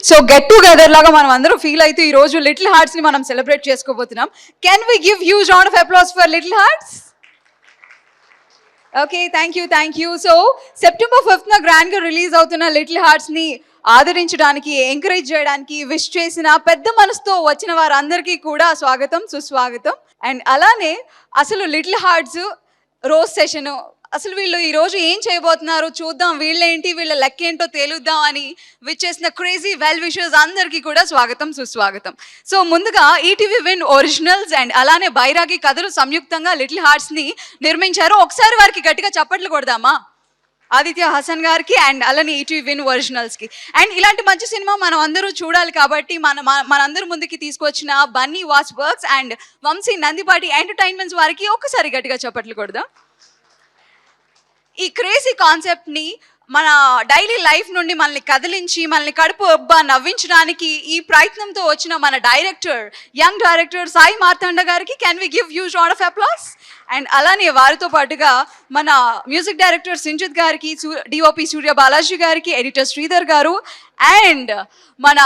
So get together లాగా మనం అందరూ ఫీల్ అయితే ఈ రోజు లిటిల్ హార్ట్స్ ని మనం సెలబ్రేట్ చేసుకోబోతున్నాం. Can we give huge round of applause for Little Hearts? Okay, thank you. So September 5th grand గా రిలీజ్ అవుతున్న లిటిల్ హార్ట్స్ ని ఆదరించడానికి, ఎంకరేజ్ చేయడానికి, విష్ చేసిన, పెద్ద మనసుతో వచ్చిన వారందరికీ కూడా స్వాగతం, సుస్వాగతం. అండ్ అలానే అసలు లిటిల్ హార్ట్స్ రోజ్ సెషన్, అసలు వీళ్ళు ఈరోజు ఏం చేయబోతున్నారు చూద్దాం, వీళ్ళేంటి, వీళ్ళ లెక్క ఏంటో తేలుద్దాం అని విచ్చేసిన క్రేజీ వెల్ విషర్స్ అందరికీ కూడా స్వాగతం, సుస్వాగతం. సో ముందుగా ఈటీవీ విన్ ఒరిజినల్స్ అండ్ అలానే బైరాగి కథలు సంయుక్తంగా లిటిల్ హార్ట్స్ ని నిర్మించారు. ఒకసారి వారికి గట్టిగా చప్పట్లు కొడదామా? ఆదిత్య హసన్ గారికి అండ్ అలానే ఈటీవీ విన్ ఒరిజినల్స్ కి. అండ్ ఇలాంటి మంచి సినిమా మనం అందరూ చూడాలి కాబట్టి మనందరూ ముందుకి తీసుకొచ్చిన Bunny Vas works and Vamsi Nandipati entertainments వారికి ఒక్కసారి గట్టిగా చప్పట్లు కొడదాం. ఈ క్రేజీ కాన్సెప్ట్ని మన డైలీ లైఫ్ నుండి మనల్ని కదిలించి, మనల్ని కడుపు ఒబ్బా నవ్వించడానికి ఈ ప్రయత్నంతో వచ్చిన మన director, young director Sai Marthand గారికి can we give huge round of applause? And అలానే వారితో పాటుగా మన మ్యూజిక్ డైరెక్టర్ సింజిత్ గారికి, డిఓపి సూర్య బాలాజీ గారికి, ఎడిటర్ శ్రీధర్ గారు, అండ్ మన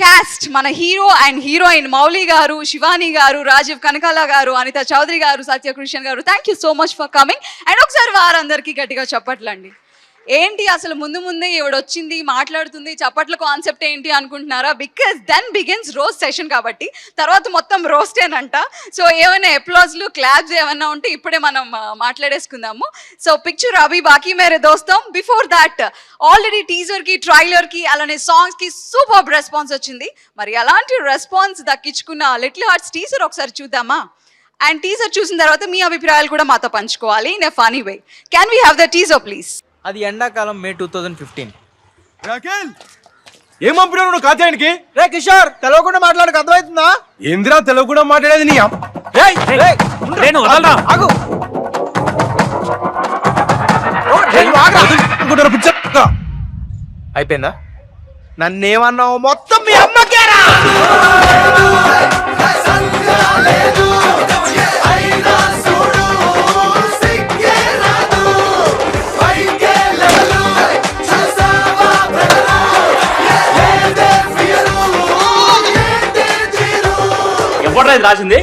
క్యాస్ట్, మన hero and heroine Mouli garu, Shivani గారు, రాజీవ్ కనకాల గారు, అనిత చౌదరి గారు, సత్యకృష్ణ గారు, thank you so much for coming. And ఒకసారి వారందరికీ గట్టిగా చప్పట్లండి. ఏంటి అసలు ముందే ఎవడొచ్చింది మాట్లాడుతుంది, చప్పట్ల కాన్సెప్ట్ ఏంటి అనుకుంటున్నారా? Because then begins roast session కాబట్టి తర్వాత మొత్తం రోస్టేనంట. సో ఏమైనా అప్లాజ్లు, క్లాప్స్ ఏమైనా ఉంటే ఇప్పుడే మనం మాట్లాడేసుకుందాము. సో పిక్చర్ అభి బాకీ మేరే దోస్తాం. బిఫోర్ దాట్ ఆల్రెడీ టీజర్కి, ట్రైలర్కి, అలానే సాంగ్స్కి సూపర్ రెస్పాన్స్ వచ్చింది. మరి అలాంటి రెస్పాన్స్ దక్కించుకున్న లిటిల్ హార్ట్స్ టీజర్ ఒకసారి చూద్దామా? అండ్ టీజర్ చూసిన తర్వాత మీ అభిప్రాయాలు కూడా మాతో పంచుకోవాలి in a funny way. Can we have the teaser please? అది ఎండాకాలం మే 2015. ఏం పంపినావు నువ్వు కాత్యాయనికి? రే కిషోర్, తెలవకుండా మాట్లాడక అర్థమవుతుందా? ఏందిరా తెలవకుండా మాట్లాడేది నీ ఆగు. అయిపోయిందా? నన్నేమన్నావు మొత్తం మీ అమ్మకేరా. రాసింది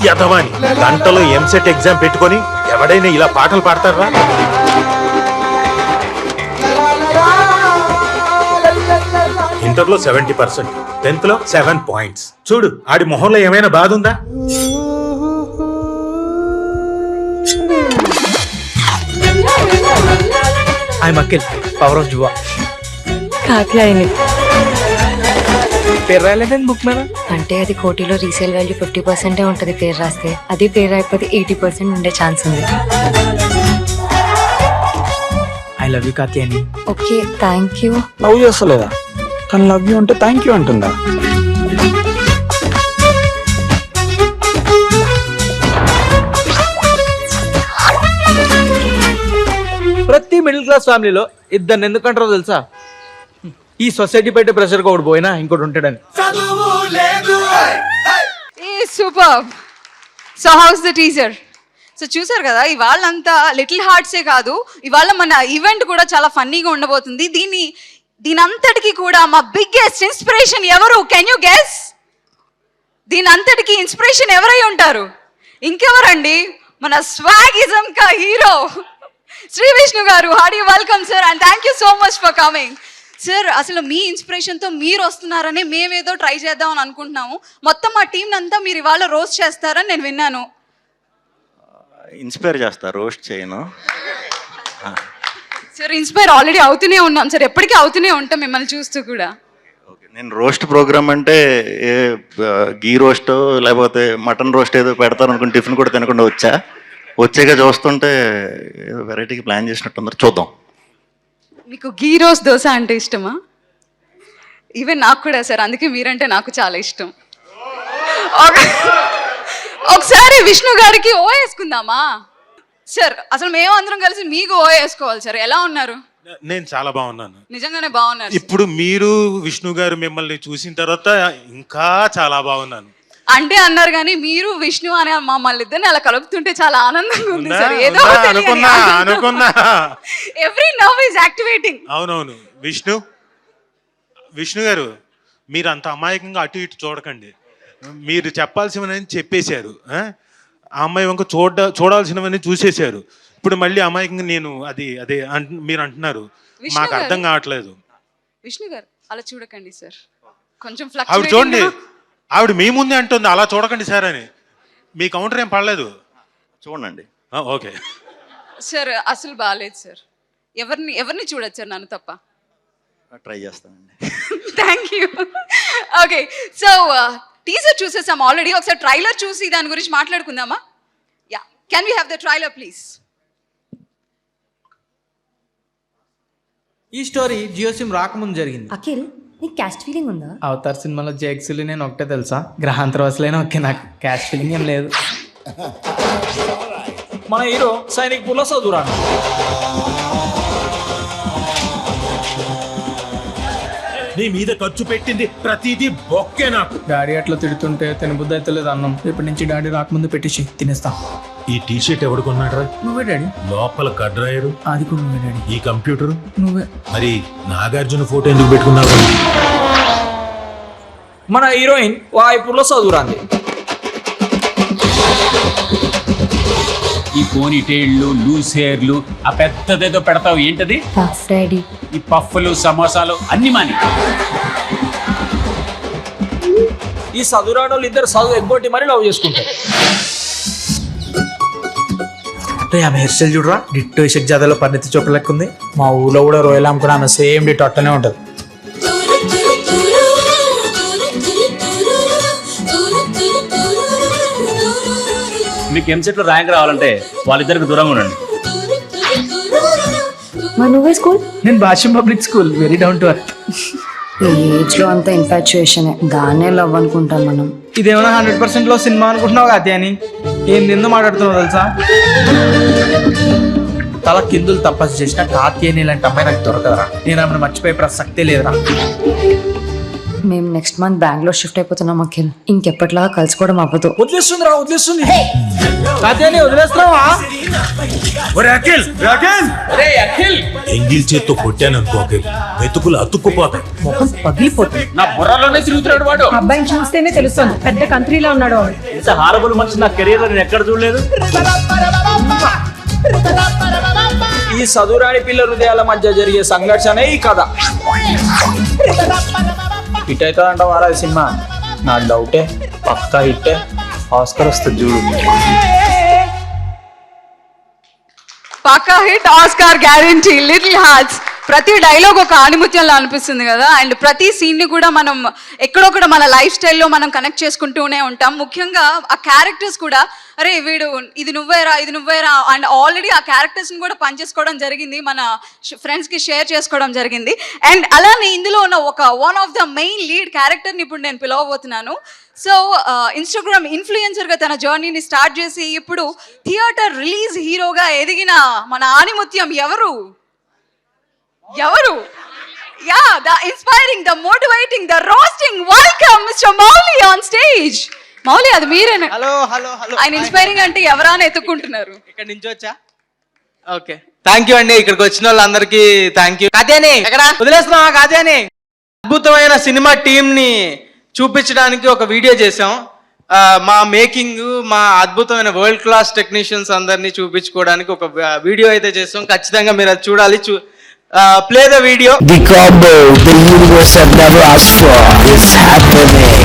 యదవాని గంటలో ఎంసెట్ ఎగ్జామ్ పెట్టుకొని ఎవడైనా ఇలా పాటలు పాడతారా? ఇంటర్లో 70%, 10th లో 7 points. చూడు ఆడి మొహంలో ఏమైనా బాధ ఉందా? ఐ మక్కిల్ పవర్ ఆఫ్ జువా. కాకిలాయని పేరు రాయలేదండి బుక్ మీద. అంటే అది కోటిలో రీసేల్ వాల్యూ 50% ఉంటుంది పేరు రాస్తే. అది పేరు రాయకపోతే 80% ఉండే ఛాన్స్ ఉంది. I love you Katyayani. Okay, thank you. Love చేస్తలేదా? కానీ లవ్ యూ అంటే థ్యాంక్ యూ అంటుందా? ప్రతి మిడిల్ క్లాస్ ఫ్యామిలీలో ఇద్దరిని ఎందుకంటారో తెలుసా? ఈ సొసైటీ పెట్టే ప్రెషర్ ఒకటి పోయినా ఇంకోటి ఉంటాడని. Super. So house the teaser? So చూసారు కదా, ఇవాళంతా లిటిల్ హార్ట్సే కాదు, ఇవాళ మన ఈవెంట్ కూడా చాలా ఫన్నీగా ఉండబోతుంది. దీని అంతటికి కూడా మా బిగ్గెస్ట్ ఇన్స్పిరేషన్ ఎవరు? Can you guess? దీని అంతటికి ఇన్స్పిరేషన్ ఎవరై ఉంటారు? ఇంకెవరండి? మన స్వాగిజం కా హీరో శ్రీ విష్ణు గారు. Hardy welcome sir and thank you so much for coming. Sir, అసలు మీ ఇన్స్పిరేషన్తో మీరు వస్తున్నారని మేమేదో ట్రై చేద్దామని అనుకుంటున్నాము. మొత్తం మా టీం అంతా మీరు ఇవాళ రోస్ట్ చేస్తారని నేను విన్నాను. ఇన్స్పైర్ చేస్తా, రోస్ట్ చేయను. సార్ ఇన్స్పైర్ ఆల్రెడీ అవుతూనే ఉన్నాం సార్, ఎప్పటికీ అవుతూనే ఉంటాం మిమ్మల్ని చూస్తూ కూడా. ఓకే, నేను రోస్ట్ ప్రోగ్రామ్ అంటే ఏ గీ రోస్ట్ లేకపోతే మటన్ రోస్ట్ ఏదో పెడతారు అనుకుని టిఫిన్ కూడా తినకుండా వచ్చాక చూస్తుంటే ఏదో వెరైటీకి ప్లాన్ చేసినట్టు చూద్దాం. మీకు గీ రోస్ దోశ అంటే ఇష్టమా? ఈవెన్ నాకు కూడా సార్, అందుకే మీరంటే నాకు చాలా ఇష్టం. ఒకసారి విష్ణు గారికి ఓ వేసుకుందామా సార్? అసలు మేమందరం కలిసి మీకు ఓ వేసుకోవాలి సార్. ఎలా ఉన్నారు? నేను చాలా బాగున్నాను. నిజంగానే బాగున్నారు. ఇప్పుడు మీరు విష్ణు గారు మిమ్మల్ని చూసిన తర్వాత ఇంకా చాలా బాగున్నాను. అంటే అన్నారు కానీ మీరు విష్ణు అనే మమ్మల్ని ఇద్దరిని అలా కలుపుతుంటే చాలా ఆనందంగా ఉంది సార్. ఏదో అనుకున్నా ఎవ్రీ నవ్ ఈజ్ యాక్టివేటింగ్. అవునవును. విష్ణు విష్ణు గారు, మీరు అంత అమాయకంగా అటు ఇటు చూడకండి. మీరు చెప్పాల్సినవన్నీ చెప్పేశారు. ఆ అమ్మాయి వంక చూడాల్సినవన్నీ చూసేశారు. ఇప్పుడు మళ్ళీ అమాయకంగా నేను అదే మీరు అంటున్నారు. విష్ణు మాకు అర్థం గారు. కావట్లేదు. విష్ణు గారు అలా చూడకండి సార్, కొంచెం ఆవిడ చూడండి, ఫ్లక్చువేటింగ్. ఆవిడ మీ ముందే అంటుంది అలా చూడకండి సార్ అని. మీ కౌంటర్ ఏం పడలేదు. చూడండి. ఓకే సార్ అసలు బాగాలేదు సార్. ఎవరిని చూడొచ్చు సార్, నన్ను తప్ప. ట్రై చేస్తానండి. Thank you. Okay, so teaser చూసేసాం ఆల్రెడీ. ఒకసారి ట్రైలర్ చూసి దాని గురించి మాట్లాడుకుందామా? Yeah, can we have the trailer please? ఈ స్టోరీ జియో సిమ్ రాకముందు జరిగింది. అఖిల్, నీకు క్యాస్ట్ ఫీలింగ్ ఉందా? అవతార్ సినిమాలో జేక్సులు నేను ఒకటే తెలుసా, గ్రహాంతరవాసులైనా ఓకే, నాకు క్యాష్ ఫీలింగ్ ఏం లేదు. మన హీరో సైనిక్ పుల్ల చదువురాను. నీ మీద ఖర్చు పెట్టింది ప్రతిదీ బొక్కే నాకు. డాడీ అట్లా తిడుతుంటే తినబుద్ధి అయితే లేదు అన్నం. ఇప్పటి నుంచి డాడీ రాకముందు పెట్టేసి తినేస్తా. ఈ టీ షర్ట్ ఎవడు కొన్నాడ్రా? నువ్వే డాడీ. లోపల కడ్రాయరు, అది కూడా నువ్వే డాడీ. ఈ కంప్యూటర్ నువ్వే. మరి నాగార్జున ఫోటో ఎందుకు పెట్టుకున్నావు? మన హీరోయిన్ వాయిపుల్లో చదువురాంది. ఈ పోనీ టైళ్ళు, లూస్ హెయిర్లు, ఆ పెద్దదేదో పెడతావు ఏంటది? Puff daddy. ఈ పఫ్ఫులు, సమోసాలు అన్ని మాని. ఈ చదువురాని వాళ్ళు ఇద్దరు చదువు ఎగ్గొట్టి మరీ లవ్ చేసుకుంటారు. ఆమె హెయిర్ స్టైల్ చూడరా, డిట్టో ఇషక్ జాతరలో పరిణితి చోప లెక్క ఉంది. మా ఊళ్ళో కూడా రొయ్యలు అమ్ముకుని ఆమె సేమ్ డిట్ అట్టనే ఉంటుంది. మీకు ఎంసెట్లో ర్యాంక్ రావాలంటే వాళ్ళిద్దరికి దూరంగా ఉండండి. మరి నువ్వే స్కూల్? నేను Bhashyam public school, very down to earth. ఈ ఏజ్ లో అంతా ఇన్ఫాచ్యుయేషన్, దాన్నే లవ్ అనుకుంటాం మనం. ఇదేమైనా 100% లో సినిమా అనుకుంటున్నావు కాదే అని ఏం నిందో మాట్లాడుతున్నావు తెలుసా. తల కిందులు తపస్సు చేసిన కాతి అని ఇలాంటి అమ్మాయి నాకు దొరకదరా. నేను ఆమెను మర్చిపోయే ప్రసక్తే లేదురా. మేము నెక్స్ట్ మంత్ బెంగళూరు షిఫ్ట్ అయిపోతున్నాం అఖిల్. ఇంకెప్పట్లా కలుసుకోవడం అవ్వదు. వదిలేస్తుంది రా, వదిలేస్తుంది. కాతి అని వదిలేస్తున్నావా? ఎంగిల్ చేత్తో కొట్టాను అనుకో, వెతుకులు అతుక్కుపోతాయి. ముఖం పగిలిపోతుంది. నా బుర్రలోనే తిరుగుతున్నాడు వాడు. అబ్బాయిని చూస్తేనే తెలుస్తుంది పెద్ద కంట్రీలో ఉన్నాడు వాడు. ఇంత హారబుల్ మనిషి నా కెరీర్ లో నేను ఎక్కడ చూడలేదు. ఈ చదువురాని పిల్ల హృదయాల మధ్య జరిగే సంఘర్షణే ఈ కథ. హిట్ అవుతుందంట వారా ఈ సినిమా? నా డౌటే, పక్కా హిట్టే. ఆస్కర్ వస్తుంది చూడు. పక్కా hit, Oscar guarantee. Little Hearts ప్రతి డైలాగ్ ఒక ఆణిముత్యంలా అనిపిస్తుంది కదా. అండ్ ప్రతి సీన్ ని కూడా మనం ఎక్కడొక్కడ మన లైఫ్ స్టైల్లో మనం కనెక్ట్ చేసుకుంటూనే ఉంటాం. ముఖ్యంగా ఆ క్యారెక్టర్స్ కూడా, అరే వీడు ఇది నువ్వేరా అండ్ ఆల్రెడీ ఆ క్యారెక్టర్స్ని కూడా పనిచేసుకోవడం జరిగింది, మన ఫ్రెండ్స్కి షేర్ చేసుకోవడం జరిగింది. అండ్ అలానే ఇందులో ఉన్న one of the main lead క్యారెక్టర్ని ఇప్పుడు నేను పిలవబోతున్నాను. సో ఇన్స్టాగ్రామ్ ఇన్ఫ్లుయెన్సర్గా తన జర్నీని స్టార్ట్ చేసి ఇప్పుడు థియేటర్ రిలీజ్ హీరోగా ఎదిగిన మన ఆణిముత్యం ఎవరు? Yeah, the inspiring, the motivating, the roasting. Welcome mister Mouli on stage. Mouli, అది మీరేనా? Hello hello hello. ఆయన ఇన్స్పైరింగ్ అంటే ఎవరా అని ఎత్తుకుంటున్నారు. ఇక్కడ నుంచి వచ్చా. ఓకే, థ్యాంక్ యూ అండి. ఇక్కడికి వచ్చిన వాళ్ళందరికీ థ్యాంక్ యూ. కాదేని ఎక్కడ వదిలేస్తున్నావా? కాదేని అద్భుతమైన సినిమా టీమ్ ని చూపించడానికి ఒక వీడియో చేసాం. మా మేకింగ్, మా అద్భుతమైన వరల్డ్ క్లాస్ టెక్నీషియన్స్ అందరినీ చూపించుకోవడానికి ఒక వీడియో అయితే చేసాం. ఖచ్చితంగా మీరు అది చూడాలి. Play the video. The combo the universe have never asked for is happening.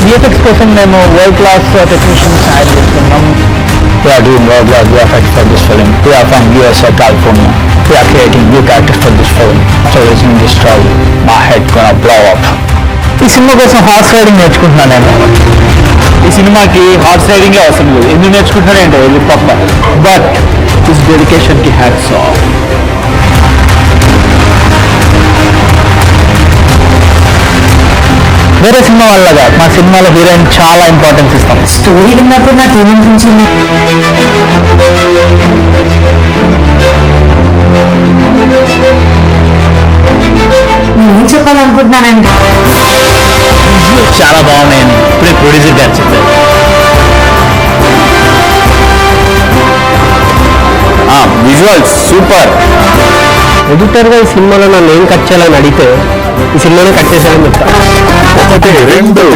VFX కోసం మేము వరల్డ్ క్లాస్ టెక్నీషియన్స్ హైర్ చేస్తున్నాం. We are doing world class VFX for this film. We are from USA, California. We are creating new characters for this film. So listening this story, my head gonna blow up. ఈ cinema కోసం horse riding నేర్చుకుంటున్నాను నేను. ఈ సినిమాకి horse riding అవసరం లేదు. ఎందుకు నేర్చుకుంటున్నానంటే వెళ్ళి పక్క. బట్ దిస్ డెడికేషన్ కి హ్యాట్స్ ఆఫ్. వేరే సినిమా వాళ్ళగా మా సినిమాలో హీరోయిన్ చాలా ఇంపార్టెన్స్ ఇస్తాం. స్టోరీ విన్నప్పుడు నాకు ఏమనిపించింది, నేను చెప్పాలనుకుంటున్నానండి. చాలా బాగున్నాయని ఇప్పుడే ప్రొడ్యూసర్ గారు చెప్పారు. Visuals super. ఎడిటర్గా ఈ సినిమాలో నన్ను ఏం కట్ చేయాలని అడిగితే ఈ సినిమాలో కట్ చేశానని చెప్తా. 1 2 3 4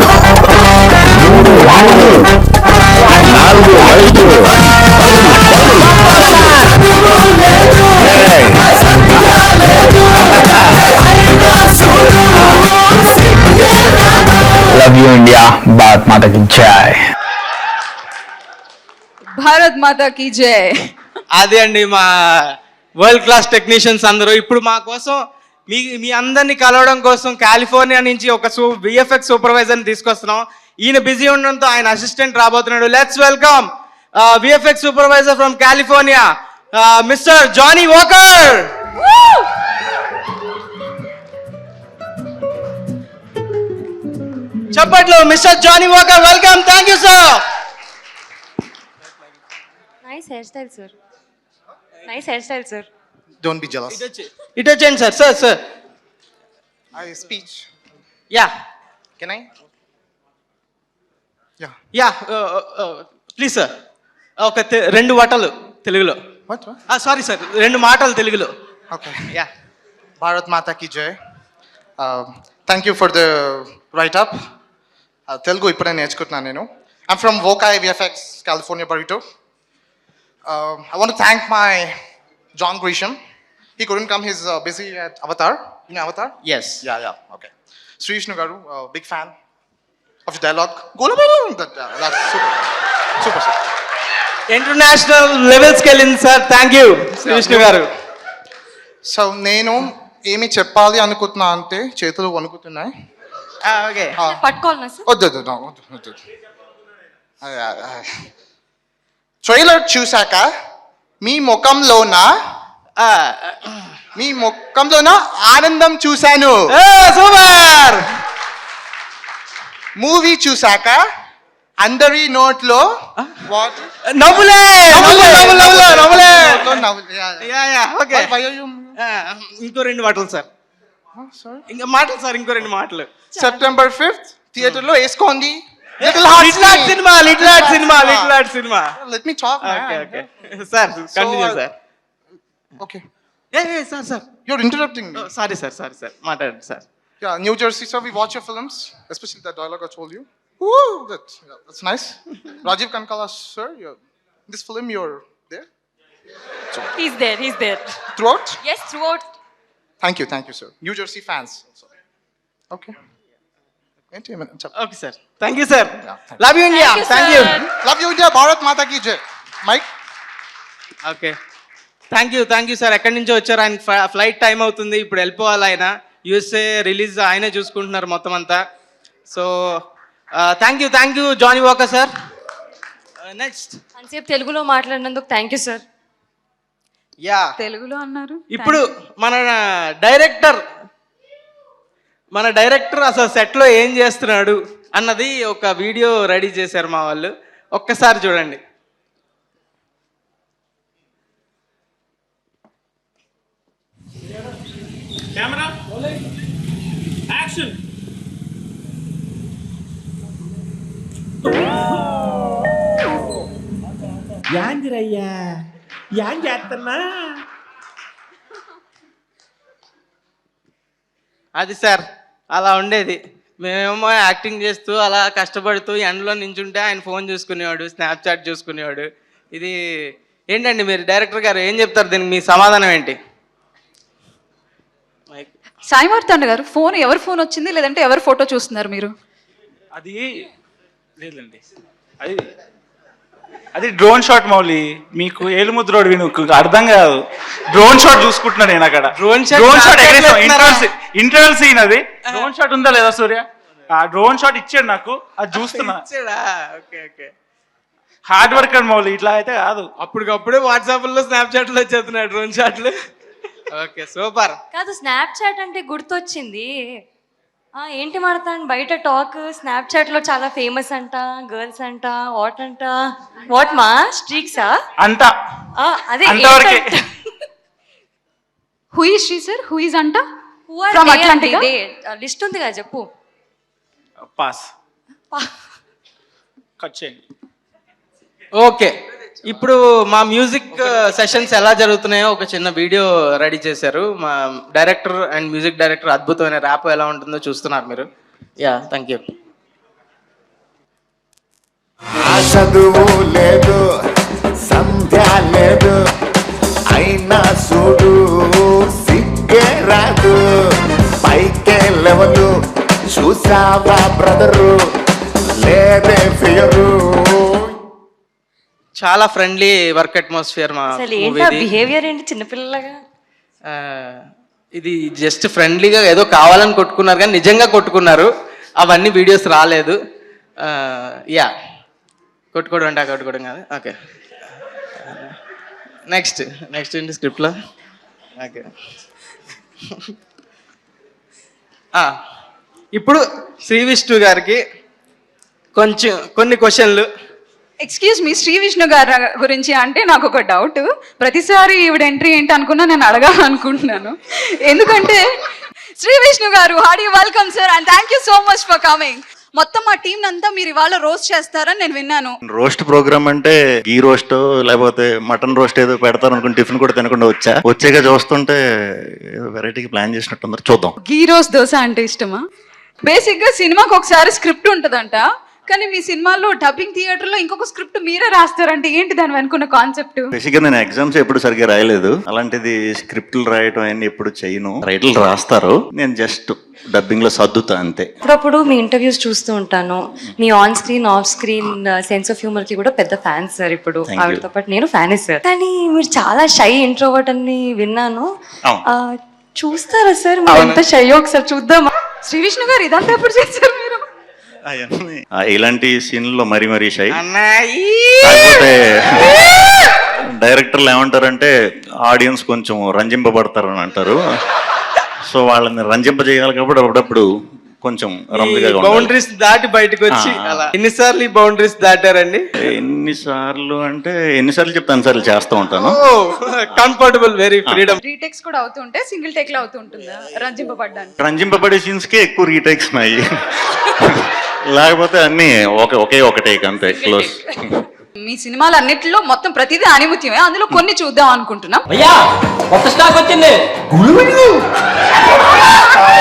లవ్ యూ ఇండియా. భారత్ మాతకి జై. భారత్ మాతా కీ జై. అదే అండి మా వరల్డ్ క్లాస్ టెక్నీషియన్స్ అందరూ ఇప్పుడు మా కోసం మీ అందరినీ కలవడం కోసం కాలిఫోర్నియా నుంచి ఒక విఎఫ్ఎక్స్ సూపర్వైజర్ని తీసుకొస్తున్నాం. ఈయన బిజీ ఉండడంతో ఆయన అసిస్టెంట్ రాబోతున్నాడు. Let's welcome VFX supervisor from California mister Johnny Walker. చెప్పట్లు mister Johnny Walker, welcome. Thank you sir. Nice hair style sir, nice hair style sir. Don't be jealous. ఇటు వచ్చేయండి sir. Sir I speech. Yeah Can I? Yeah. Yeah please sir. ఒక 2 మాటలు తెలుగులో. What? Sorry sir, 2 మాటలు తెలుగులో. Okay. Yeah Bharat Mata ki jai. Thank you for the write-up. Telugu ippade నేర్చుకుంటున్నాను నేను. I'm from Vokai VFX, California Burrito. I want to thank my John Grisham. He couldn't come. He's busy at Avatar. You know Avatar? Yes. Yeah. Okay. Sri Vishnu Garu, big fan of the dialogue. Golabala. That's super. International లెవెల్స్కి వెళ్ళింది sir. Thank you Sree Vishnu garu. సో నేను ఏమి చెప్పాలి అనుకుంటున్నా అంటే చేతులు వణుకుతున్నాయి. ఓకే. పట్టుకోవాలన్నా సార్? వద్దు. ట్రైలర్ చూశాక మీ ముఖంలోన ఆనందం చూశాను. సూపర్. మూవీ చూశాక అందరి నోట్లో నవ్వులే. ఓకే. ఇంకో 2 మాటలు సార్. ఇంకా మాటలు సార్, ఇంకో 2 మాటలు. సెప్టెంబర్ 5th థియేటర్లో వేసుకోండి. Little heart cinema. Let me talk, man. Okay sir, continue sir. Okay. Sir You're interrupting me. Sorry sir మాట్లాడండి sir. Yeah, New Jersey, sir. We watch your films, especially that dialogue I told you. Woo, that's nice. Rajiv Kankala, sir. In this film, you're there He's there. throughout. Yes, throughout. Thank you, sir. New Jersey fans. Also. Okay. Okay sir, thank you sir. Yeah, love you India. Thank you. Love you, India. Bharat Mata ki jai. Mike. Okay, thank you sir. ఎక్కడి నుంచో వచ్చారు. ఆయన flight time అవుతుంది, ఇప్పుడు వెళ్ళిపోవాలి. ఆయన USA release ఆయనే చూసుకుంటున్నారు మొత్తం అంతా. So thank you Johnnie Walker sir. Next అంతసేపు తెలుగులో మాట్లాడినందుకు థ్యాంక్ యూ సార్. యా తెలుగులో అన్నారు. ఇప్పుడు మన డైరెక్టర్ అసలు సెట్లో ఏం చేస్తున్నాడు అన్నది ఒక వీడియో రెడీ చేశారు మా వాళ్ళు. ఒక్కసారి చూడండి. Camera action. యాందిరయ్యా యాం చేస్తున్నా. అది సార్ అలా ఉండేది. మేమేమో యాక్టింగ్ చేస్తూ అలా కష్టపడుతూ ఎండలో నించుంటే ఆయన ఫోన్ చూసుకునేవాడు, స్నాప్చాట్ చూసుకునేవాడు. ఇది ఏంటండి, మీరు డైరెక్టర్ గారు ఏం చెప్తారు దీనికి? మీ సమాధానం ఏంటి? సాయి మార్తాండ గారు, ఫోన్ ఎవరి ఫోన్ వచ్చింది, లేదంటే ఎవరి ఫోటో చూస్తున్నారు మీరు? అది లేదండి, అది డ్రోన్ షాట్ మౌలి. మీకు ఏలుముద్రోడు నీకు అర్థం కాదు. డ్రోన్ షాట్ చూసుకుంటున్నాను నేను అక్కడ. Drone shot interval scene. అది డ్రోన్ షాట్ ఉందా లేదా సూర్య? ఆ డ్రోన్ షాట్ ఇచ్చాడు నాకు, అది చూస్తున్నా. హార్డ్ వర్క్ అండి మౌలి, ఇట్లా అయితే కాదు. అప్పటికప్పుడే వాట్సాప్లో స్నాప్చాట్లో వచ్చేస్తున్నాడు డ్రోన్ షాట్లు. Okay super. కాదు, స్నాప్చాట్ అంటే గుర్తొచ్చింది. ఏంటి మాడతాను బయట టాక్ స్నాప్చాట్ లో చాలా ఫేమస్ అంట గర్ల్స్ అంట వాట్ అంట వాట్ మా స్ట్రీక్సా అంత అదే అంతవరకే. Who is she sir? Who is అంట? From From Atlantica? లిస్ట్ ఉంది కదా చెప్పు. పాస్ కట్ చేయండి. ఓకే, ఇప్పుడు మా మ్యూజిక్ సెషన్స్ ఎలా జరుగుతున్నాయో ఒక చిన్న వీడియో రెడీ చేశారు. మా డైరెక్టర్ అండ్ మ్యూజిక్ డైరెక్టర్ అద్భుతమైన ర్యాప్ ఎలా ఉంటుందో చూస్తున్నారు మీరు. Yeah, thank you. చదువు లేదు సంధ్య లేదు అయినా చూడు సిగ్గే రాదు పైకే లెవెలు చూసావా బ్రదరు లేదే ఫియరు. చాలా ఫ్రెండ్లీ వర్క్ అట్మాస్ఫియర్ మా అసలు ఏంటి మూవీది. బిహేవియర్ ఏంటి చిన్నపిల్లలాగా? ఇది జస్ట్ ఫ్రెండ్లీగా ఏదో కావాలని కొట్టుకున్నారు కానీ నిజంగా కొట్టుకున్నారు. అవన్నీ వీడియోస్ రాలేదు. యా, కొట్టుకోవడం అంటే కొట్టుకోవడం కాదు. ఓకే, నెక్స్ట్ ఏంటి స్క్రిప్ట్లో? ఓకే, ఇప్పుడు శ్రీ విష్ణు గారికి కొన్ని క్వశ్చన్లు. ఎక్స్క్యూజ్ మీ, శ్రీ విష్ణు గారి గురించి అంటే నాకు ఒక డౌట్. ప్రతిసారి ఈవిడ ఎంట్రీ ఏంటి అనుకున్నా నేను అడగాలనుకుంటున్నాను. ఎందుకంటే శ్రీ విష్ణు గారు, Hardy welcome sir and thank you so much for coming. మొత్తం మా టీం అంతా మీరు ఇవాళ రోస్ట్ చేస్తారని నేను విన్నాను. రోస్ట్ ప్రోగ్రామ్ అంటే గీ రోస్ట్ లేకపోతే మటన్ రోస్ట్ ఏదో పెడతారు అనుకుని టిఫిన్ కూడా తినకుండా వచ్చాక చూస్తుంటే వెరైటీకి ప్లాన్ చేసినట్టు చూద్దాం. గీ రోస్ట్ దోశ అంటే ఇష్టమా? బేసిక్ గా సినిమాకి ఒకసారి స్క్రిప్ట్ ఉంటదంట, కానీ మీ సినిమాలో డబ్బింగ్ థియేటర్ లో ఇంకొక స్క్రిప్ట్ మీరే రాస్తారంటే ఏంటి దాని వెనుకున్న కాన్సెప్ట్? బేసిక్గా నేను ఎగ్జామ్స్ ఎప్పుడు సరిగ్గా రాయలేదు. అలాంటిది స్క్రిప్ట్లు రాయటం అన్ని ఎప్పుడు చేయను. రైటర్లు రాస్తారు, నేను జస్ట్ డబ్బింగ్ లో సర్దుతా అంతే. అప్పుడప్పుడు మీ ఇంటర్వ్యూస్ చూస్తూ ఉంటాను. Me on screen off screen sense of humour కి కూడా పెద్ద ఫ్యాన్స్ సార్. ఇప్పుడు Thank you. ఆవిడతో పాటు నేను ఫ్యాన్ సార్. కానీ మీరు చాలా షై ఇంట్రోవర్ట్ అని విన్నాను. చూస్తారా సార్ మీరు ఎంత షై? ఒకసారి చూద్దామా? శ్రీ విష్ణు గారు ఇదంతా ఎప్పుడు చేశారు మీరు? ఇలాంటి సీన్లలో మరీ షై. అన్నాయి కాకపోతే డైరెక్టర్లు ఏమంటారంటే ఆడియన్స్ కొంచెం రంజింపబడతారు అని అంటారు. సో వాళ్ళని రంజింపజేయాలి కాబట్టి అప్పుడప్పుడు కొంచెం రంగుగా బౌండరీస్ దాటి బయటకు వచ్చి అలా. ఎన్నిసార్లు ఈ బౌండరీస్ దాటారండి? ఎన్నిసార్లు చెప్తే అన్నిసార్లు చేస్తూ ఉంటాను. Comfortable, very freedom. రీటేక్స్ కూడా అవుతుంటే సింగిల్ టేక్ లో అవుతుంటుందా రంజింపబడ్డానికి? రంజింపబడే సీన్స్ కే ఎక్కువ రీటేక్స్ ఉన్నాయి. లేకపోతే అన్ని ఒకే టేక్ అంతే, క్లోజ్. మీ సినిమాలు అన్నిటిలో మొత్తం ప్రతిదీ ఆనిముత్యమే, అందులో కొన్ని చూద్దాం అనుకుంటున్నాం. కొత్త స్టాక్ వచ్చింది.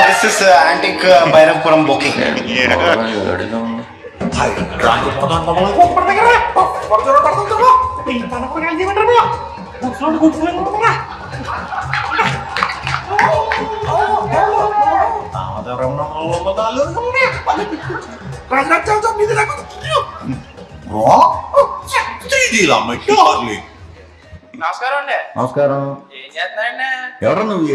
This is antique Bhairavapuram booking. నమస్కారం. ఎవరు నువ్వు?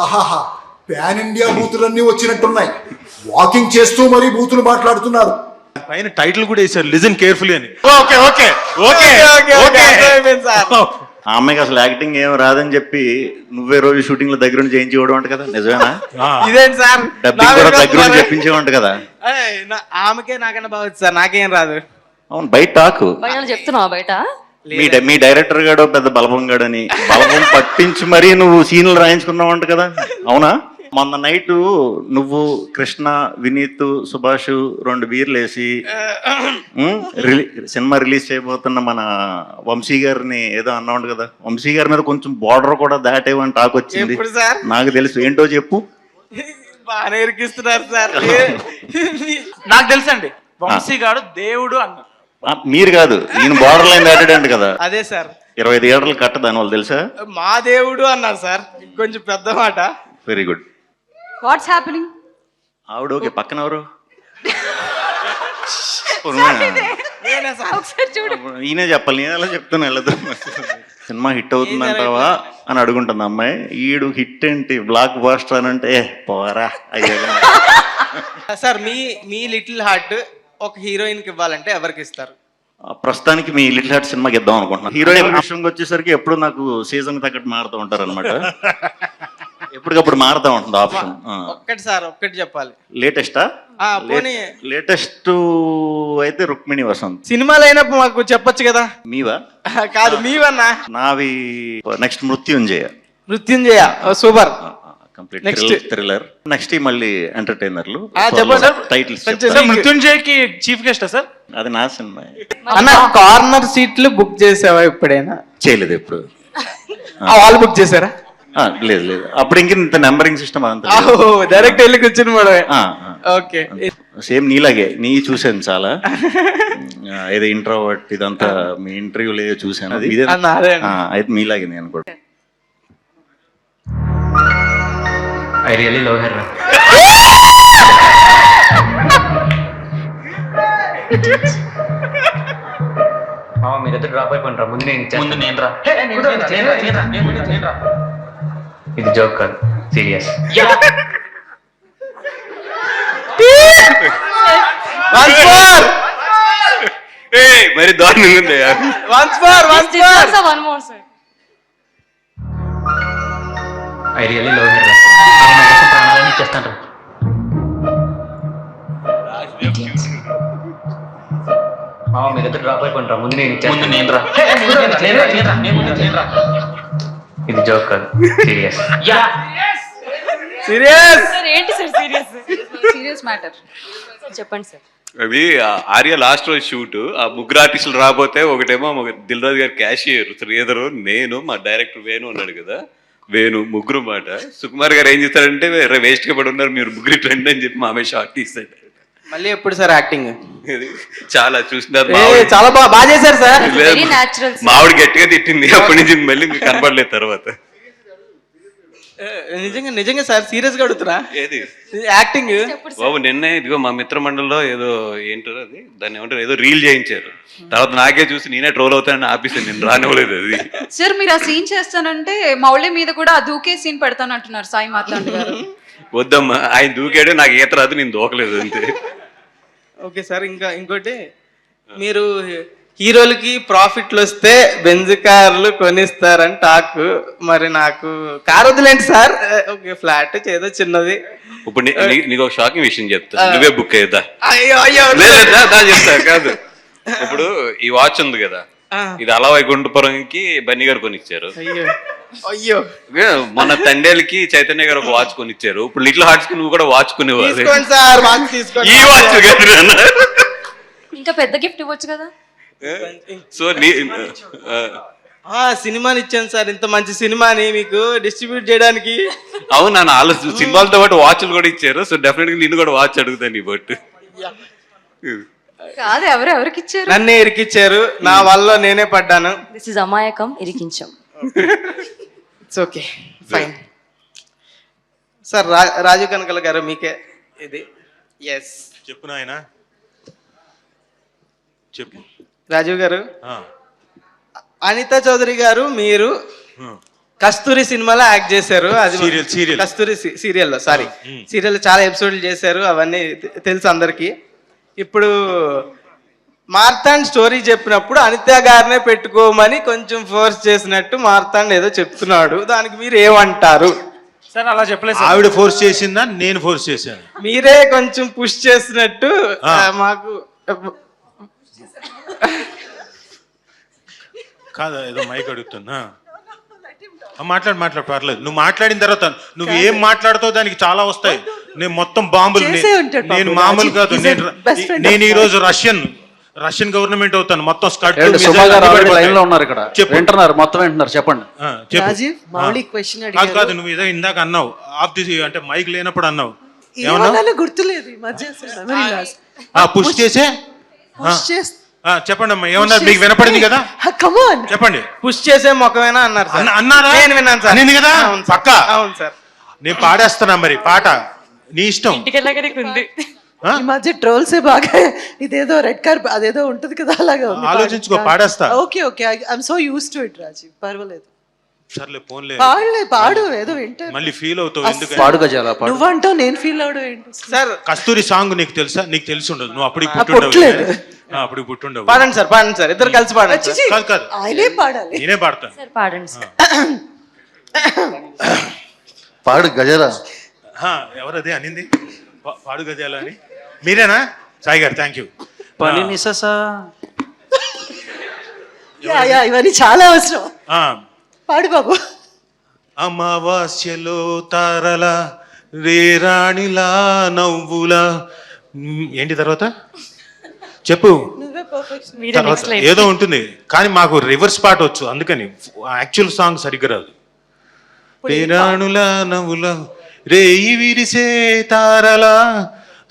ఆహాహా, పాన్ ఇండియా బూతులన్నీ వచ్చినట్టున్నాయి. వాకింగ్ చేస్తూ మరీ బూతులు మాట్లాడుతున్నారు. పైన టైటిల్ కూడా వేశారు, లిజన్ కేర్ఫుల్లీ అని. ఆ అమ్మాయికి అసలు యాక్టింగ్ ఏం రాదని చెప్పి నువ్వే రోజు షూటింగ్ లో దగ్గర నుంచి చేయించేవాడు అంట కదా, నిజమేనా? ఇదేంటి సార్, డబ్బింగ్ కూడా దగ్గర నుంచి చెప్పించేవాడు కదా. ఆమెకే నాకన్నా బాగుంది సార్, నాకేం రాదు. అవును, బయట టాకు చెప్తున్నావా బయట? మీ డైరెక్టర్ గాడు పెద్ద బలపం గాడని బలపం పట్టించి మరీ నువ్వు సీన్లు రాయించుకున్నావు అంట కదా, అవునా? మొన్న నైట్ నువ్వు, కృష్ణ, వినీత్, సుభాష్ 2 బీర్లు వేసి సినిమా రిలీజ్ చేయబోతున్న మన వంశీ గారిని ఏదో అన్నావు కదా. వంశీ గారి మీద కొంచెం బార్డర్ కూడా దాటేవని టాక్ వచ్చింది. నాకు తెలుసు, ఏంటో చెప్పు. బాగా ఇరికిస్తున్నారు సార్. నాకు తెలుసండి, వంశీ గారు దేవుడు అన్న. మీరు కాదు, ఈయన బార్డర్ లైన్ దాటాడంట కదా. అదే సార్, 20 థియేటర్లు కట్ట దాని వాళ్ళు తెలుసా? మా దేవుడు అన్నారు సార్, కొంచెం పెద్ద మాట. Very good. What's happening? ఆవిడ ఓకే, పక్కన ఎవరు? ఒకసారి చూడు. ఈయనే చెప్పాలి, నేను ఎలా చెప్తాను వెళ్ళదు. సినిమా హిట్ అవుతుందంటావా అని అడుగుంటుంది అమ్మాయి. ఈడు హిట్ ఏంటి, బ్లాక్ బాస్టర్ అని అంటే పోరా అయ్యా. సార్, మీ లిటిల్ హార్ట్ ఒక హీరోయిన్ కి ఇవ్వాలంటే ఎవరికి ఇస్తారు? ప్రస్తుతానికి మీ లిటిల్ హార్ట్ సినిమాకి ఇద్దాం అనుకుంటున్నాను. హీరోయిన్ విషయంకి వచ్చేసరికి ఎప్పుడు నాకు సీజన్ తగ్గట్టు మారుతూ ఉంటారు అనమాట. ఎప్పటికప్పుడు మారుతూ ఉంటుంది ఆప్షన్. ఒక్కటి సార్ ఒక్కటి చెప్పాలి. లేటెస్టా? పోనీ లేటెస్ట్ అయితే రుక్మిణి వసంత్. సినిమాలు అయినప్పుడు మాకు చెప్పొచ్చు కదా. మీవా? కాదు మీవన్నా. నావి నెక్స్ట్ మృత్యుంజయ. సూపర్. Complete thriller. నెక్స్ట్ మళ్ళీ ఎంటర్టైనర్లు. చెప్పండి టైటిల్స్ మృత్యుంజయకి చీఫ్ గెస్ట్ సార్? అది నా సినిమా. అన్న కార్నర్ సీట్లు బుక్ చేసావా ఎప్పుడైనా? చేయలేదు ఎప్పుడు. వాళ్ళు బుక్ చేశారా? లేదు లేదు, అప్పుడు ఇంత నెంబరింగ్ సిస్టమ్ అంత. డైరెక్ట్ వెళ్ళి కూర్చుని పోవడమే. ఓకే. సేమ్ నీలాగే నీ చూసాను చాలా. ఏదో ఇంట్రోవర్ట్ ఇదంతా మీ ఇంటర్వ్యూలో ఏదో చూసాను. అయితే మీలాగే నేను కూడా. I really love her. మీరిద్దరు డ్రాప్ అయిపోయినరా? ముందు నేను రా. ఇది జోక్ కాదు, సీరియస్. మరి దారుణంగా ఉంది. I really love her. ప్రాణాలని ఇచ్చేస్తాను. మీరిద్దరు డ్రాప్ అయిపోయినరా? ముందు నేను రా. ఇది జోక్ కాదు, సీరియస్. ఏంటి సార్ సీరియస్ మ్యాటర్ చెప్పండి సార్. అది ఆర్య లాస్ట్ రోజు షూట్. ఆ ముగ్గురు ఆర్టిస్టులు రాబోతే ఒకటేమో దిల్ రాజు గారు క్యాషియర్, శ్రీధరు, నేను, మా డైరెక్టర్ వేణు ఉన్నాడు కదా, వేణు ముగ్గురు మాట. సుకుమార్ గారు ఏం చేస్తారంటే వేస్ట్ గా పడి ఉన్నారు, మీరు ముగ్గురు ట్రెండ్ అని చెప్పి మామే షార్ట్ తీస్తాడు. మళ్ళీ ఎప్పుడు సార్ యాక్టింగ్? చాలా చూసినారు, చాలా బాగా చేశారు సార్. మావిడ గట్టిగా తిట్టింది, అప్పటి నుంచి మళ్ళీ కనపడలేదు తర్వాత. నిజంగా సార్ సీరియస్ గా అడుగుతున్నా. ఏది యాక్టింగ్ బాబు? నిన్నే ఇదిగో మా మిత్ర మండలిలో ఏదో ఏంటారు అది, దాన్ని ఏమంటారు, ఏదో రీల్ చేయించారు. తర్వాత నాకే చూసి నేనే ట్రోల్ అవుతానని ఆపేసాను, నేను రానివ్వలేదు అది. సార్ మీరు ఆ సీన్ చేస్తానంటే మౌళి మీద కూడా ఆ దూకే సీన్ పెడతానంటున్నారు సాయి మాట్లాడు గారు. వద్దమ్మా, ఆయన దూకాడు, నాకు ఈత రాదు, నేను దూకలేదు అంతే. Okay sir. ఇంకోటి, మీరు హీరోలకి ప్రాఫిట్లు వస్తే బెంజ్ కార్లు కొనిస్తారని టాక్. మరి నాకు కార్ వద్దులేండి సార్, ఓకే ఫ్లాట్ ఏదో చిన్నది. ఇప్పుడు నీకు ఒక షాకింగ్ విషయం చెప్తా, నువ్వే బుక్ అయ్యేదా? అయ్యో చెప్తా కాదు. ఇప్పుడు ఈ వాచ్ ఉంది కదా, ఇది అలా వైకుంఠపురంకి బన్నీ గారు కొనిచ్చారు. అయ్యో మన తండేలకి చైతన్య గారు ఒక వాచ్ కొనిచ్చారు. ఇప్పుడు లిటిల్ హార్ట్స్ కి నువ్వు కూడా వాచ్ కొనివ్వాలి. ఈ వాచ్ ఇంకా పెద్ద గిఫ్ట్ ఇవ్వచ్చు కదా. సో సినిమాని ఇచ్చాను సార్, ఇంత మంచి సినిమాని మీకు డిస్ట్రిబ్యూట్ చేయడానికి. అవును, నన్ను ఆలోచన సినిమాలతో పాటు వాచ్లు కూడా ఇచ్చారు. సో డెఫినెట్ గా నిన్ను కూడా వాచ్ అడుగుతాను నీ బట్. కాదు, ఎవరికి ఇచ్చారు? నన్నే ఇరికిచ్చారు, నా వల్ల నేనే పడ్డాను. దిస్ ఇస్ అమాయకం, ఇరికించాం. It's okay, fine. Sir Raju Kanakala garu మీకే ఇది. ఎస్ చెప్పు నాయనా, చెప్పు. రాజీవ్ గారు, అనితా చౌదరి గారు మీరు కస్తూరి సినిమాలో యాక్ట్ చేశారు. అది సీరియల్ కస్తూరి సీరియల్లో, సారీ సీరియల్ చాలా ఎపిసోడ్లు చేశారు, అవన్నీ తెలుసు అందరికి. ఇప్పుడు మార్తాండ్ స్టోరీ చెప్పినప్పుడు అనితా గారినే పెట్టుకోమని కొంచెం ఫోర్స్ చేసినట్టు మార్తాండ్ ఏదో చెప్తున్నాడు, దానికి మీరు ఏమంటారు? సార్ అలా చెప్పలేదు. ఆవిడ ఫోర్స్ చేసిందా, నేను ఫోర్స్ చేశాను? మీరే కొంచెం పుష్ చేసినట్టు మాకు. కాదా, ఏదో మైక్ అడుగుతున్నా. మాట్లాడు పర్లేదు. నువ్వు మాట్లాడిన తర్వాత నువ్వు ఏం మాట్లాడుతావు దానికి చాలా వస్తాయి. నేను మొత్తం బాంబులు, నేను మామూలు కాదు. నేను ఈ రోజు రష్యన్ గవర్నమెంట్ అవుతాను. మొత్తం స్కట్ ఉన్నారు ఇక్కడ, వింటున్నారు, మొత్తం వింటున్నారు. చెప్పండి. కాదు నువ్వు ఏదో ఇందాక అన్నావు, ఆఫ్ ది అంటే మైక్ లేనప్పుడు అన్నావు. గుర్తులేదు. పుష్ చేసే చెప్పండి అమ్మా, ఏమన్నారు? మీకు వినపడింది కదా, చెప్పండి. పుష్ చేసే మొక్కమేనా అన్నారు? అన్నారా? నేను విన్నాను సార్. కదా పక్క. అవును సార్. నేను పాడేస్తున్నా, మరి పాట నీ ఇష్టం. ఈ మధ్య ట్రోల్సే బాగా, ఇదేదో రెడ్ కార్ అదేదో ఉంటది కదా, అలాగా ఆలోచించుకో, పాడేస్తా. Okay I'm so used to it Rajeev, పర్వాలేదు. సర్లే ఫోన్లే, పాడు ఏదో వింటారు, మళ్ళీ ఫీల్ అవుతావు. ఎందుకు నువ్వంటావు నేను ఫీల్ అవడం ఏంటి సార్? కస్తూరి సాంగ్ నీకు తెలుసా? నీకు తెలిసి ఉండదు, నువ్వు అప్పుడు పుట్టుండవు. అప్పుడు పుట్టుండవు. పాడండి సార్ ఇద్దరు కలిసి పాడండి సార్. కాదు కాదు ఆయనే పాడాలి. నేనే పాడతాను. సార్ పాడండి సార్. పాడు గజల. ఎవరది అనింది పాడు గజాల అని? మీరేనా సాయి గారు? Thank you. ఇవన్నీ చాలా అవసరం. పాడు బాబు. అమావాస్యలో తారల రేరాణిలా నవ్వులా ఏంటి తర్వాత చెప్పు. తర్వాత ఏదో ఉంటుంది కానీ మాకు రివర్స్ పాట వచ్చు, అందుకని యాక్చువల్ సాంగ్ సరిగ్గా రాదు. రేరాణుల నవ్వుల రేయి విరిసే తారల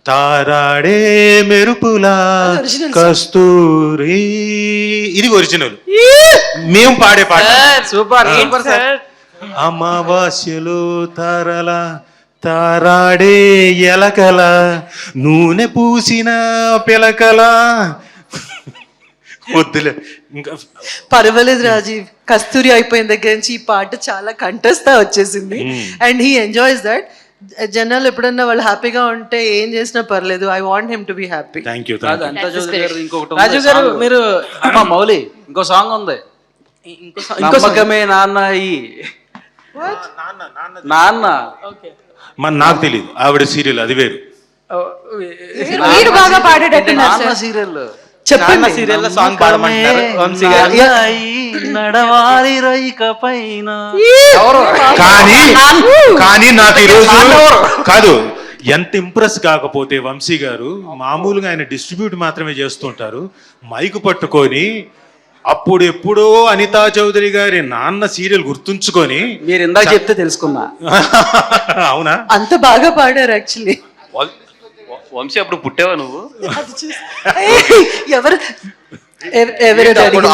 తారాడే మెరుపులా కస్తూరి. ఇది ఒరిజినల్, మేము పాడే పాట. Super sir. అమావాస్యలో తారల తారాడే ఎలకల నూనె పూసిన పిలకల. వద్దులే ఇంకా. పర్వాలేదు రాజీవ్, కస్తూరి అయిపోయిన దగ్గర నుంచి ఈ పాట చాలా కంటెస్తా వచ్చేసింది. And he enjoys that. జనాలు ఎప్పుడన్నా వాళ్ళు హ్యాపీగా ఉంటే ఏం చేసినా పర్లేదు. I want him to be happy. Thank you. Raju garu మీరు మౌలి ఇంకో సాంగ్ ఉంది, నమ్మకమే నాన్న ఈ నాన్న. మన నాకు తెలియదు, ఆవిడ సీరియల్ అది వేరు. మీరు బాగా పాడేటట్టున్నారు సార్. సీరియల్ చెప్పండి. సీరియల్ సాంగ్ పాడమంటారు వంశీ గారు. నడవాలి రైక పైన. కానీ నాకు ఈరోజు కాదు, ఎంత ఇంప్రెస్ కాకపోతే వంశీ గారు మామూలుగా ఆయన డిస్ట్రిబ్యూట్ మాత్రమే చేస్తుంటారు. మైకు పట్టుకొని అప్పుడు ఎప్పుడో అనితా చౌదరి గారి నాన్న సీరియల్ గుర్తుంచుకొని. మీరు ఇందాక చెప్తే తెలుసుకున్నా. అవునా? అంత బాగా పాడారు యాక్చువల్లీ. వంశీ అప్పుడు పుట్టావా నువ్వు? ఎవరు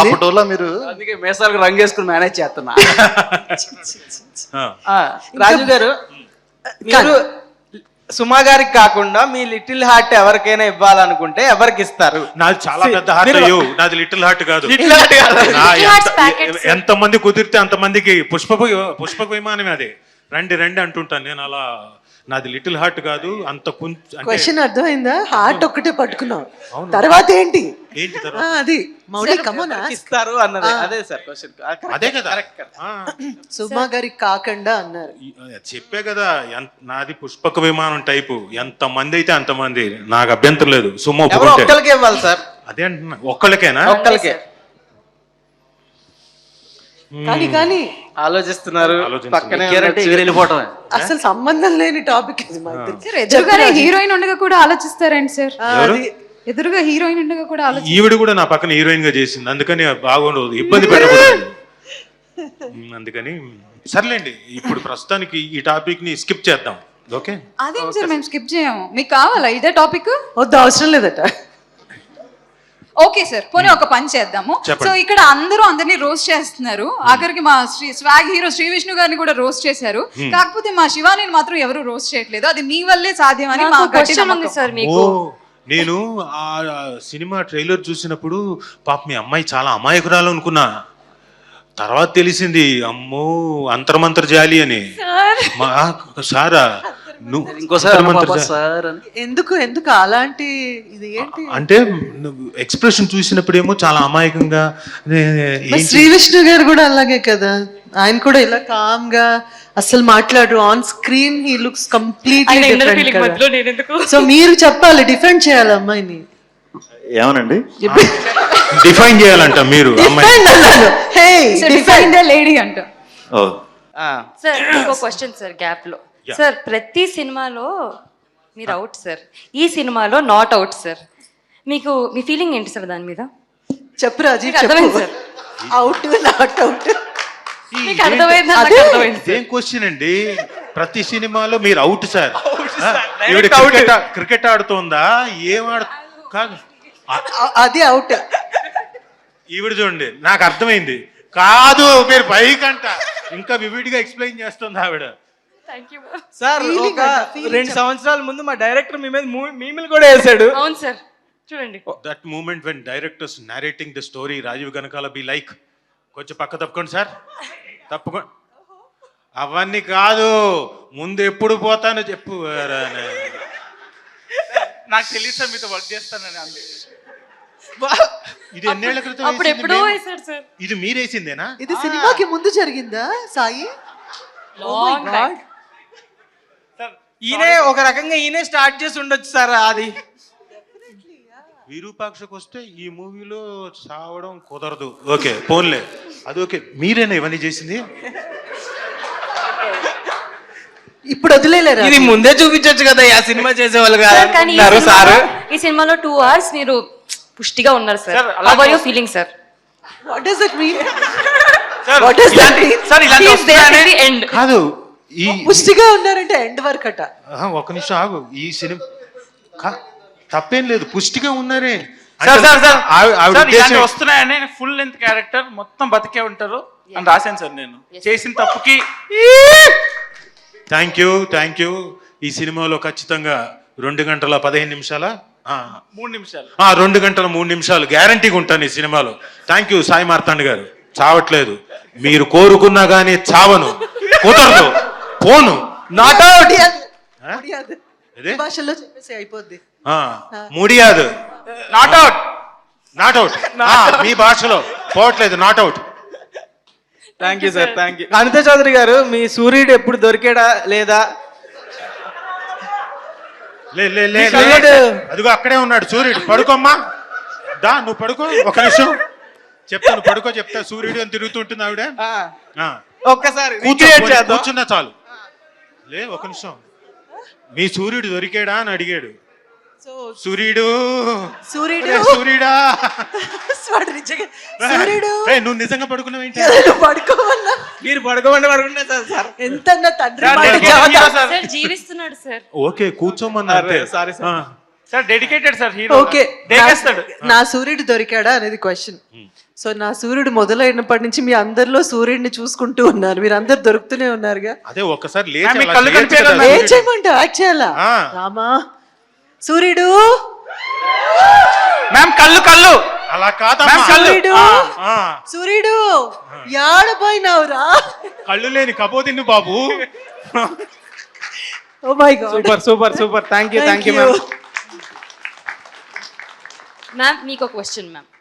అప్పటోలా మీరు? అందుకే మేసాలకు రంగు వేసుకుని మేనేజ్ చేస్తున్నా. రాజు గారు మీరు సుమా గారికి కాకుండా మీ లిటిల్ హార్ట్ ఎవరికైనా ఇవ్వాలనుకుంటే ఎవరికి ఇస్తారు? నాది చాలా పెద్ద హార్ట్. నాది లిటిల్ హార్ట్ కాదు. ఎంత మంది కుదిరితే అంతమందికి పుష్పక విమానమే. అదే రండి అంటుంటాను నేను. అలా నాది లిటిల్ హార్ట్ కాదు. అంత క్వశ్చన్ అర్థమైందా? హార్ట్ ఒక్కటే పట్టుకున్నావు, తర్వాత ఏంటి? అది మౌలి కమోనా ఇస్తారు అన్నది అదే సార్ క్వశ్చన్. అదే కదా, సుమా గారికి కాకుండా అన్నారు. చెప్పే కదా, నాది పుష్పక విమానం టైపు. ఎంత మంది అయితే అంతమంది, నాకు అభ్యంతరం లేదు. సుమా ఒక్కరికే ఇవ్వాలి సార్. అదే అంటున్నా, ఒక్కళ్ళకేనా? ఒక్కరికే. కానీ ఆలోచిస్తున్నారు పక్కనే వెళ్ళిపోవటం. అసలు సంబంధం లేని టాపిక్ ఇది. ఎదురుగానే హీరోయిన్ ఉండగా కూడా ఆలోచిస్తారండి సార్. ఎదురుగా హీరోయిన్ ఉండగా కూడా ఆలోచి. ఈవిడ కూడా నా పక్కన హీరోయిన్ గా చేసింది, అందుకని బాగుండదు, ఇబ్బంది పెట్టకూడదు. అందుకని సర్లేండి, ఇప్పుడు ప్రస్తుతానికి ఈ టాపిక్ ని స్కిప్ చేద్దాం. ఓకే? అదేం సార్ మేము స్కిప్ చేయము. మీకు కావాలా ఇదే టాపిక్? వద్దు, అవసరం లేదట. ఓకే సార్, పోనీ ఒక పని చేద్దాము. సో ఇక్కడ అందరూ అందరినీ రోస్ట్ చేస్తున్నారు. ఆఖరికి మా స్వాగ్ హీరో శ్రీ విష్ణు గారిని కూడా రోస్ట్ చేశారు. కాకపోతే మా శివాని మాత్రం ఎవరు రోస్ట్ చేయట్లేదు. అది మీ వల్లే సాధ్యమని మా క్వశ్చన్ ఉంది సార్ మీకు. నేను ఆ సినిమా ట్రైలర్ చూసినప్పుడు పాప మీ అమ్మాయి చాలా అమాయకురాలు అనుకున్నా. తర్వాత తెలిసింది అమ్మో అంతర్మంతర్జాలి అని. సారా ఎందుకు అలాంటి ఇది ఏంటి అంటే ఎక్స్ప్రెషన్ చూసినప్పుడేమో చాలా అమాయకంగా. శ్రీ విష్ణు గారు కూడా అలాగే కదా, ఆయన కూడా ఇలా కామ్ గా అసలు మాట్లాడు. On screen he looks completely different. So మీరు చెప్పాలి, డిఫెండ్ చేయాలి అమ్మాయిని. ఏమనండి డిఫైన్ చేయాలంట మీరు? డిఫైన్ ద లేడీ అంట. సార్ ఇంకో క్వశ్చన్ సార్ గ్యాప్ లో. సార్ ప్రతి సినిమాలో మీరు అవుట్ సార్, ఈ సినిమాలో నాట్ అవుట్ సార్. మీకు మీ ఫీలింగ్ ఏంటి సార్ దాని మీద? చెప్పు రాజీవ్, చెప్పు. అవుట్ నాట్ అవుట్ మీకు అర్థమైంది? ఏం క్వశ్చన్ అండి? ప్రతి సినిమాలో మీరు అవుట్ సార్. క్రికెట్ ఆడుతోందా? ఏం కాదు, అది అవుట్. ఈవిడ చూడండి, నాకు అర్థమైంది. కాదు మీరు పైకంట ఇంకా వివిడిగా ఎక్స్ప్లెయిన్ చేస్తుంది ఆవిడ. సార్ ఒక 2 సంవత్సరాల ముందు మా డైరెక్టర్ మీ మీద మీమిల్ కూడా వేసాడు. అవును సార్, చూడండి. That moment when directors narrating the story, Rajeev Kanakala be like, కొంచెం పక్క తప్పుకోండి సార్, తప్పుకోండి. అవన్నీ కాదు, ముందు ఎప్పుడు పోతానో చెప్పు. నాకు తెలియదు సార్, మీతో వర్క్ చేస్తానని. ఇది ఎన్నేళ్ల క్రితం అప్పుడు వేసింది ఎప్పుడో మేము? వేశాడు సార్. ఇది మీరేసిందేనా? ఇది సినిమాకి ముందు జరిగిందా సాయి? Long back. ఈయనే ఒక రకంగా ఈయనే స్టార్ట్ చేసి ఉండొచ్చు సార్ అది. విరూపాక్షకు వస్తే ఈ మూవీలో చావడం కుదరదు. ఓకే పోన్లే, అది ఓకే. మీరేనా ఇవన్నీ చేసింది? ఇప్పుడు వదిలేలేరా? ఇది ముందే చూపించొచ్చు కదా ఆ సినిమా చేసే వాళ్ళు సార్, కానీ ఈ కాదు సార్. ఈ సినిమాలో 2 hours మీరు పుష్టిగా ఉన్నారు sir. Sir, how are you feeling sir? What does it mean? Sir What does that mean? Sir ఇలాంటి He is there వస్తున్నాయని at the end. కాదు ఈ పుష్టిగా ఉన్నారంటే ఎండ్ వరకు అట. ఒక నిమిషం ఆగు. ఈ సినిమా తప్పేం లేదు, పుష్టిగా ఉన్నారే. సార్ సార్ సార్ ఆవిడ సార్ ఇలాంటి ఉద్దేశం- వస్తున్నాయని ఫుల్ లెంత్ క్యారెక్టర్ మొత్తం బతికే ఉంటారు అని రాశాను సార్ నేను. చేసిన తప్పుకి థ్యాంక్ యూ. ఈ సినిమాలో ఖచ్చితంగా 2 గంటల 15 నిమిషాల 3 నిమిషాలు 2 గంటల 3 నిమిషాలు గ్యారంటీగా ఉంటాను ఈ సినిమాలో. థ్యాంక్ యూ సాయి మార్తాండ్ గారు. చావట్లేదు, మీరు కోరుకున్నా గానీ చావను, కుదరదు, పోను. Not out. ఇదే? భాషలో చెప్పేసి అయిపోద్ది. ముడియాదు, నాట్ అవుట్. Not out. మీ భాషలో పోవట్లేదు, not out. Thank you sir, thank you. Anitha Chowdary garu, మీ సూర్యుడు ఎప్పుడు దొరికాడా లేదా? సూర్యుడు అదిగో అక్కడే ఉన్నాడు సూర్యుడు. పడుకోమ్మా, దా నువ్వు పడుకో. ఒక నిమిషం చెప్తాను, పడుకో చెప్తా. సూర్యుడు అని తిరుగుతుంటుంది ఆవిడ. ఒక్కసారి కూర్చున్నా చాలు. ఒక నిమిషం. మీ సూర్యుడు దొరికాడా అని అడిగాడు. సూర్యుడు సూర్యుడా సూర్యుడు నువ్వు నిజంగా పడుకున్నావేంటి? పడుకోవాలా? మీరు పడుకోమంటే సార్. ఎంత తండ్రి మాట. సార్ జీవిస్తున్నాడు సార్. ఓకే కూర్చోమన్నా. Sorry sir dedicated sir hero. Okay, దేకేస్తాడు. నా సూర్యుడు దొరికాడా అనేది క్వశ్చన్. సో నా సూర్యుడు మొదలైనప్పటి నుంచి మీ అందరిలో సూర్యుడిని చూసుకుంటూ ఉన్నారు. మీరు అందరు దొరుకుతూనే ఉన్నారుగా. అదే ఒక్కసారి ఆమె కళ్ళు కనిపించడం ఏం చేయమంటావు? యాక్ట్ చేయాలా? రామా సూర్యుడు, మ్యామ్ కళ్ళు కళ్ళు అలా కాదమ్మా. సూర్యుడు, సూర్యుడు యాడపోయినావురా? కళ్ళు లేని కపోతిన్ను బాబు. Oh my god. Super. Thank you ma'am. Ma'am మీకు ఒక క్వశ్చన్ మ్యామ్.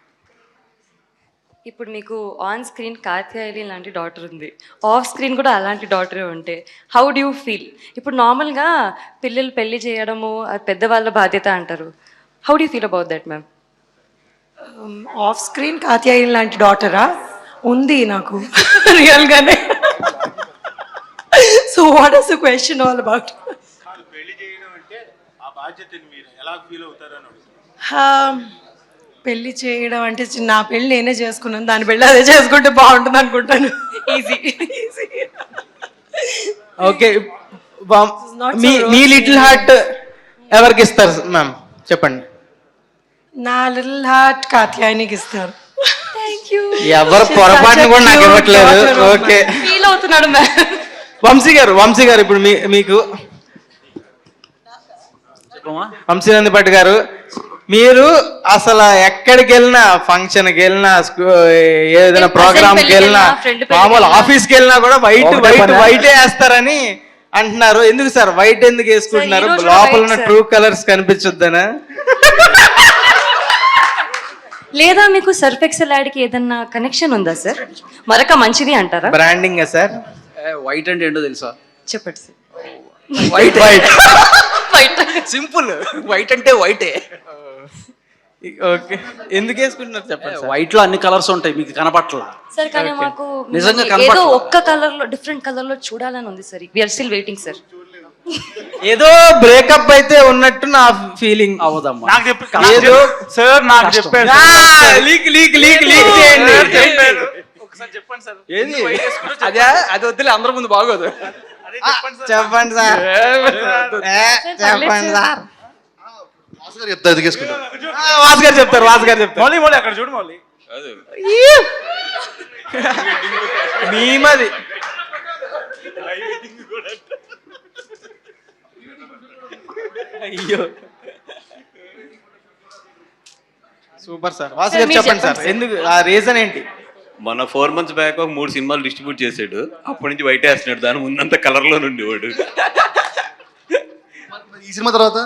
ఇప్పుడు మీకు ఆన్ స్క్రీన్ కాత్యాయని లాంటి డాటర్ ఉంది, ఆఫ్ స్క్రీన్ కూడా అలాంటి డాటరే ఉంటే హౌ డూ యూ ఫీల్? ఇప్పుడు నార్మల్గా పిల్లలు పెళ్లి చేయడము అది పెద్దవాళ్ళ బాధ్యత అంటారు. How do you feel about that ma'am? Off screen Katyayani లాంటి డాటరా ఉంది నాకు రియల్గానే. So what is the question all about? పెళ్లి చేయడం అంటే ఆ బాధ్యతని మీరు ఎలా ఫీల్ అవుతారని. పెళ్లి చేయడం అంటే నా పెళ్ళి నేనే చేసుకున్నాను, దాని పెళ్ళి అదే చేసుకుంటే బాగుంటుంది అనుకుంటాను. ఈజీ. ఓకే, మీ లిటిల్ హార్ట్ ఎవరికి ఇస్తారు మ్యామ్ చెప్పండి? నా లిటిల్ హార్ట్ కాత్యాయనికి ఇస్తారు. ఎవరు పొరపాటును కూడా నాకు ఇవ్వట్లేదు. ఓకే, ఫీల్ అవుతున్నాడు మ్యామ్. వంశీ గారు ఇప్పుడు మీకు వంశీనంది భట్ గారు, మీరు అసలు ఎక్కడికి వెళ్ళినా, ఫంక్షన్కి వెళ్ళినా, ఏదైనా ప్రోగ్రామ్కి వెళ్ళినా, మామూలు ఆఫీస్కి వెళ్ళినా కూడా వైటే వేస్తారని అంటున్నారు. ఎందుకు సార్ వైట్ ఎందుకు వేసుకుంటున్నారు? లోపల ఉన్న ట్రూ కలర్స్ కనిపించొద్దనా? లేదా మీకు సర్ఫ్ ఎక్సెల్ యాడ్కి ఏదన్నా కనెక్షన్ ఉందా సార్? మరొక మంచిది అంటారా? Branding sir? వైట్ అంటే ఏంటో తెలుసా? చెప్పండి sir. White white simple. White అంటే వైటే. ఓకే, ఎందుకు వేసుకుంటున్నారు చెప్పండి. వైట్ లో అన్ని కలర్స్ ఉంటాయి, మీకు కనపట్ల సార్. కానీ మాకు నిజంగా ఏదో కనపట్ల. ఒక్క కలర్ లో, డిఫరెంట్ కలర్ లో చూడాలని ఉంది sir. We are still waiting sir. ఏదో బ్రేకప్ అయితే ఉన్నట్టు నా ఫీలింగ్. అవదమ్మా. నాకు సార్ నాకు చెప్పారు. ఒకసారి చెప్పండి సార్. ఏది అదే అది వద్దులే, అందరి ముందు బాగోదు. చెప్పండి సార్. చెప్పండి సార్. వాసు గారు చెప్తారు. మౌలి అక్కడ చూడు మౌలి. మీమది. అయ్యో సూపర్ సార్. వాసు గారు చెప్పండి సార్, ఎందుకు ఆ రీజన్ ఏంటి? మన 4 months బ్యాక్ ఒక 3 సినిమాలు డిస్ట్రిబ్యూట్ చేసాడు. అప్పటి నుంచి వైట్ వేస్తున్నాడు, దాని ముందంతా కలర్ లో నుండి వాడు. ఈ సినిమా తర్వాత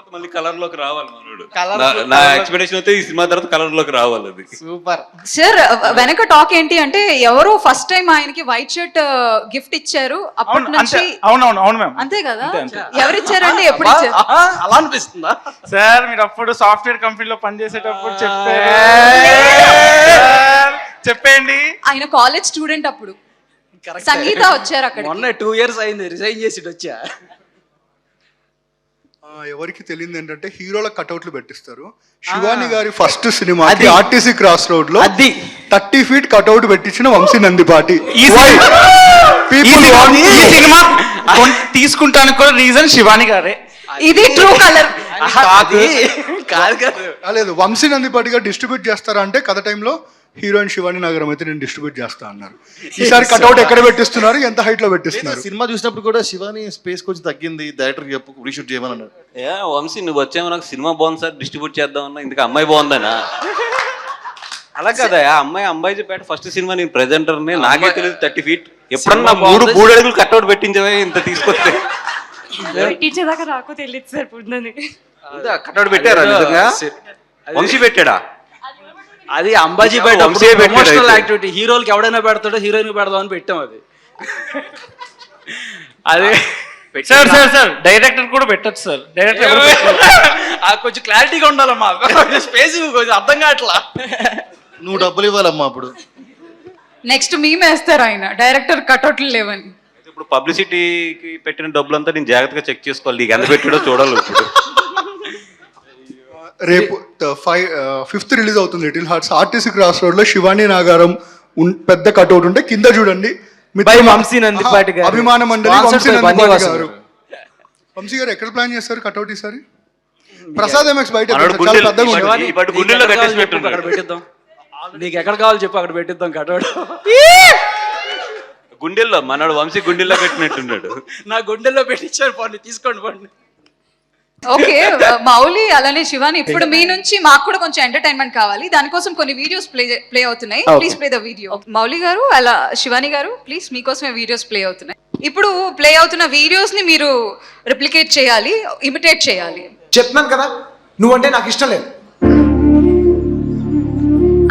తర్వాత మళ్ళీ కలర్ లోకి రావాలి మనోడు. Colour- నా ఎక్స్పెక్టేషన్ అయితే ఈ సినిమా తర్వాత కలర్ లోకి రావాలి అది. సూపర్. సార్ వెనక టాక్ ఏంటి అంటే ఎవరో ఫస్ట్ టైం ఆయనకి వైట్ షర్ట్ గిఫ్ట్ ఇచ్చారు అప్పటి నుంచి. అవును మ్యామ్. అంతే కదా, ఎవరు ఇచ్చారండి, ఎప్పుడు ఇచ్చారు? అలా అనిపిస్తుందా? సార్ మీరు అప్పుడు సాఫ్ట్వేర్ కంపెనీలో పనిచేసేటప్పుడు చెప్పేయండి. ఆయన కాలేజ్ స్టూడెంట్ అప్పుడు. సంగీత వచ్చారు అక్కడ. మొన్న 2 years అయింది రిజైన్ చేసి వచ్చా. ఎవరికి తెలియదు ఏంటంటే హీరోల కటౌట్లు పెట్టిస్తారు. శివాని గారి first cinema RTC cross road లో 30 feet కటౌట్ పెట్టించిన వంశీ నందిపాటి. ఈ సినిమా తీసుకుంటానికి కూడా రీజన్ శివాని గారే. ఇది ట్రూ కలర్ కాదు. లేదు, వంశీ నందిపాటి గారు డిస్ట్రిబ్యూట్ చేస్తారా అంటే కథ టైంలో హీరోయిన్ శివాని నగరం అయితే నేను డిస్ట్రిబ్యూట్ చేస్తా అన్నారు. ఈసారి కటౌట్ ఎక్కడ పెట్టిస్తున్నారు, ఎంత హైట్ లో పెట్టిస్తున్నారు? సినిమా చూసినప్పుడు కూడా శివాని స్పేస్ కొంచెం తగ్గింది, డైరెక్టర్ చెప్పు రీషూట్ చేయమని అన్నాడు. వంశీ నువ్వు వచ్చావు నాకు సినిమా బాగుంది సార్ డిస్ట్రిబ్యూట్ చేద్దామన్నా, ఇందుకు అమ్మాయి బాగుందనా? అలా కదా అమ్మాయి చెప్పాడు ఫస్ట్ సినిమా నేను ప్రెజెంటర్ నాకే తెలియదు 30 feet. ఎప్పుడన్నా 3 అడుగులు కట్అవుట్ పెట్టించవే ఇంత తీసుకొస్తే. పెట్టించేదాకా నాకు తెలియదు సార్ పుందని. కట్అవుట్ పెట్టారా నిజంగా? వంశీ పెట్టాడా? అది అంబాజీ బయట ప్రమోషనల్ యాక్టివిటీ. హీరోలకి ఎవడైనా పెడతాడో హీరోయిన్ పెడదాం అని పెట్టాం అది. అదే సార్ డైరెక్టర్ కూడా పెట్టచ్చు సార్. డైరెక్టర్ కొంచెం క్లారిటీగా ఉండాలమ్మా, స్పేస్ కొంచెం అర్థం కావట్లా. నువ్వు డబ్బులు ఇవ్వాలమ్మా అప్పుడు. నెక్స్ట్ మేమేస్తారు ఆయన డైరెక్టర్ కటౌట్లు లేవని. ఇప్పుడు పబ్లిసిటీకి పెట్టిన డబ్బులంతా నేను జాగ్రత్తగా చెక్ చేసుకోవాలి, నీకు ఎంత పెట్టాడో చూడాలి. ఇప్పుడు రేపు 5th రిలీజ్ అవుతుంది little hearts. RTC cross road లో శివాని నాగారం పెద్ద కటౌట్ ఉంటే కింద చూడండి వంశీ నందిపాటి గారు, అభిమాన మండలి వంశీ నందిపాటి గారు. వంశీ గారు ఎక్కడ ప్లాన్ చేస్తారు కటౌట్ ఈసారి? ప్రసాద్ ఎంఎక్స్ బయట చాలా పెద్దగా ఉంటుంది. అక్కడ పెట్టిద్దాం. నీకు ఎక్కడ కావాలి చెప్పు, అక్కడ పెట్టిద్దాం కటౌట్. గుండెల్లో మనోడు వంశీ గుండెల్లో పెట్టినట్టున్నాడు. నా గుండెల్లో పెట్టించారు, పోండి తీసుకోండి పోండి. ఓకే మౌలి అలానే శివాని, ఇప్పుడు మీ నుంచి మాకు కూడా కొంచెం ఎంటర్టైన్మెంట్ కావాలి, దానికోసం కొన్ని వీడియోస్ ప్లే అవుతున్నాయి. Please play the video. Mouli గారు అలా శివాని గారు ప్లీజ్ మీకోసమే వీడియోస్ ప్లే అవుతున్నాయి. ఇప్పుడు ప్లే అవుతున్న వీడియోస్ ని మీరు రిప్లికేట్ చేయాలి, ఇమిటేట్ చేయాలి. చెప్తున్నాను కదా, నువ్వంటే నాకు ఇష్టం లేదు.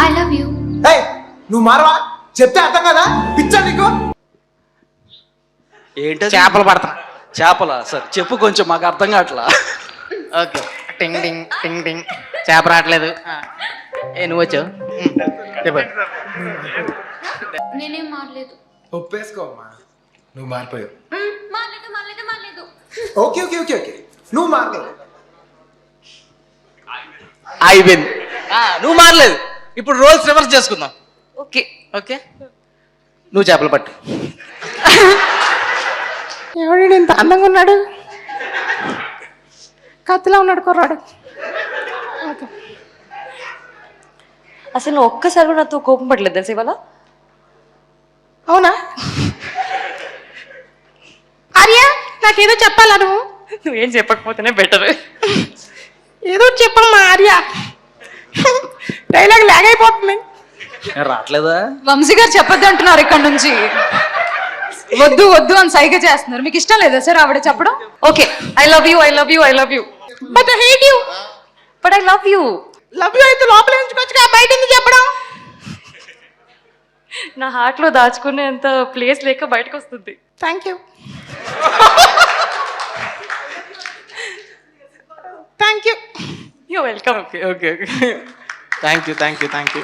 I love you. నువ్వు మారవా? చెప్తే అర్థం కదా, పిచ్చా నీకు? ఏంటో చేపలు పడతా. చేపల సార్ చెప్పు, కొంచెం మాకు అర్థం కావట్లా. ఓకే, టింగ్ టింగ్ టింగ్ టింగ్, చేప రావట్లేదు. నువ్వు వచ్చావు చెప్పు. నేనేం మారలేదు. ఒప్పేసుకోమ్మా, నువ్వు మారిపోయావు. మారలేదు. ఓకే ఓకే ఓకే ఓకే, నువ్వు మారలేదు. అయిపోయింది, నువ్వు మారలేదు. ఇప్పుడు రోల్స్ రివర్స్ చేసుకుందాం. ఓకే ఓకే, నువ్వు చేపలు పట్టు. ఎవడు ఇంత అందంగా ఉన్నాడు, కత్తిలా ఉన్నాడు కుర్రాడు. అసలు ఒక్కసారి కూడా నాతో కోపం పడలేదు తెలుసు ఇవాళ. అవునా ఆర్య, నాకేదో చెప్పాలా నువ్వు? నువ్వేం చెప్పకపోతేనే బెటర్. ఏదో చెప్పమ్మా ఆర్య, డైలాగ్ లాగ్ అయిపోతుంది. రావట్లేదా? వంశీ గారు చెప్పొద్దు అంటున్నారు ఇక్కడ నుంచి. వద్దు వద్దు అని సైగ చేస్తున్నారు. మీకు ఇష్టం లేదా సార్ ఆవిడ చెప్పడం? Okay, I love you. But I hate you. But I love you. Love you అయితే లోపల ఉంచుకోవచ్చుగా, బయట ఎందుకు చెప్పడం? నా హార్ట్ లో దాచుకునేంత ప్లేస్ లేక బయటకు వస్తుంది. Thank you. Thank you. You welcome. Okay okay okay, thank you.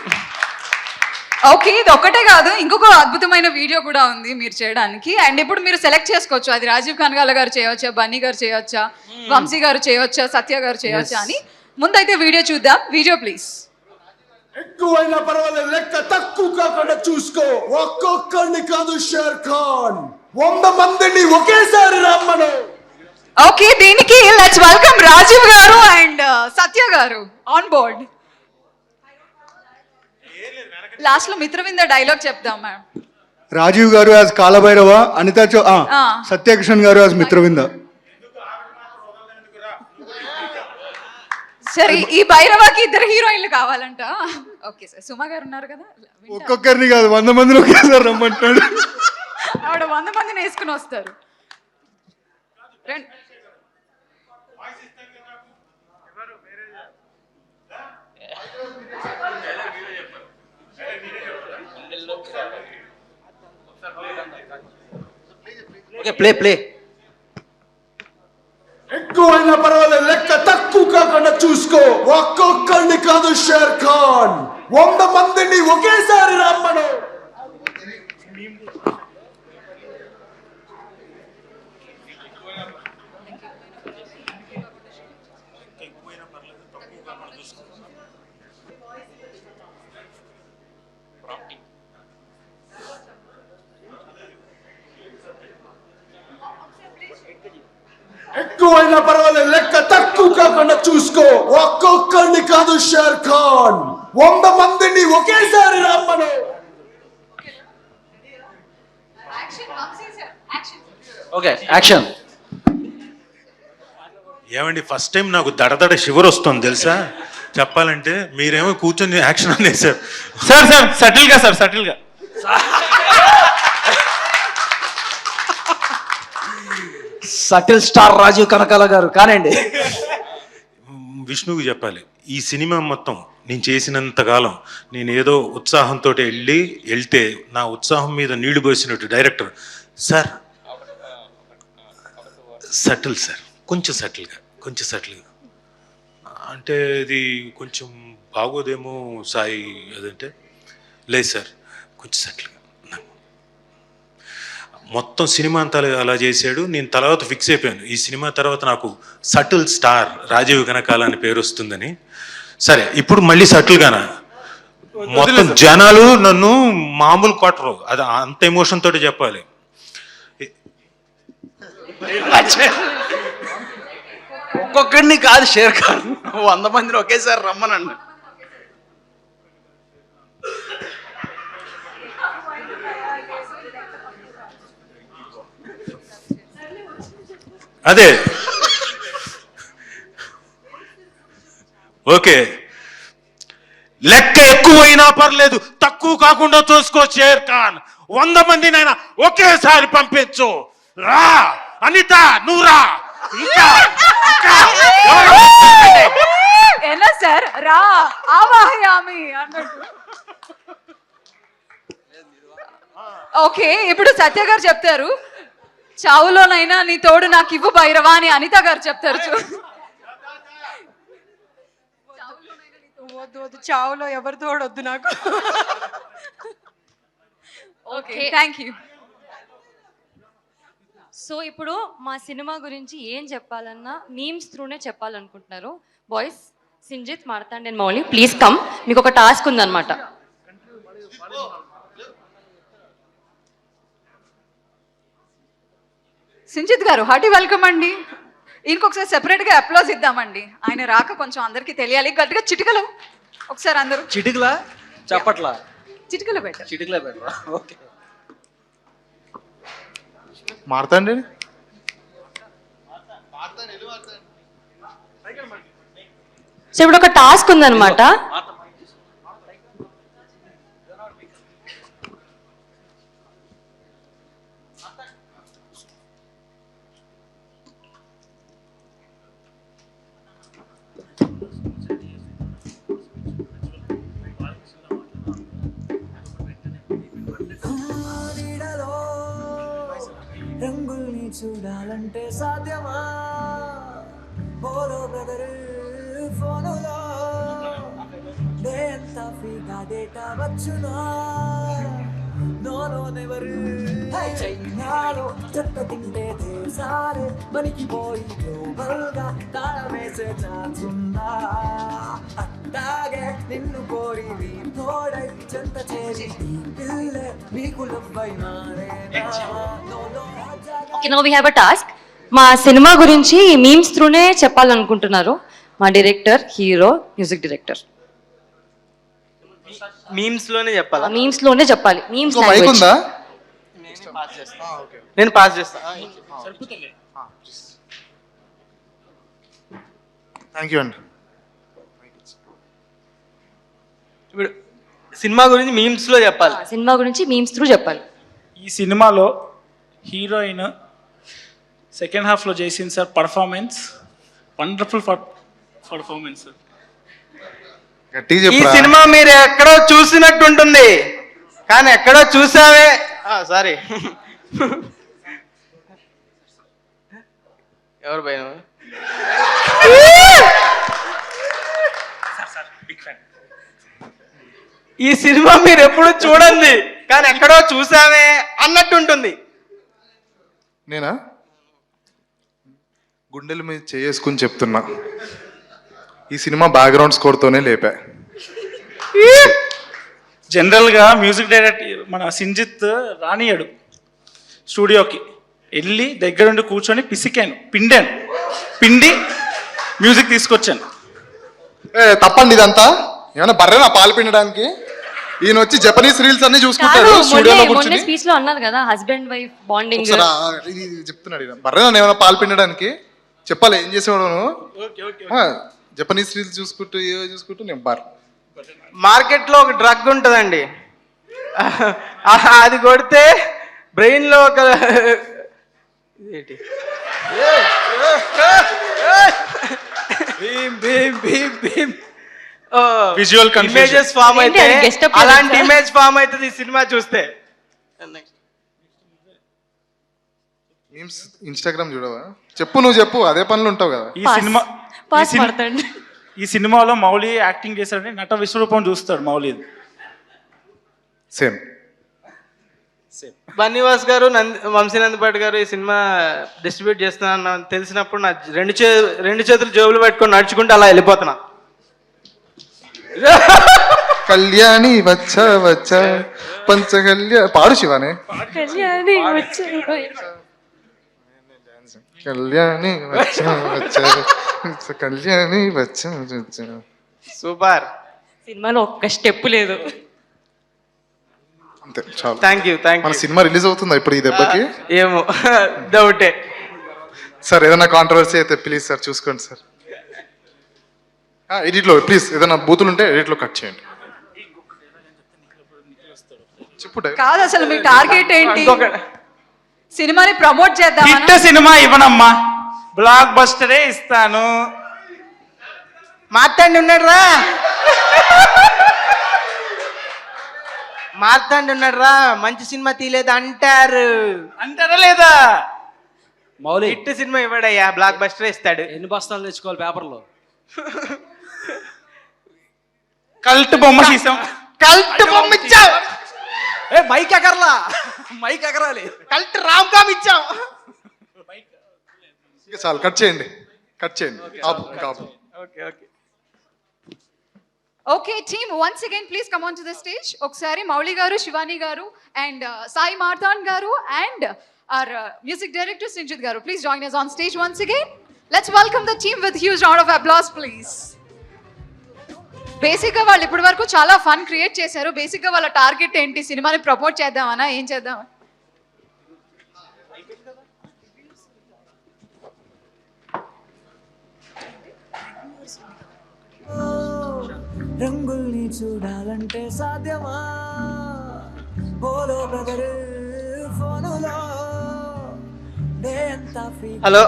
Okay, ఇది ఒక్కటే కాదు, ఇంకొక అద్భుతమైన వీడియో కూడా ఉంది మీరు చేయడానికి. అండ్ ఇప్పుడు మీరు సెలెక్ట్ చేసుకోవచ్చు, అది రాజీవ్ కనగాల గారు చేయవచ్చా, బన్నీ గారు చేయవచ్చా, వంశీ గారు చేయవచ్చా, సత్య గారు చేయవచ్చా అని. ముందైతే వీడియో చూద్దాం. Video please. ఎక్కువైనా పర్వాలేదు, లెక్క తక్కువ కాకుండా చూసుకో. ఒక్కొక్కడిని కాదు షేర్ ఖాన్, 100 మందిని ఒకేసారి రమ్మను. ఓకే, దీనికి లెట్స్ వెల్కమ్ రాజీవ్ గారు అండ్ సత్య గారు ఆన్ బోర్డ్. లాస్ట్ లో మిత్రవింద డైలాగ్ చెప్దాం మేడం. రాజీవ్ గారు యాజ్ కాలభైరవ, అనిత సత్యకిషన్ గారు యాజ్ మిత్రవింద. సరే, ఈ భైరవకి 2 హీరోయిన్లు కావాలంట. ఓకే సార్, సుమ గారు ఉన్నారు కదా, ఒక్కొక్కరిని కాదు 100 మందిని ఒకేసారి రమ్మంటున్నాడు. ఆవిడ 100 మందిని వేసుకుని వస్తారు. Okay play play. ఎక్కువైనా పర్వాలేదు, లెక్క తక్కువ కాకుండా చూసుకో. ఒక్కొక్కడిని కాదు షేర్ ఖాన్, 100 మందిని ఒకేసారి రమ్మను. ఎక్కువైనా పర్వాలేదు, లెక్క తక్కువ కాకుండా చూసుకో. ఒక్కొక్కడిని కాదు షేర్ ఖాన్, 100 మందిని ఒకేసారి రమ్మను. Okay action. ఏమండి ఫస్ట్ టైం నాకు దడదడ షివర్ వస్తుంది తెలుసా చెప్పాలంటే. మీరేమో కూర్చొని యాక్షన్ అనేసారు. సార్ సార్ సటిల్గా సార్ సటిల్గా. సటిల్ స్టార్ రాజీవ్ కనకాల గారు కానండి. విష్ణువుకి చెప్పాలి, ఈ సినిమా మొత్తం నేను చేసినంతకాలం నేను ఏదో ఉత్సాహంతో వెళ్తే నా ఉత్సాహం మీద నీళ్లు పోసినట్టు డైరెక్టర్ సార్ సటిల్ సార్, కొంచెం సటిల్గా అంటే ఇది కొంచెం బాగోదేమో సాయి అదంటే లేదు సార్ కొంచెం సటిల్గా. మొత్తం సినిమా అంతా అలా చేశాడు. నేను తర్వాత ఫిక్స్ అయిపోయాను, ఈ సినిమా తర్వాత నాకు సటిల్ స్టార్ రాజీవ్ కనకాల అని పేరు వస్తుందని. సరే ఇప్పుడు మళ్ళీ సటిల్గానా, మొత్తం జనాలు నన్ను మామూలు కొట్టరు, అది అంత ఎమోషన్ తోటి చెప్పాలి. ఒక్కొక్కడిని కాదు షేర్ ఖాన్, 100 మందిని ఒకేసారి రమ్మనండి. అదే ఓకే, లెక్క ఎక్కువైనా పర్లేదు తక్కువ కాకుండా చూసుకో షేర్ ఖాన్, 100 మందినైనా ఒకేసారి పంపించు. రా అనిత, నువ్వు రా. ఎలా సార్ రా ఆవాహయామి అన్నట్టు. ఓకే ఇప్పుడు సత్య గారు చెప్తారు, చావులోనైనా నీ తోడు నాకు ఇవ్వు భైరవా అని అనిత గారు చెప్తారు. వద్దు చావులో ఎవరి తోడొద్దు నాకు. Okay thank you. సో ఇప్పుడు మా సినిమా గురించి ఏం చెప్పాలన్నా మీమ్స్ త్రూనే చెప్పాలనుకుంటున్నారు. Boys Sinjith, Marthand and Mouli please come. మీకు ఒక టాస్క్ ఉందన్నమాట. సింజిత్ గారు హార్టీ వెల్కమ్ అండి. ఇంకొకసారి సెపరేట్గా అప్లాజ్ ఇద్దామండి, ఆయన రాక కొంచెం అందరికీ తెలియాలి. గట్టిగా చిటికలు ఒకసారి అందరూ. చిటికలా చెప్పట్లా, చిటికలు బెటర్. చిటికలే బెటర్. ఓకే మారుతండి. సో ఇప్పుడు ఒక టాస్క్ ఉందన్నమాట. రంగుల్ని చూడాలంటే సాధ్యమా? బోలో బ్రదర్ ఫోనులో డే ఎంత ఫ్రీగా డేటా వచ్చునా? నోలో నెవరు చైనాలో చెత్త తింటే దేశాలే మనికిపోయి గ్లోబల్ గా తాళమేసే ఛాన్స్ ఉందా? అట్టాగే నిన్ను కోరి తోడై చెంత చేసి పిల్లే మీకు లవ్వైనారేనా? Okay now we have a task. మా సినిమా గురించి మీమ్స్ త్రూనే చెప్పాలనుకుంటున్నారు మా director, hero, music director. Memes లోనే చెప్పాలా? మీమ్స్ లోనే చెప్పాలి. మీమ్స్ మైక్ ఉందా? నేను పాస్ చేస్తా. థ్యాంక్ యూ అండి. ఇప్పుడు సినిమా గురించి మీమ్స్ లో చెప్పాలి. సినిమా గురించి మీమ్స్ త్రూ చెప్పాలి. ఈ సినిమాలో హీరోయిన్ సెకండ్ హాఫ్లో చేసింది sir performance, wonderful performance sir. ఈ సినిమా మీరు ఎక్కడో చూసినట్టు ఉంటుంది కానీ ఎక్కడో చూసావే. సారీ, ఎవరు భయ? ఈ సినిమా మీరు ఎప్పుడు చూడండి కానీ ఎక్కడో చూసావే అన్నట్టు ఉంటుంది. నేనా గుండెల మీద చేసుకుని చెప్తున్నా, ఈ సినిమా బ్యాక్గ్రౌండ్ స్కోర్తోనే లేపా. జనరల్గా మ్యూజిక్ డైరెక్టర్ మన సింజిత్ రానియాడు స్టూడియోకి, వెళ్ళి దగ్గరుండి కూర్చొని పిండి మ్యూజిక్ తీసుకొచ్చాను. తప్పండి ఇదంతా, ఏమైనా బర్రె నా పాలు పిండడానికి? ఈయన వచ్చి జపనీస్ రీల్స్ అన్ని చూసుకుంటాడు స్టూడియోలో కూర్చొని. స్పీచ్ లో అన్నారు కదా హస్బెండ్ వైఫ్ బాండింగ్, ఇది చెప్తున్నాడు ఈయన. బర్రె నన్ను ఏమైనా పాలు పిండడానికి చెప్పాలి, ఏం చేసేవాడు నువ్వు? జపనీస్ రీల్స్ చూసుకుంటూ ఏవో చూసుకుంటూ నేను బర్రె. మార్కెట్లో ఒక డ్రగ్ ఉంటుందండి, అది కొడితే బ్రెయిన్లో ఒక విజువల్ ఇమేజెస్ ఫామ్ అయితే అలాంటి ఇమేజ్ ఫామ్ అవుతుంది ఈ సినిమా చూస్తే. ఇన్స్టాగ్రామ్ చూడవా? చెప్పు, నువ్వు చెప్పు, అదే పనులు ఉంటావు కదా. ఈ సినిమాలో మౌలి యాక్టింగ్ చేశాడని నట విశ్వరూపం చూస్తాడు మౌలి. సేమ్ బన్నీవాస్ గారు, వంశీనందపాటి గారు ఈ సినిమా డిస్ట్రిబ్యూట్ చేస్తున్నా తెలిసినప్పుడు నా రెండు చేతులు జోబులు పెట్టుకొని నడుచుకుంటూ అలా వెళ్ళిపోతున్నా. కళ్యాణి వచ్చా వచ్చా పంచకళ్యా పాడు శివానే. కళ్యాణి వచ్చా వచ్చా కళ్యాణి వచ్చా వచ్చా. సూపర్. సినిమాలో ఒక్క స్టెప్ లేదు. అంతే, చాలు. Thank you. మన సినిమా రిలీజ్ అవుతుందా ఇప్పుడు ఈ దెబ్బకి? ఏమో, డౌటే. సార్ ఏదైనా కాంట్రవర్సీ అయితే ప్లీజ్ సార్ చూసుకోండి సార్. ఎడిట్లో ప్లీజ్ ఏదైనా బూతులు ఉంటే ఎడిట్లో కట్ చేయండి. చెప్పు. కాదు, అసలు మీ టార్గెట్ ఏంటి? సినిమాని ప్రమోట్ చేద్దాం. హిట్ సినిమా ఇవ్వనమ్మా, బ్లాక్ బస్టరే ఇస్తాను. మార్తాండి ఉన్నాడు రా, మార్తాండి ఉన్నాడు రా, మంచి సినిమా తీయలేదు అంటారా లేదా? మౌలి హిట్ సినిమా ఇవ్వడయ్యా, బ్లాక్ బస్టర్ ఇస్తాడు. ఎన్ని బస్తాలు తెచ్చుకోవాలి పేపర్లో? కల్ట్ బొమ్మ తీసాం. కల్ట్ బొమ్మ ఇచ్చాం. మైక్ ఎగరలా, మైక్ ఎగరాలి. కల్ట్ రామ్ కామ్ ఇచ్చాం. చాలు, కట్ చేయండి, కట్ చేయండి. Okay. Okay team, once again please come on to the stage. ఒకసారి Mouli garu, Shivani garu and Sai Marthand garu and our music director Sinjit garu, please join us on stage once again. Let's welcome the team with huge round of applause please. Basic గా వాళ్ళు ఇప్పటి వరకు చాలా fun create చేశారు. Basic గా వాళ్ళ target ఏంటి? సినిమాని ప్రమోట్ చేద్దామనా, ఏం చేద్దాం? రంగుల్ని చూడాలంటే సాధ్యమా? బోలో బ్రదర్ ఫోనులో. హలో,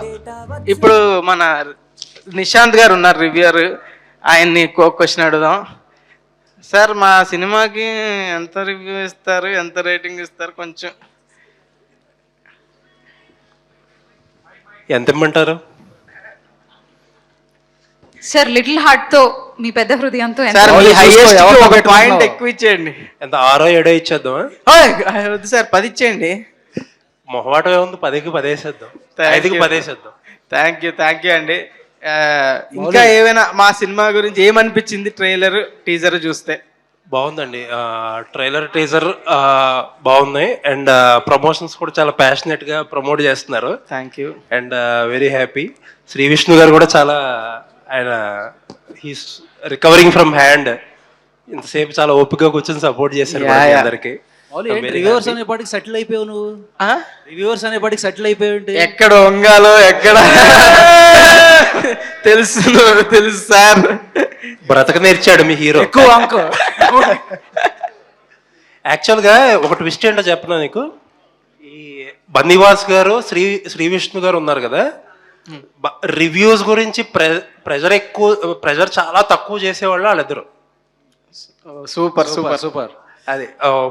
ఇప్పుడు మన నిశాంత్ గారు ఉన్నారు, రివ్యూయర్. ఆయన్ని క్వశ్చన్ అడుగుదాం. సార్, మా సినిమాకి ఎంత రివ్యూ ఇస్తారు, ఎంత రేటింగ్ ఇస్తారు? కొంచెం ఎంత ఇమ్మంటారు సార్? లిటిల్ హార్ట్ తో, మీ పెద్ద హృదయంతో ఒక పాయింట్ ఎక్కువ ఇచ్చేయండి. ఎంత 6 7 ఇచ్చేద్దాం? వద్దు సార్, 10 ఇచ్చేయండి. మొహమాటం ఏముంది, 10కి 10 వేసేద్దాం, 5కి 10 వేసేద్దాం. థ్యాంక్ యూ అండి. ఇంకా ఏమైనా మా సినిమా గురించి ఏమనిపించింది ట్రైలర్ టీజర్ చూస్తే? బాగుందండి, ట్రైలర్ టీజర్ బాగున్నాయి అండ్ ప్రమోషన్స్ కూడా చాలా ప్యాషనెట్ గా ప్రమోట్ చేస్తున్నారు. Thank you and very happy. Shri Vishnu garu కూడా చాలా, ఆయన హీస్ రికవరింగ్ ఫ్రమ్ హ్యాండ్. ఇంతసేపు చాలా ఓపికగా కూర్చొని సపోర్ట్ చేశారు అందరికి. రివ్యూవర్స్ అనేపాటికి సెటిల్ అయిపోయావు నువ్వు. రివ్యూవర్స్ అనేపాటికి సెటిల్ అయిపోయావు. ఎక్కడ వంగాలో ఎక్కడ తెలుసు సార్. బ్రతక నేర్చాడు మీ హీరో. ఎక్కువ అంకో. యాక్చువల్గా ఒక ట్విస్ట్ ఏంటో చెప్పనా నీకు. ఈ బన్నీవాస్ గారు, శ్రీ విష్ణు గారు ఉన్నారు కదా, రివ్యూస్ గురించి ప్రెజర్ చాలా తక్కువ చేసేవాళ్ళు వాళ్ళిద్దరు. Super super super. అది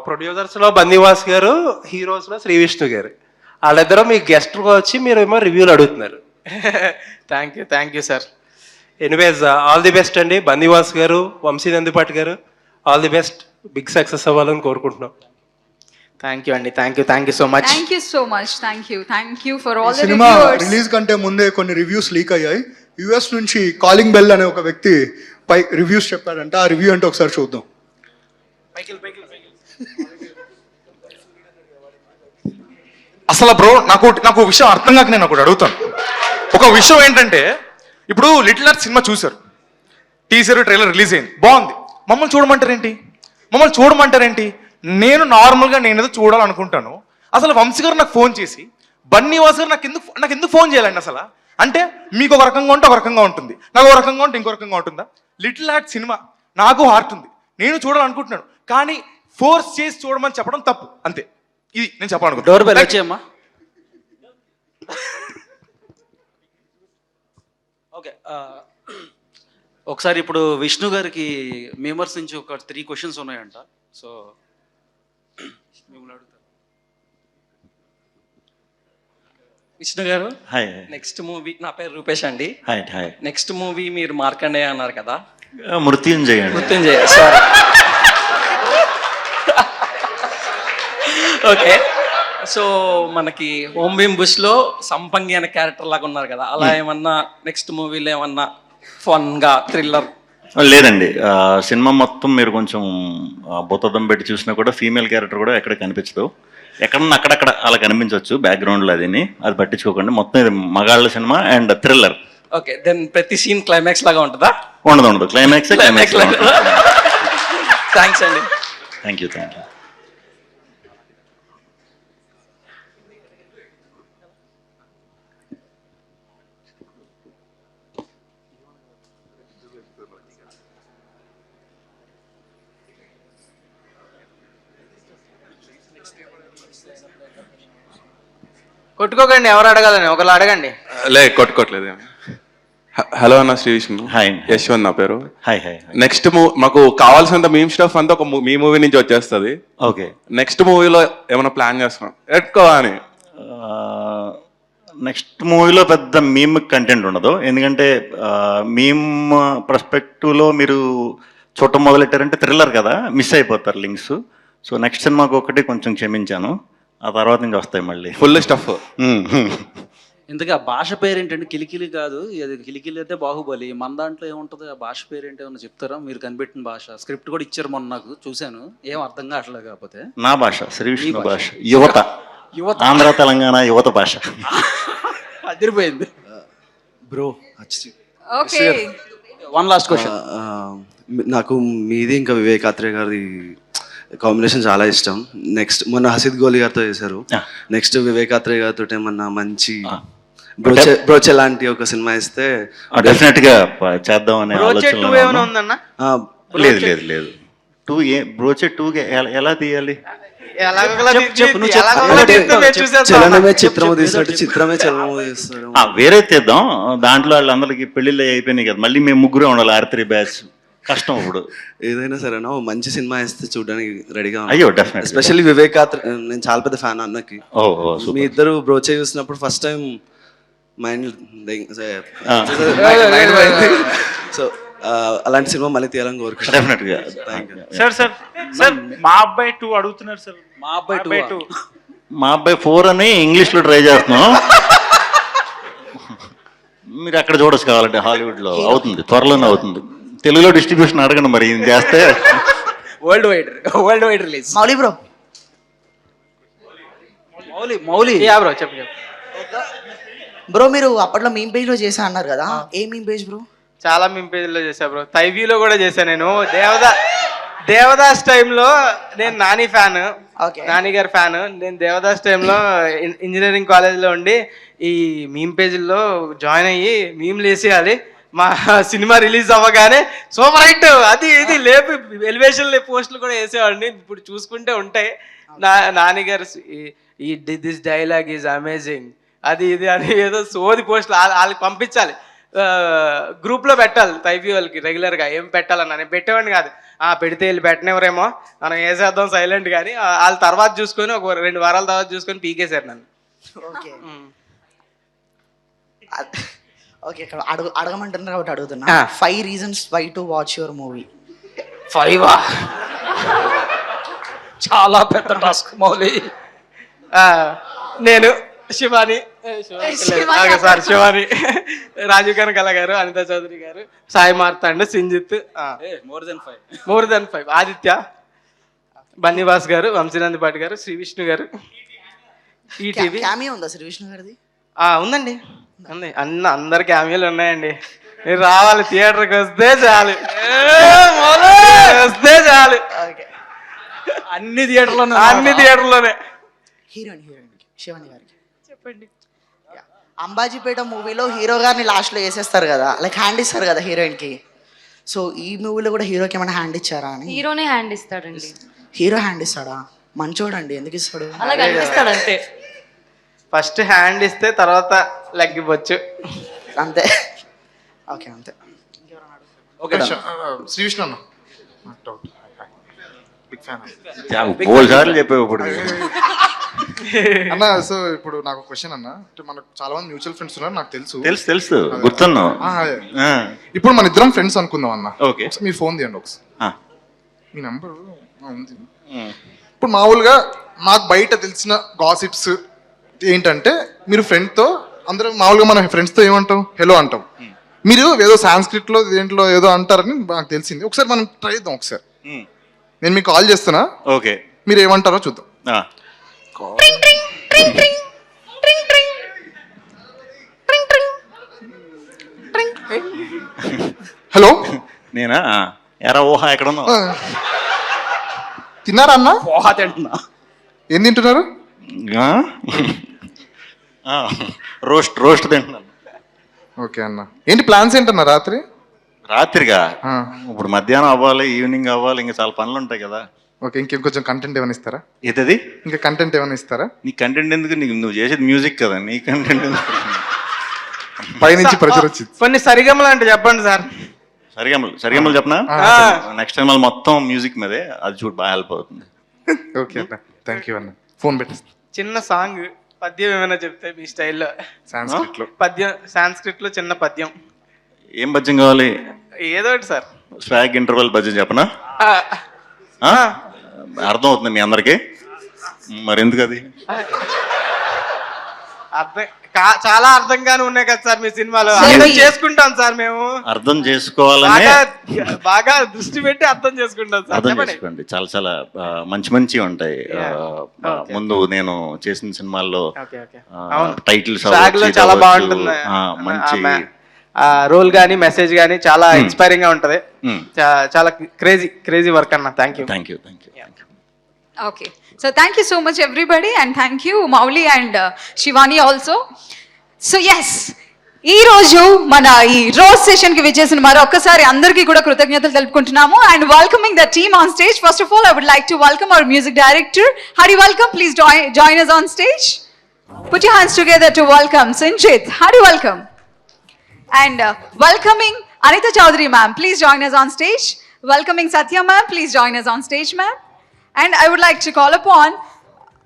ప్రొడ్యూసర్స్ లో బన్నీవాస్ గారు, హీరోస్ లో శ్రీ విష్ణు గారు. వాళ్ళిద్దరూ మీ గెస్ట్ వచ్చి మీరు ఏమో రివ్యూలు అడుగుతున్నారు. Thank you sir. Anyways all the best అండి Bunny Vas garu, Vamsi Nandipati garu. All the best, big success అవ్వాలని కోరుకుంటున్నాం. థ్యాంక్ యూ అండి, thank you so much. Thank you so much. Thank you for all the cinema reviewers. Release కంటే ముందే కొన్ని రివ్యూస్ లీక్ అయ్యాయి. US నుంచి calling bell అనే ఒక వ్యక్తి పై రివ్యూస్ చెప్పాడంట. ఆ రివ్యూ అంటే ఒకసారి చూద్దాం. అసలు బ్రో నాకు విషయం అర్థం కాక నేను ఒకటి అడుగుతాను. ఒక విషయం ఏంటంటే, ఇప్పుడు లిటిల్ ఆర్ట్స్ సినిమా చూశారు, టీజర్ ట్రైలర్ రిలీజ్ అయింది, బాగుంది. మమ్మల్ని చూడమంటారేంటి? నేను నార్మల్గా ఏదో చూడాలనుకుంటాను. అసలు వంశీ గారు నాకు ఫోన్ చేసి, బన్నీవాస్ గారు నాకు ఎందుకు ఫోన్ చేయాలండి అసలు? అంటే మీకు ఒక రకంగా ఉంటే ఒక రకంగా ఉంటుంది, నాకు ఒక రకంగా ఉంటే ఇంకో రకంగా ఉంటుందా? లిటిల్ ఆర్ట్ సినిమా నాకు హార్ట్ ఉంది, నేను చూడాలనుకుంటున్నాను, కానీ ఫోర్స్ చేసి చూడమని చెప్పడం తప్పు. అంతే, ఇది నేను చెప్పాలనుకుంటున్నాను. Door bell వచ్చేయమ్మా. ఓకే, ఒకసారి ఇప్పుడు విష్ణు గారికి మెంబర్స్ నుంచి ఒక 3 క్వశ్చన్స్ ఉన్నాయంట. సో మిమ్మల్ని అడుగుతారు. విష్ణు గారు, హాయ్. నెక్స్ట్ మూవీ, నా పేరు రూపేష్ అండి. హాయ్. నెక్స్ట్ మూవీ మీరు మార్కండేయ అన్నారు కదా, మృత్యుంజయ. సారీ. ఓకే, సో మనకి ఓం భీమ్ బుష్ లో సంపంగి అనే క్యారెక్టర్ లాగా ఉన్నారు కదా, అలా ఏమన్నా నెక్స్ట్ మూవీలో ఏమన్నా ఫన్ గా థ్రిల్లర్? లేదండి, సినిమా మొత్తం మీరు కొంచెం బుతదం పెట్టి చూసినా కూడా ఫీమేల్ క్యారెక్టర్ కూడా ఎక్కడ కనిపించదు. ఎక్కడన్నా అక్కడక్కడ అలా కనిపించవచ్చు బ్యాక్గ్రౌండ్లో, అది పట్టించుకోకండి. మొత్తం ఇది మగాళ్ళ సినిమా అండ్ థ్రిల్లర్. ఓకే, దెన్ ప్రతి సీన్ క్లైమాక్స్ లాగా ఉంటుందా? ఉండదు, క్లైమాక్స్. థ్యాంక్స్ అండి. Thank you. కొట్టుకోకండి, ఎవరు అడగాలని ఒకళ్ళు అడగండి. కొట్టుకోవట్లేదు. హలో అన్న, శ్రీ విష్ణు. హాయ్. యశ్వంత్ నా పేరు. హాయ్. నెక్స్ట్ మాకు కావాల్సినంత మీమ్ స్టఫ్ అంతా మీ మూవీ నుంచి వచ్చేస్తుంది. ఓకే, నెక్స్ట్ మూవీలో ఏమైనా ప్లాన్ చేస్తున్నాం ఎక్కువ అని? నెక్స్ట్ మూవీలో పెద్ద మీమ్ కంటెంట్ ఉండదు, ఎందుకంటే మీమ్ పర్స్పెక్టివ్లో మీరు చూడటం మొదలెట్టారంటే థ్రిల్లర్ కదా, మిస్ అయిపోతారు లింక్స్. సో నెక్స్ట్ సినిమాకి ఒకటి కొంచెం క్షమించాను, ఆ తర్వాత నుంచి వస్తాయి మళ్ళీ ఫుల్ స్టఫ్. ఇంతకీ ఆ భాష పేరేంటండి? కిలికిలి కాదు, అది కిలికిలి అయితే బాహుబలి. మన దాంట్లో ఏముంటుంది? ఆ భాష పేరేంటి ఏమన్నా చెప్తారా? మీరు కనిపెట్టిన భాష. స్క్రిప్ట్ కూడా ఇచ్చారు మొన్న, నాకు చూశాను, ఏం అర్థం కావట్లేదు. కాకపోతే నా భాష, శ్రీ విష్ణు భాష, యువత, ఆంధ్ర తెలంగాణ యువత భాష. అదిరిపోయింది bro. Okay, one last question. నాకు మీది ఇంకా వివేకాత్రే గారి కాంబినేషన్ చాలా ఇష్టం. నెక్స్ట్ మొన్న హసిద్ గోలి గారితో చేశారు, నెక్స్ట్ వివేకాత్రే గారితో ఏమన్నా మంచి బ్రోచే లాంటి ఒక సినిమా ఇస్తే డెఫినెట్ గా చేద్దాం అనే ఆలోచన. లేదు 2 బ్రోచే 2 ఎలా తీయాలి? చలనమే చిత్రము తీసినట్టు చిత్రమే చలనము తీస్తాడు. వేరే తీద్దాం, దాంట్లో వాళ్ళందరికి పెళ్లిళ్ళు అయిపోయినాయి కదా, మళ్ళీ మేము ముగ్గురే ఉండాలి, R3 బ్యాచ్ కష్టం. ఇప్పుడు ఏదైనా సరే మంచి సినిమా ఇస్తే చూడడానికి రెడీగా. అయ్యో, డెఫినెట్. ఎస్పెషల్లీ వివేకాత్ర, నేను చాలా పెద్ద ఫ్యాన్ అన్నకి. మీ ఇద్దరు బ్రోచే చూసినప్పుడు ఫస్ట్ టైం మైండ్ సో అలాంటి సినిమా మళ్ళీ తీయాలని కోరుకుంటున్నాను. డెఫినెట్ గా. సార్ మా అబ్బాయి 2 అడుగుతున్నారు సార్. మా అబ్బాయి 2. మా అబ్బాయి 4 అని ఇంగ్లీష్ లో ట్రై చేస్తున్నాం. మీరు అక్కడ చూడొచ్చు కావాలంటే, హాలీవుడ్ లో అవుతుంది, త్వరలోనే అవుతుంది. తెలుగులో డిస్ట్రిబ్యూషన్ అడగండి మరి, ఇది చేస్తే world wide release. Mouli bro, Mouli bro చెప్పు. బ్రో మీరు అప్పట్లో మీమ్ పేజ్ లో చేసా అన్నారు కదా, ఏ మీమ్ పేజ్ బ్రో? చాలా మీమ్ పేజ్లో చేశా బ్రో, తైవీలో కూడా చేశాను నేను. దేవదాస్ టైంలో నేను నాని ఫ్యాన్, నాని గారి ఫ్యాన్. నేను దేవదాస్ టైంలో ఇంజనీరింగ్ కాలేజ్లో ఉండి ఈ మీమ్ పేజీల్లో జాయిన్ అయ్యి మీమ్లు వేసేయాలి. మా సినిమా రిలీజ్ అవ్వగానే సూపర్ హిట్ అది ఇది లేపి ఎలివేషన్ పోస్టులు కూడా వేసేవాడిని. ఇప్పుడు చూసుకుంటే ఉంటాయి, నాని గారు ఈ దిస్ డైలాగ్ ఈజ్ అమేజింగ్, అది ఇది అని ఏదో సోది పోస్టులు వాళ్ళకి పంపించాలి. గ్రూప్లో పెట్టాలి తైఫీ వాళ్ళకి రెగ్యులర్గా ఏం పెట్టాలన్నా నేను పెట్టేవాడిని కాదు. పెడితే వీళ్ళు పెట్టనివ్వరేమో మనం వేసేద్దాం సైలెంట్ కానీ వాళ్ళ తర్వాత చూసుకొని ఒక 2 వారాల తర్వాత చూసుకొని పీకేశారు నన్ను. ఓకే ఓకే, ఇక్కడ అడగమంటున్నారు కాబట్టి అడుగుతున్నా. 5 reasons why to watch your movie. 5 చాలా పెద్ద టాస్క్ మౌలి. నేను శివాని రాజీవ్ కనకాల గారు, అనితా చౌదరి గారు, సాయి మార్తాండ్, సింజిత్, మోర్ దెన్ 5 ఆదిత్య, బన్నీవాస్ గారు, వంశీనందిపాటి గారు, శ్రీ విష్ణు గారు, ఈటీవీ. క్యామియో ఉందా శ్రీ విష్ణు గారిది? ఉందండి, ఉంది. అందరు క్యామియోలు ఉన్నాయండి. మీరు రావాలి, థియేటర్కి వస్తే చాలు, వస్తే చాలు. అన్ని థియేటర్లోనే హీరోయిన్ శివాని గారికి చెప్పండి. అంబాజీపేట మూవీలో హీరో గారిని లాస్ట్లో వేసేస్తారు కదా, లైక్ హ్యాండ్ ఇస్తారు కదా హీరోయిన్కి. సో ఈ మూవీలో కూడా హీరోకి ఏమైనా హ్యాండ్ ఇచ్చారా అని? హీరోనే హ్యాండ్ ఇస్తాడండి. హీరో హ్యాండ్ ఇస్తాడా? మంచోడండి, ఎందుకు ఇస్తాడు? అలా కనిపిస్తాడు అంతే. ఫస్ట్ హ్యాండ్ ఇస్తే తర్వాత లెగ్ ఇవ్వచ్చు అంతే. ఓకే అంతే. శ్రీ విష్ణు అన్న బిగ్ ఫ్యాన్ సార్లు చెప్పావు ఇప్పుడు అన్న. సో ఇప్పుడు నాకు క్వశ్చన్ అన్న, మనకు చాలా మంది మ్యూచువల్ ఫ్రెండ్స్ ఉన్నారు, నాకు తెలుసు గుర్తున్నావు. ఇప్పుడు మన ఇద్దరం ఫ్రెండ్స్ అనుకుందాం అన్న. ఓకే, మీ ఫోన్ తీయండి ఒకసారి, మీ నెంబర్ ఉంది. ఇప్పుడు మామూలుగా నాకు బయట తెలిసిన గాసిప్స్ ఏంటంటే, మీరు ఫ్రెండ్తో అందరూ మామూలుగా మన ఫ్రెండ్స్తో ఏమంటాం, హలో అంటాం. మీరు ఏదో సాంస్క్రిట్లో దేంట్లో ఏదో అంటారని నాకు తెలిసింది. ఒకసారి మనం ట్రై చేద్దాం. ఒకసారి నేను మీకు కాల్ చేస్తున్నా, ఓకే, మీరు ఏమంటారో చూద్దాం. హలో, నేనా? ఎరా ఊహా ఎక్కడ ఉన్నావు? తిన్నారా అన్న? ఊహా తింటున్నా. ఏం తింటున్నారు? రోస్ట్ తింటున్నాను. ఓకే అన్న, ఏంటి ప్లాన్స్ ఏంటన్నా రాత్రిగా? ఇప్పుడు మధ్యాహ్నం అవ్వాలి, ఈవినింగ్ అవ్వాలి, ఇంకా చాలా పనులు ఉంటాయి కదా. ఓకే, ఇంకొంచెం కంటెంట్ ఏమైనా ఇస్తారా? ఏదది? ఇంకా కంటెంట్ ఏమైనా ఇస్తారా? నీ కంటెంట్ ఎందుకు? నువ్వు చేసేది మ్యూజిక్ కదా, నీ కంటెంట్ ఎందుకు? పైనుంచి ప్రెషర్ వచ్చింది. కొన్ని సరిగమలు అంటే చెప్పండి సార్. సరిగమలు చెప్పనా? నెక్స్ట్ టైం మొత్తం మ్యూజిక్ మీదే, అది చూడు బాగా హెల్ప్ అవుతుంది. ఓకే అన్న, థ్యాంక్ యూ అన్న. ఫోన్ పెట్టేస్తా. చిన్న సాంగ్ పద్యం ఏమైనా చెప్తే మీ స్టైల్లో. సాంస్క్రిట్ లో చిన్న పద్యం. ఏం పద్యం కావాలి? ఏదో ఒకటి సార్. స్వాగ్ ఇంటర్వెల్ పద్యం చెప్పనా? అర్థం అవుతుంది మీ అందరికి, మరి ఎందుకు అది? చాలా అర్థంగానే ఉన్నాయి కదా సార్ మీ సినిమాలో. చేసుకుంటాం సార్ మేము, అర్థం చేసుకోవాలని బాగా దృష్టి పెట్టి అర్థం చేసుకుంటాం సార్. అర్థం చేసుకోండి, చాలా చాలా మంచి ఉంటాయి. ముందు నేను చేసిన సినిమాల్లో టైటిల్స్ చాలా బాగుంటుంది, మంచి రోల్ గానీ మెసేజ్ గానీ చాలా ఇన్స్పైరింగ్ గా ఉంటది. చాలా క్రేజీ వర్క్ అన్న. Thank you. Okay, so thank you so much everybody, and thank you Mauli and Shivani also. So yes, ఈ రోజు మన ఈ రోజ్ సెషన్ కి విచ్చేసిన మరొకసారి అందరికీ కూడా కృతజ్ఞతలు తెలుపుకుంటున్నాము. And welcoming the team on stage. First of all I would like to welcome our music director. Hari, welcome. Please join us on stage. Put your hands together to welcome Sinjit. Hari, welcome. And welcoming Anita Chaudhary ma'am, please join us on stage. Welcoming Satya ma'am, please join us on stage ma'am. And I would like to call upon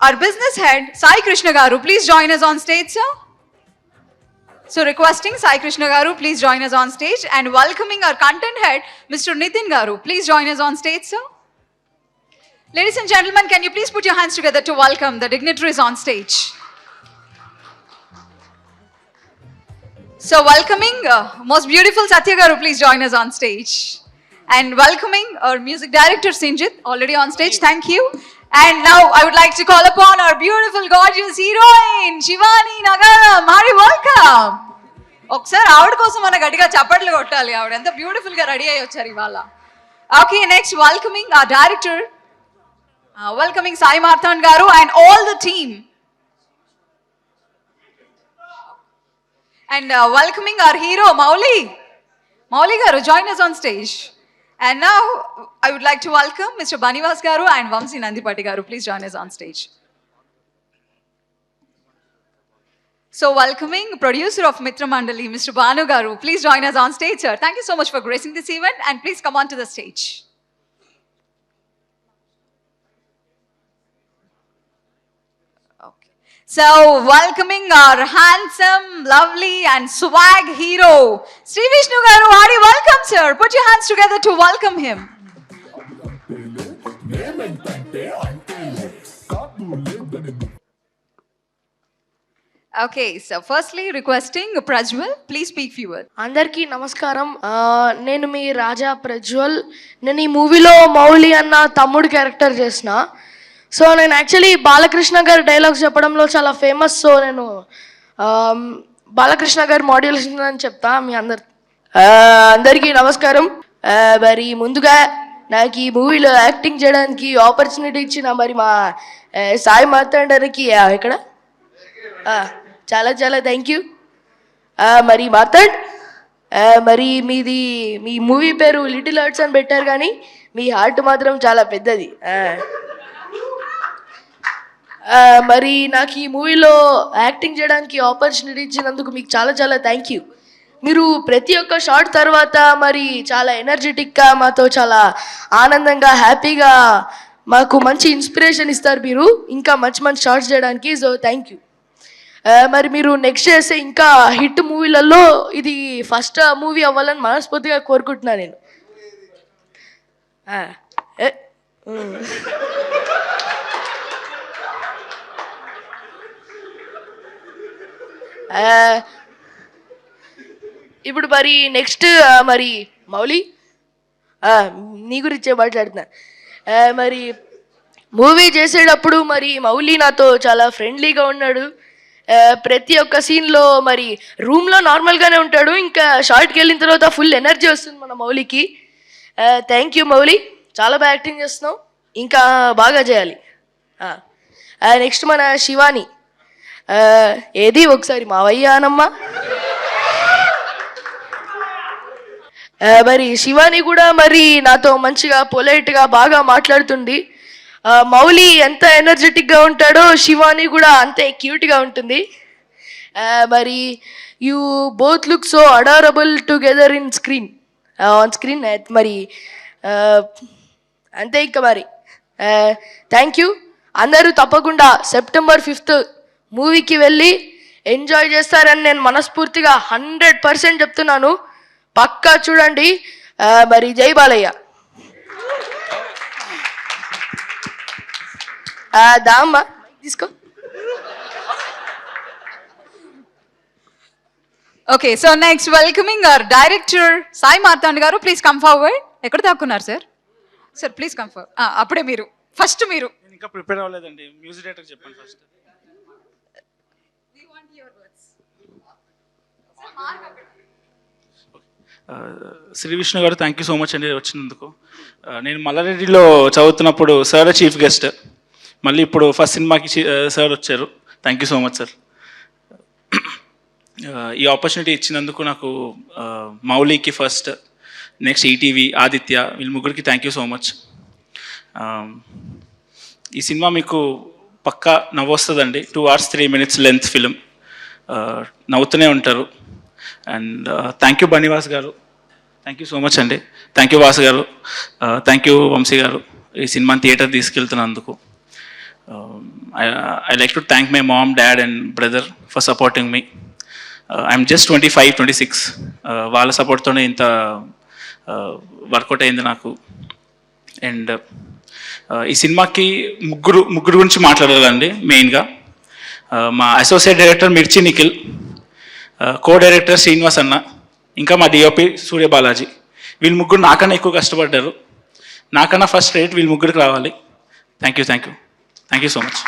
our business head Sai Krishna Garu, please join us on stage sir. So requesting Sai Krishna Garu, please join us on stage, and welcoming our content head Mr. Nitin Garu, please join us on stage sir. Ladies and gentlemen, can you please put your hands together to welcome the dignitaries on stage. So welcoming most beautiful Satya Garu, please join us on stage. And welcoming our music director Sinjit, already on stage, thank you. And now I would like to call upon our beautiful gorgeous heroine Shivani Nagaram. Hari, welcome. ఒకసారి ఆవిడ కోసం మన గట్టిగా చప్పట్లు కొట్టాలి, ఆవిడ ఎంత beautiful గా రెడీ అయ్యి వచ్చారు ఇవాళ. Okay, next welcoming our director, welcoming Sai Marthan Garu and all the team. And welcoming our hero Mauli Garu, join us on stage. And now I would like to welcome Mr. Bannivas Garu and Vamsi Nandipati Garu. Please join us on stage. So welcoming producer of Mitra Mandali, Mr. Banu Garu. Please join us on stage, sir. Thank you so much for gracing this event, and please come on to the stage. Okay. So welcoming our handsome, lovely, and swag hero, Sri Vishnu Garu. Hearty welcome, sir. Put your hands together to welcome him. Okay, so firstly requesting Prajwal, please speak few words. అందరికీ నమస్కారం. నేను మీ రాజా ప్రజ్వల్. నేను ఈ మూవీలో మౌలి అన్న తమ్ముడు character చేసిన. So నేను యాక్చువల్లీ బాలకృష్ణ గారి డైలాగ్స్ చెప్పడంలో చాలా ఫేమస్. సో నేను బాలకృష్ణ గారి మాడ్యులేషన్ అని చెప్తా మీ అందరికీ నమస్కారం. మరి ముందుగా నాకు ఈ మూవీలో యాక్టింగ్ చేయడానికి ఆపర్చునిటీ ఇచ్చిన మరి మా సాయి మార్తాండర్కి ఇక్కడ చాలా చాలా థ్యాంక్ యూ. మరి మార్తాండ్, మరి మీ మూవీ పేరు లిటిల్ హార్ట్స్ అని పెట్టారు, కానీ మీ హార్ట్ మాత్రం చాలా పెద్దది. మరి నాకు ఈ మూవీలో యాక్టింగ్ చేయడానికి ఆపర్చునిటీ ఇచ్చినందుకు మీకు చాలా చాలా థ్యాంక్ యూ. మీరు ప్రతి ఒక్క షాట్ తర్వాత మరి చాలా ఎనర్జెటిక్గా మాతో చాలా ఆనందంగా హ్యాపీగా మాకు మంచి ఇన్స్పిరేషన్ ఇస్తారు మీరు ఇంకా మంచి మంచి షార్ట్స్ చేయడానికి. So thank you. మరి మీరు నెక్స్ట్ చేసే ఇంకా హిట్ మూవీలలో ఇది ఫస్ట్ మూవీ అవ్వాలని మనస్ఫూర్తిగా కోరుకుంటున్నాను నేను. ఇప్పుడు మరి నెక్స్ట్ మరి మౌలి నీ గురించే మాట్లాడుతున్నా. మరి మూవీ చేసేటప్పుడు మరి మౌలి నాతో చాలా ఫ్రెండ్లీగా ఉన్నాడు. ప్రతి ఒక్క సీన్లో మరి రూమ్లో నార్మల్గానే ఉంటాడు, ఇంకా షార్ట్కి వెళ్ళిన తర్వాత ఫుల్ ఎనర్జీ వస్తుంది మన మౌలికి. థ్యాంక్ యూ మౌలి, చాలా బాగా యాక్టింగ్ చేస్తున్నావు, ఇంకా బాగా చేయాలి. నెక్స్ట్ మన శివాని. ఏది ఒకసారి మావయ్యానమ్మ. మరి శివాని కూడా మరి నాతో మంచిగా పొలైట్గా బాగా మాట్లాడుతుంది. మౌలి ఎంత ఎనర్జెటిక్గా ఉంటాడో శివాని కూడా అంతే క్యూట్గా ఉంటుంది. మరి you both look so adorable together on screen. మరి అంతే ఇంకా మరి థ్యాంక్ యూ. అందరూ తప్పకుండా September 5th మూవీకి వెళ్ళి ఎంజాయ్ చేస్తారని నేను మనస్ఫూర్తిగా 100% చెప్తున్నాను. పక్కా చూడండి. మరి జై బాలయ్య. దామ్మా తీసుకో. Okay, so next welcoming our director Sai Martand garu, please come forward. ఎక్కడ దాక్కున్నారు sir? Sir please come forward. అప్పుడే మీరు ఫస్ట్ మీరు. నేను ఇంకా ప్రిపేర్ అవ్వలేదండి, మ్యూజిక్ డైరెక్టర్ చెప్పండి ఫస్ట్. శ్రీ విష్ణు గారు థ్యాంక్ యూ సో మచ్ అండి వచ్చినందుకు. నేను మల్లారెడ్డిలో చదువుతున్నప్పుడు సార్ చీఫ్ గెస్ట్, మళ్ళీ ఇప్పుడు ఫస్ట్ సినిమాకి సార్ వచ్చారు. Thank you so much sir. ఈ ఆపర్చునిటీ ఇచ్చినందుకు నాకు మౌలికి ఫస్ట్, నెక్స్ట్ ఈటీవీ, ఆదిత్య, వీళ్ళ ముగ్గురికి థ్యాంక్ యూ సో మచ్. ఈ సినిమా మీకు పక్కా నవ్వొస్తుందండి. 2 hours 3 minutes లెంత్ ఫిలిం, నవ్వుతూనే ఉంటారు. And thank you Bunny Vas garu, thank you so much అండి. Thank you Vasu garu, thank you Vamsi garu ఈ సినిమాని థియేటర్ తీసుకెళ్తున్నందుకు. I like to thank my mom, dad and brother for supporting me. I'm just 25-26. వాళ్ళ సపోర్ట్తోనే ఇంత వర్కౌట్ అయింది నాకు. అండ్ ఈ సినిమాకి ముగ్గురు గురించి మాట్లాడాలండి మెయిన్గా. మా అసోసియేట్ డైరెక్టర్ మిర్చి నిఖిల్, కో డైరెక్టర్ శ్రీనివాస్ అన్న, ఇంకా మా డిఓపి సూర్య బాలాజీ. వీళ్ళు ముగ్గురు నాకన్నా ఎక్కువ కష్టపడ్డారు. నాకన్నా ఫస్ట్ రేట్ వీళ్ళు ముగ్గురికి రావాలి. Thank you so much.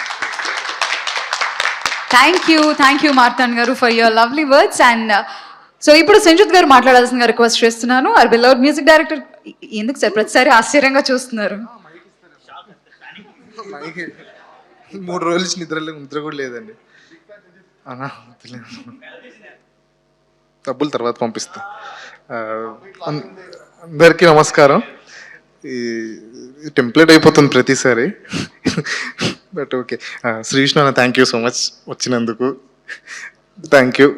Thank you Marthand garu for your lovely words. And so ఇప్పుడు సంజుత్ గారు మాట్లాడాల్సిందిగా రిక్వెస్ట్ చేస్తున్నాను. Our beloved music director. ఎందుకు సార్ ప్రతిసారి ఆశ్చర్యంగా చూస్తున్నారు? 3 రోజులు నిద్ర కూడా లేదండి. డబ్బులు తర్వాత పంపిస్తా. అందరికీ నమస్కారం. ఈ టెంప్లెట్ అయిపోతుంది ప్రతిసారి, బట్ ఓకే. శ్రీ విష్ణు అన్న థ్యాంక్ యూ సో మచ్ వచ్చినందుకు. Thank you.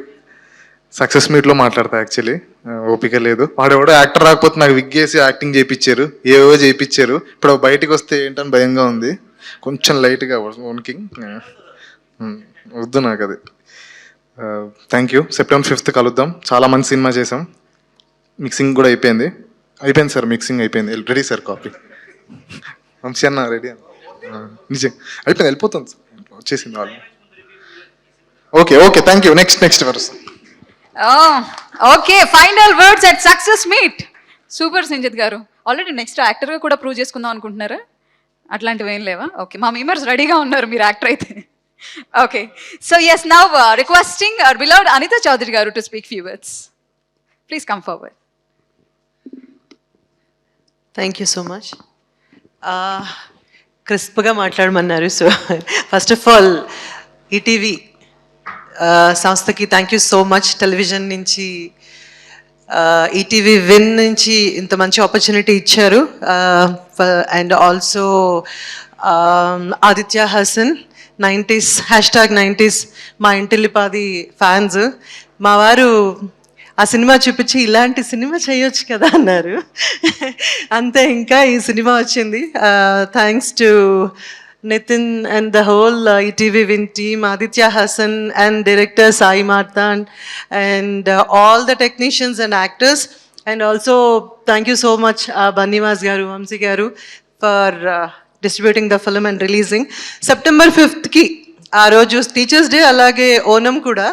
సక్సెస్ మీట్లో మాట్లాడతా యాక్చువల్లీ, ఓపిక లేదు. వాడెవడో యాక్టర్ రాకపోతే నాకు విగ్గేసి యాక్టింగ్ చేయించారు, ఏవో చేయించారు. ఇప్పుడు బయటికి వస్తే ఏంటని భయంగా ఉంది, కొంచెం లైట్గా వణికింగ్. వద్దు నాకు అది. Thank you. September 5th కలుద్దాం. చాలా మంచి సినిమా చేసాం. మిక్సింగ్ కూడా అయిపోయింది సార్, మిక్సింగ్ అయిపోయింది. Ready sir copy. వంశీ అన్న రెడీ అన్న, నిజం అయిపోయింది, వెళ్ళిపోతుంది సార్, వచ్చేసింది వాళ్ళు. Okay thank you. Next verse. Okay, final words at success meet. Super Sanjith garu. Already next యాక్టర్గా కూడా ప్రూవ్ చేసుకుందాం అనుకుంటున్నారా? అట్లాంటివి ఏం లేవా? ఓకే, మా మెంబర్స్ రెడీగా ఉన్నారు మీరు యాక్టర్ అయితే. Okay, so yes, now requesting our beloved Anitha Chowdary garu to speak few words. Please come forward. Thank you so much. క్రిస్ప్గా మాట్లాడమన్నారు. So first of all ETV సంస్థకి thank you so much. Television నుంచి ఈటీవీ విన్ నుంచి ఇంత మంచి ఆపర్చునిటీ ఇచ్చారు. And also Aditya Hasan 90s #90s మా ఇంటిల్లిపాది fans. మా వారు ఆ సినిమా చూపించి ఇలాంటి సినిమా చేయొచ్చు కదా అన్నారు. అంతే, ఇంకా ఈ సినిమా వచ్చింది. Thanks to Nithin and the whole ETV Win team, Aditya Hasan and director Sai Marthand and all the technicians and actors. And also thank you so much Bunny Vas garu, Vamsi garu for distributing the film and releasing. September 5th ఆ రోజు teachers day, అలాగే ఓనం కూడా.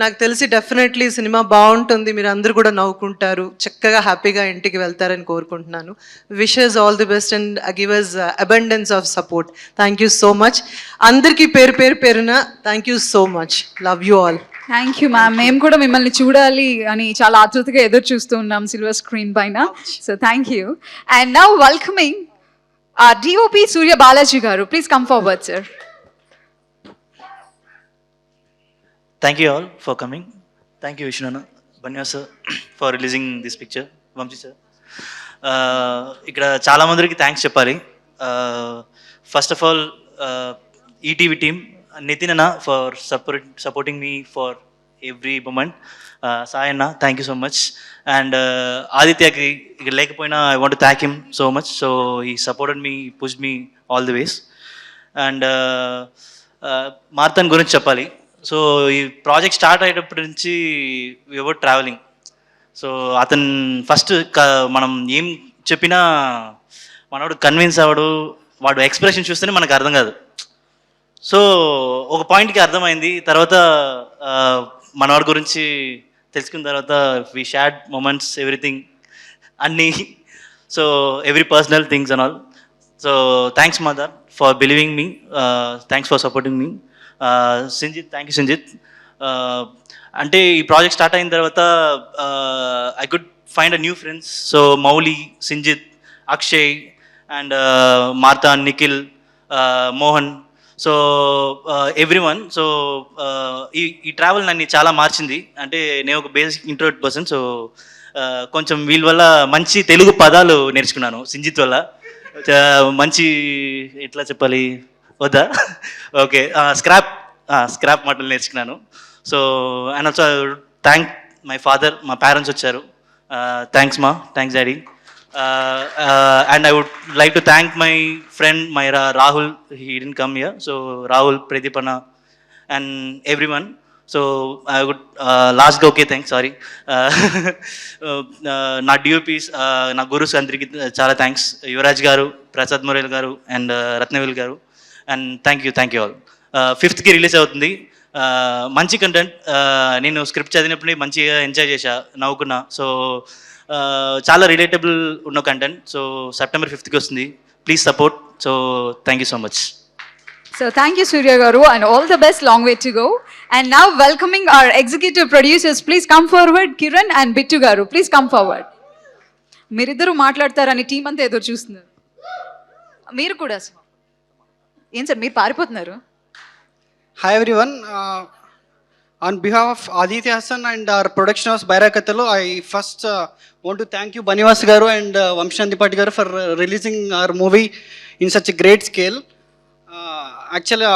నాకు తెలిసి definitely cinema బాగుంటుంది, మీరు అందరూ కూడా నవ్వుకుంటారు, చక్కగా హ్యాపీగా ఇంటికి వెళ్తారని కోరుకుంటున్నాను. Wishes all the best and give us abundance of support. Thank you so much. అందరికీ పేరున thank you so much. Love you all. Thank you ma'am. మేము కూడా మిమ్మల్ని చూడాలి అని చాలా ఆతృతగా ఎదురు చూస్తూ ఉన్నాం సిల్వర్ స్క్రీన్ పైన. So thank you. And now welcoming DOP Surya Balaji garu. Please come forward sir. Thank you all for coming. Thank you Vishnu Anna, Banya sir for releasing this picture. Vamsi sir. ఇక్కడ చాలా మందికి థ్యాంక్స్ చెప్పాలి. First of all ETV team, Nithin అన్న for supporting me for every moment. Sai అన్న, thank you so much. And ఆదిత్యకి ఇక్కడ లేకపోయినా I want thank him so much. So he supported me, pushed me all the ways. And Marthan గురించి చెప్పాలి. So ఈ project start అయ్యేటప్పటి నుంచి ఎవరు ట్రావెలింగ్. సో అతను ఫస్ట్ మనం ఏం చెప్పినా మనవాడు కన్విన్స్ అవ్వడు, వాడు ఎక్స్ప్రెషన్ చూస్తేనే మనకు అర్థం కాదు. సో ఒక పాయింట్కి అర్థమైంది. తర్వాత మనవాడి గురించి తెలుసుకున్న తర్వాత వి షేర్డ్ మూమెంట్స్, ఎవ్రీథింగ్, అన్నీ. So every personal things and all. So thanks mother for believing me, thanks for supporting me. Sinjith, thank you Sinjith. అంటే ఈ ప్రాజెక్ట్ స్టార్ట్ అయిన తర్వాత I could find a new friends. So Mouli, Sinjith, Akshay and Marthan, Nikhil, Mohan, so everyone. So ఈ travel నన్ను చాలా మార్చింది. అంటే నేను ఒక బేసిక్ ఇంట్రోవర్ట్ పర్సన్. సో కొంచెం వీళ్ళ వల్ల మంచి తెలుగు పదాలు నేర్చుకున్నాను. సింజిత్ వల్ల మంచి, ఎట్లా చెప్పాలి, వద్దా, ఓకే, స్క్రాప్ మాటలు నేర్చుకున్నాను. So and also thank my father, మా పేరెంట్స్ వచ్చారు. Thanks ma, thanks daddy. And I would like to thank my friend my Rahul, he didn't come here. So Rahul, Pradeep అన్న and everyone. So I would లాస్ట్గా okay thanks, sorry. నా DOPs, నా గురుస్ అందరికీ చాలా thanks. Yuvraj గారు, ప్రసాద్ మొరేల్ గారు అండ్ రత్నవేల్ గారు. And thank you all. 5th release అవుతుంది. మంచి కంటెంట్. నేను స్క్రిప్ట్ చదివినప్పుడు మంచిగా ఎంజాయ్ చేశా, నవ్వుకున్నా. సో చాలా రిలేటబుల్ ఉన్న కంటెంట్. సో September 5th వస్తుంది. Please support. So thank you so much. So thank you Surya garu and all the best, long way to go. And now welcoming our executive producers, please come forward. Kiran and Bittu garu, please come forward. మీరిద్దరూ మాట్లాడతారని team అంతా ఎదురు చూస్తున్నారు. మీరు కూడా ఏం sir మీరు పారిపోతున్నారు? Hi everyone, on behalf of Aditya Hasan and our production house బైరాకత్తలో, I first want to thank you Bunny Vas garu and Vamsi Nandipati garu for releasing our movie in such a great scale. యాక్చువల్గా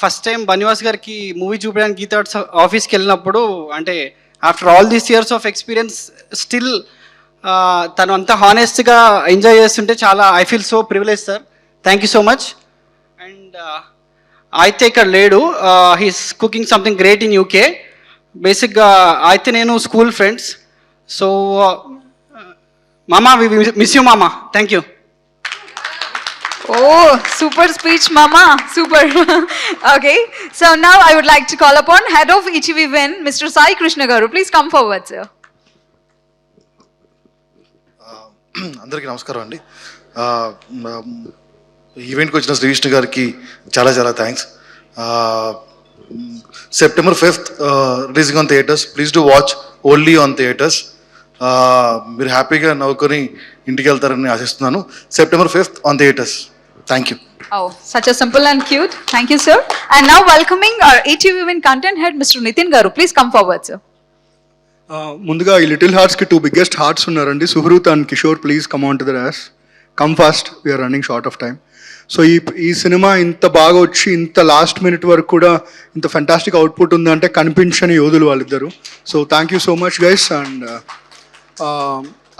ఫస్ట్ టైం బనివాస్ గారికి మూవీ చూపించడానికి గీతా ఆర్ట్స్ ఆఫీస్కి వెళ్ళినప్పుడు అంటే after all these years of experience still తను అంతా హానెస్ట్గా ఎంజాయ్ చేస్తుంటే చాలా I feel so privilege sir. Thank you so much. And అయితే ఇక్కడ లేడు, he's cooking something great in UK. బేసిక్గా అయితే నేను స్కూల్ ఫ్రెండ్స్. సో మామా వి మిస్ యూ మామా. Thank you. Oh, super speech, Mama. Super. Okay. So now I would like to call upon Head of ETV Win, Mr. Sai Krishna Garu. Please come forward, sir. అందరికీ నమస్కారం అండి. ఈవెంట్కి వచ్చిన శ్రీ విష్ణు గారికి చాలా చాలా thanks. September 5th releasing on theatres. Please do watch only on theatres. మీరు హ్యాపీగా నవ్వుకొని ఇంటికి వెళ్తారని ఆశిస్తున్నాను. September 5th on theatres. Thank you. Oh, such a simple and cute. Thank you, sir. And now welcoming our ETV Win content head, Mr. Nitin Garu. Please come forward, sir. ముందుగా ఈ little హార్ట్స్కి 2 biggest hearts ఉన్నారండి, Suhruth and Kishore. Please come on to the dais, come fast, we're running short of time. So ఈ cinema ఇంత బాగా వచ్చి ఇంత last minute వరకు కూడా ఇంత ఫెంటాస్టిక్ అవుట్పుట్ ఉందంటే కనిపించని యోధులు వాళ్ళిద్దరు. So thank you so much guys and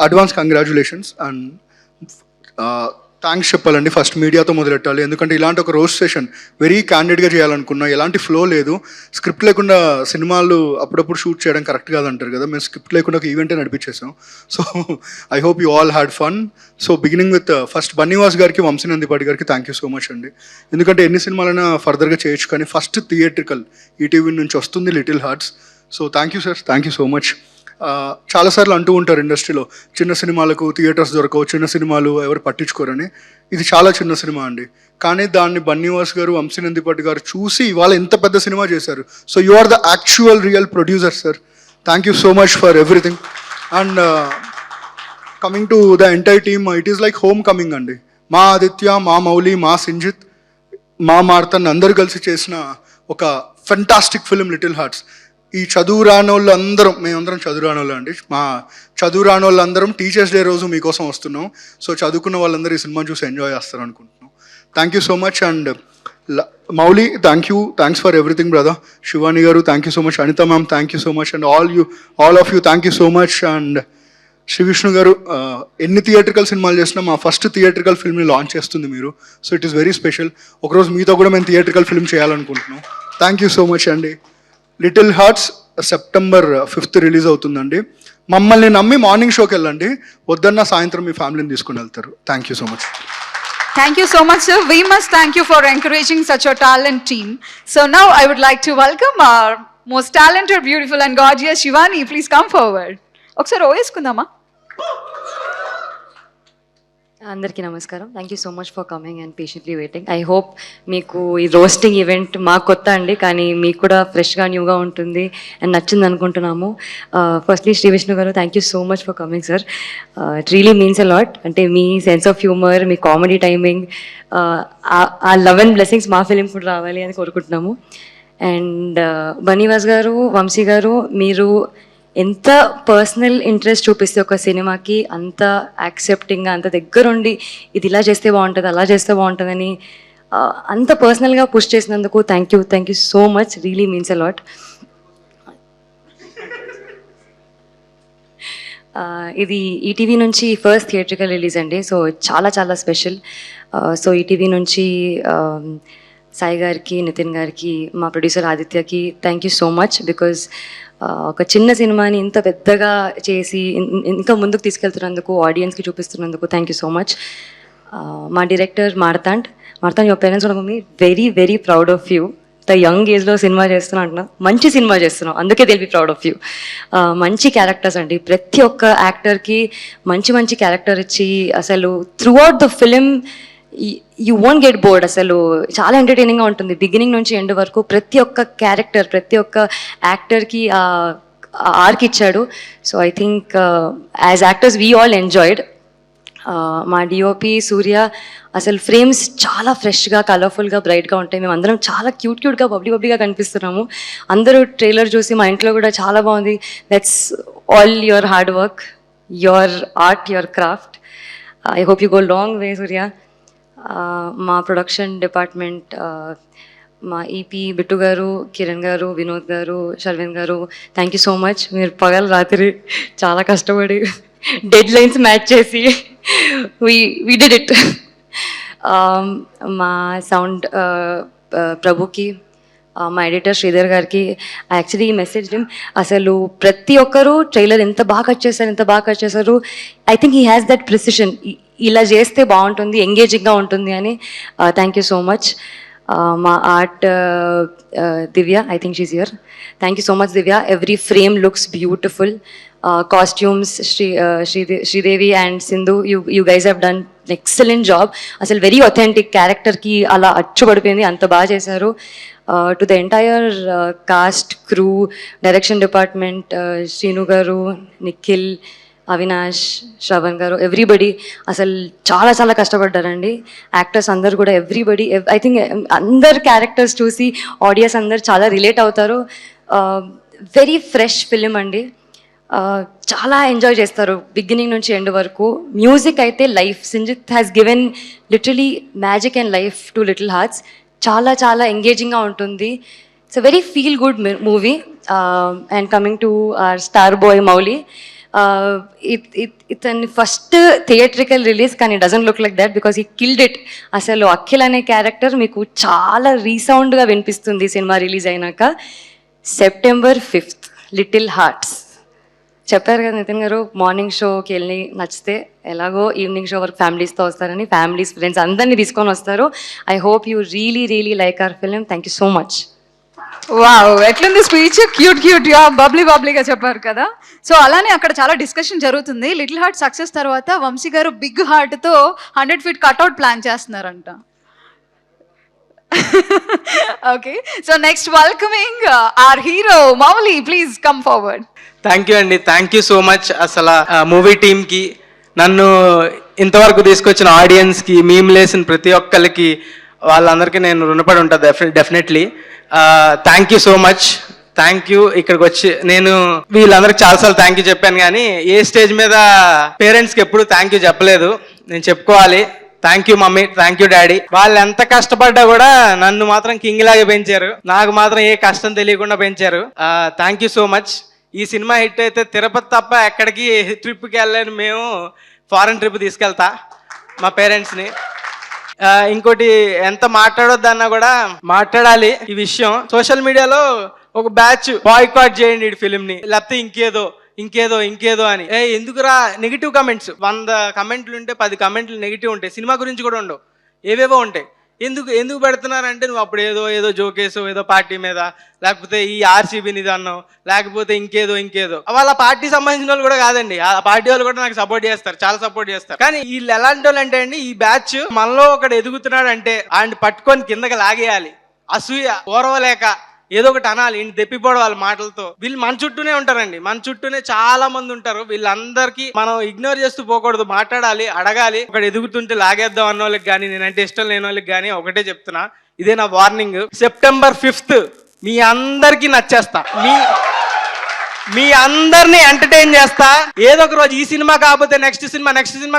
advance congratulations. And thanks చెప్పాలండి ఫస్ట్ మీడియాతో మొదలెట్టాలి, ఎందుకంటే ఇలాంటి ఒక రోస్ట్ సెషన్ వెరీ క్యాండిడ్గా చేయాలనుకున్నా. ఎలాంటి ఫ్లో లేదు, స్క్రిప్ట్ లేకుండా సినిమాలు అప్పుడప్పుడు షూట్ చేయడం కరెక్ట్ కాదంటారు కదా, మేము స్క్రిప్ట్ లేకుండా ఒక ఈవెంటే నడిపించేసాం. So I hope you all had fun. So beginning with first Bunny Vas గారికి, వంశీనందిపాటి గారికి థ్యాంక్ యూ సో మచ్ అండి. ఎందుకంటే ఎన్ని సినిమాలైనా ఫర్దర్గా చేయొచ్చు, కానీ ఫస్ట్ థియేట్రికల్ ఈటీవీ నుంచి వస్తుంది little hearts. So thank you sir, thank you so much. చాలాసార్లు అంటూ ఉంటారు ఇండస్ట్రీలో చిన్న సినిమాలకు థియేటర్స్ దొరకవు, చిన్న సినిమాలు ఎవరు పట్టించుకోరని. ఇది చాలా చిన్న సినిమా అండి, కానీ దాన్ని బన్నీవాస్ గారు, వంశీనందిపాటి గారు చూసి ఇవాళ ఎంత పెద్ద సినిమా చేశారు. So you are the actual real producer sir. Thank you so much for everything. And coming to the entire team, it is like home coming అండి. మా ఆదిత్య, మా మౌలి, మా సింజిత్, మా మార్తన్ అందరూ కలిసి చేసిన ఒక ఫెంటాస్టిక్ ఫిలిం లిటిల్ హార్ట్స్. ఈ చదువు రానోళ్ళు అందరం, మేమందరం చదువు రానోళ్ళు అండి. మా చదువు రానోళ్ళు అందరం టీచర్స్ డే రోజు మీకోసం వస్తున్నాం. సో చదువుకున్న వాళ్ళందరూ ఈ సినిమా చూసి ఎంజాయ్ చేస్తారు అనుకుంటున్నాం. Thank you so much. And Mouli thanks for everything brother. Shivani garu thank you so much. Anitha ma'am thank you so much. And all of you thank you so much. And Sree Vishnu garu, ఎన్ని థియేట్రికల్ సినిమాలు చేసినా మా ఫస్ట్ థియేట్రికల్ ఫిల్మ్ని లాంచ్ చేస్తుంది మీరు. So it is very special. ఒకరోజు మీతో కూడా మేము థియేట్రికల్ ఫిల్మ్ చేయాలనుకుంటున్నాం. థ్యాంక్ యూ సో మచ్ అండి. Little hearts September 5th release అవుతుందండి. మమ్మల్ని నమ్మి మార్నింగ్ షోకి వెళ్ళండి, వద్దన్న సాయంత్రం మీ ఫ్యామిలీని తీసుకుని వెళ్తారు. Thank you so much. Thank you so much, sir. We must thank you for encouraging such a talent team. So now I would like to welcome our most talented, beautiful and gorgeous Shivani. Please come forward. ఒకసారి ఓయేసుకుందామా? అందరికీ నమస్కారం. Thank you so much for coming and patiently waiting. I hope మీకు ఈ roasting event మాకు కొత్త అండి, కానీ మీకు కూడా ఫ్రెష్గా న్యూగా ఉంటుంది అండ్ నచ్చింది అనుకుంటున్నాము. ఫస్ట్లీ శ్రీ విష్ణు గారు, thank you so much for coming sir. It really means a lot. అంటే మీ సెన్స్ ఆఫ్ హ్యూమర్, మీ కామెడీ టైమింగ్, ఆ లవ్ అండ్ బ్లెస్సింగ్స్ మా ఫిలిం కూడా రావాలి అని కోరుకుంటున్నాము. అండ్ బన్నీవాస్ గారు, వంశీ గారు, మీరు ఎంత పర్సనల్ ఇంట్రెస్ట్ చూపిస్తే ఒక సినిమాకి అంత యాక్సెప్టింగ్గా, అంత దగ్గరుండి ఇది ఇలా చేస్తే బాగుంటుంది, అలా చేస్తే బాగుంటుందని అంత పర్సనల్గా పుష్ చేసినందుకు thank you so much. Really means a lot. ఇది ఈటీవీ నుంచి ఫస్ట్ థియేట్రికల్ రిలీజ్ అండి. సో చాలా చాలా స్పెషల్. సో ఈటీవీ నుంచి సాయి గారికి, నితిన్ గారికి, మా ప్రొడ్యూసర్ ఆదిత్యకి thank you so much. Because ఒక చిన్న సినిమాని ఇంత పెద్దగా చేసి ఇంకా ముందుకు తీసుకెళ్తున్నందుకు, ఆడియన్స్కి చూపిస్తున్నందుకు థ్యాంక్ యూ సో మచ్. మా డైరెక్టర్ మార్తాండ్, యువర్ పేరెంట్స్ కూడా mummy very very proud of you. ఇంత యంగ్ ఏజ్లో సినిమా చేస్తున్నావు అంటున్నా, మంచి సినిమా చేస్తున్నావు, అందుకే they'll be proud of you. మంచి క్యారెక్టర్స్ అండి, ప్రతి ఒక్క యాక్టర్కి మంచి క్యారెక్టర్ ఇచ్చి అసలు throughout the film you won't get bored. అసలు చాలా ఎంటర్టైనింగ్గా ఉంటుంది బిగినింగ్ నుంచి ఎండ్ వరకు. ప్రతి ఒక్క క్యారెక్టర్, ప్రతి ఒక్క యాక్టర్కి ఆర్క్ ఇచ్చాడు. So I think as actors we all enjoyed. మా డిఓపి సూర్య, అసలు ఫ్రేమ్స్ చాలా ఫ్రెష్గా, కలర్ఫుల్గా, బ్రైట్గా ఉంటాయి. మేము అందరం చాలా క్యూట్గా బబ్లీగా కనిపిస్తున్నాము. అందరూ ట్రైలర్ చూసి మా ఇంట్లో కూడా చాలా బాగుంది. That's all your hard work, your art, your craft. I hope you go long way Surya. మా ప్రొడక్షన్ డిపార్ట్మెంట్ మా ఈపీ బిట్టు గారు, కిరణ్ గారు, వినోద్ గారు, షర్విన్ గారు, థ్యాంక్ యూ సో మచ్. మీరు పగలు రాత్రి చాలా కష్టపడి డెడ్ లైన్స్ మ్యాచ్ చేసి వీ డిడ్ ఇట్. మా సౌండ్ ప్రభుకి, మా ఎడిటర్ శ్రీధర్ గారికి, యాక్చువల్లీ ఈ మెసేజ్ అసలు ప్రతి ఒక్కరూ ట్రైలర్ ఎంత బాగా కట్ చేశారు. I think he has that precision, ఇలా చేస్తే బాగుంటుంది, ఎంగేజింగ్గా ఉంటుంది అని. Thank you so much. మా art Divya, I think she's here. Thank you so much Divya. Every frame looks beautiful. Costumes Sridevi and Sindhu, you guys have done excellent job. అసలు very authentic క్యారెక్టర్కి అలా అచ్చుపడిపోయింది, అంత బాగా చేశారు. To the entire cast, crew, direction department, Srinu గారు, నిఖిల్, అవినాష్, శ్రవణ్ గారు, ఎవ్రీబడి అసలు చాలా చాలా కష్టపడ్డారండి. యాక్టర్స్ అందరు కూడా ఎవ్రీబడి, ఐ థింక్ అందరు క్యారెక్టర్స్ చూసి ఆడియన్స్ అందరు చాలా రిలేట్ అవుతారు. వెరీ ఫ్రెష్ ఫిలిం అండి. చాలా ఎంజాయ్ చేస్తారు బిగినింగ్ నుంచి ఎండ్ వరకు. మ్యూజిక్ అయితే life, Sinjith has given literally magic and life to little hearts. చాలా చాలా ఎంగేజింగ్గా ఉంటుంది. It's a very feel good movie. And coming to our star boy Mouli, ఇతని ఫస్ట్ థియేట్రికల్ రిలీజ్, కానీ doesn't look like that because he killed it. అసలు అఖిల్ అనే character మీకు చాలా రీసౌండ్గా వినిపిస్తుంది సినిమా రిలీజ్ అయినాక. September 5th, little hearts. చెప్పారు కదా నితిన్ గారు, మార్నింగ్ షోకి వెళ్ళి నచ్చితే ఎలాగో ఈవినింగ్ షో వరకు ఫ్యామిలీస్తో వస్తారని. ఫ్యామిలీస్, ఫ్రెండ్స్ అందరినీ తీసుకొని వస్తారు. I hope you really like our film. Thank you so much. Wow, ఎట్లుంది స్పీచ్? క్యూట్గా బబ్లీగా చెప్పారు కదా. సో అలానే అక్కడ చాలా డిస్కషన్ జరుగుతుంది. లిటిల్ హార్ట్ సక్సెస్ తర్వాత వంశీ గారు బిగ్ హార్ట్తో 100 feet కట్అవుట్ ప్లాన్ చేస్తున్నారంట. Okay, so next welcoming our hero Mouli, please come forward. Thank you అండి, థ్యాంక్ యూ సో మచ్. అసలు మూవీ టీమ్కి, నన్ను ఇంతవరకు తీసుకొచ్చిన ఆడియన్స్కి, మేము లేసిన ప్రతి ఒక్కరికి, వాళ్ళందరికీ నేను రుణపడి ఉంటాను definitely. Thank you so much. Thank you. ఇక్కడికి వచ్చి నేను వీళ్ళందరికి చాలాసార్లు థ్యాంక్ యూ చెప్పాను, కానీ ఏ స్టేజ్ మీద పేరెంట్స్కి ఎప్పుడు థ్యాంక్ యూ చెప్పలేదు. నేను చెప్పుకోవాలి. Thank you mummy, thank you daddy. వాళ్ళు ఎంత కష్టపడ్డా కూడా నన్ను మాత్రం కింగ్ లాగా పెంచారు. నాకు మాత్రం ఏ కష్టం తెలియకుండా పెంచారు. Thank you so much. ఈ సినిమా హిట్ అయితే తిరుపతి తప్ప ఎక్కడికి ట్రిప్కి వెళ్ళలేని మేము ఫారెన్ ట్రిప్ తీసుకెళ్తా మా పేరెంట్స్ని. ఇంకోటి, ఎంత మాట్లాడొద్దన్నా కూడా మాట్లాడాలి ఈ విషయం. సోషల్ మీడియాలో ఒక బ్యాచ్ బాయ్కాట్ చేయండి ఈ ఫిలింని, లేకపోతే ఇంకేదో అని. ఎందుకురా నెగిటివ్ కమెంట్స్? 100 కమెంట్లు ఉంటే 10 కమెంట్లు నెగిటివ్ ఉంటాయి. సినిమా గురించి కూడా ఉండవు, ఏవేవో ఉంటాయి. ఎందుకు పెడుతున్నారంటే, నువ్వు అప్పుడు ఏదో జోకేసో, ఏదో పార్టీ మీద, లేకపోతే ఈ ఆర్సీబీని ఇది అన్నావు, లేకపోతే ఇంకేదో. వాళ్ళ పార్టీ సంబంధించిన వాళ్ళు కూడా కాదండి, ఆ పార్టీ వాళ్ళు కూడా నాకు సపోర్ట్ చేస్తారు, చాలా సపోర్ట్ చేస్తారు. కానీ వీళ్ళు ఎలాంటి వాళ్ళు అంటే అండి, ఈ బ్యాచ్ మనలో ఒకడు ఎదుగుతున్నాడు అంటే ఆయన పట్టుకొని కిందకి లాగేయాలి. అసూయ ఓరవలేక ఏదో ఒకటి అనాలి, ఇంటి తెప్పిపోవడం వాళ్ళ మాటలతో. వీళ్ళు మన చుట్టూనే ఉంటారండి, మన చుట్టూనే చాలా మంది ఉంటారు. వీళ్ళందరికీ మనం ఇగ్నోర్ చేస్తూ పోకూడదు, మాట్లాడాలి, అడగాలి. ఒకటి ఎదుగుతుంటే లాగేద్దాం అన్న వాళ్ళకి కానీ, నేనంటే ఇష్టం లేని వాళ్ళకి కానీ ఒకటే చెప్తున్నా, ఇదే నా వార్నింగ్. September 5th మీ అందరికీ నచ్చేస్తా, మీ అందరినీ ఎంటర్టైన్ చేస్తా. ఏదో ఒక రోజు ఈ సినిమా కాకపోతే నెక్స్ట్ సినిమా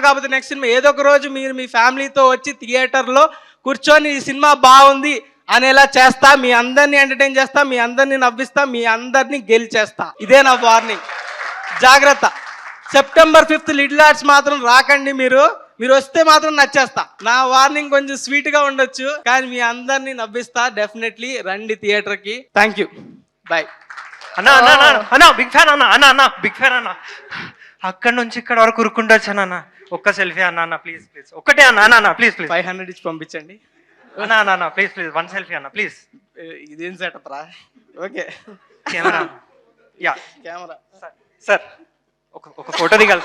కాకపోతే నెక్స్ట్ సినిమా, ఏదో ఒక రోజు మీరు మీ ఫ్యామిలీతో వచ్చి థియేటర్లో కూర్చొని ఈ సినిమా బాగుంది అనేలా చేస్తా. మీ అందరినీ ఎంటర్టైన్ చేస్తా, మీ అందరినీ నవ్విస్తా, మీ అందరినీ గెలిచేస్తా. ఇదే నా వార్నింగ్, జాగ్రత్త. September 5th లిటిల్ హార్ట్స్ మాత్రం రాకండి. మీరు వస్తే మాత్రం నచ్చేస్తా. నా వార్నింగ్ కొంచెం స్వీట్ గా ఉండొచ్చు, కానీ మీ అందరినీ నవ్విస్తా. డెఫినెట్లీ రండి థియేటర్కి. Thank you, bye. అన్నా బిగ్ ఫ్యాన్ అన్న బిగ్ ఫ్యాన్ అన్న. అక్కడ నుంచి ఇక్కడ వరకు ఉరుక్కుంటూ వచ్చాను అన్న. ఒక్క సెల్ఫీ అన్న ప్లీజ్ ఒక్కటే అన్న ప్లీజ్ 500 ఇచ్చి పంపించండి అన్న ప్లీజ్ 1 సెల్ఫీ అన్న ప్లీజ్. ఇదేం సెటప్ రా? ఓకే, కెమెరా సార్ ఒక ఫోటో దిగాలి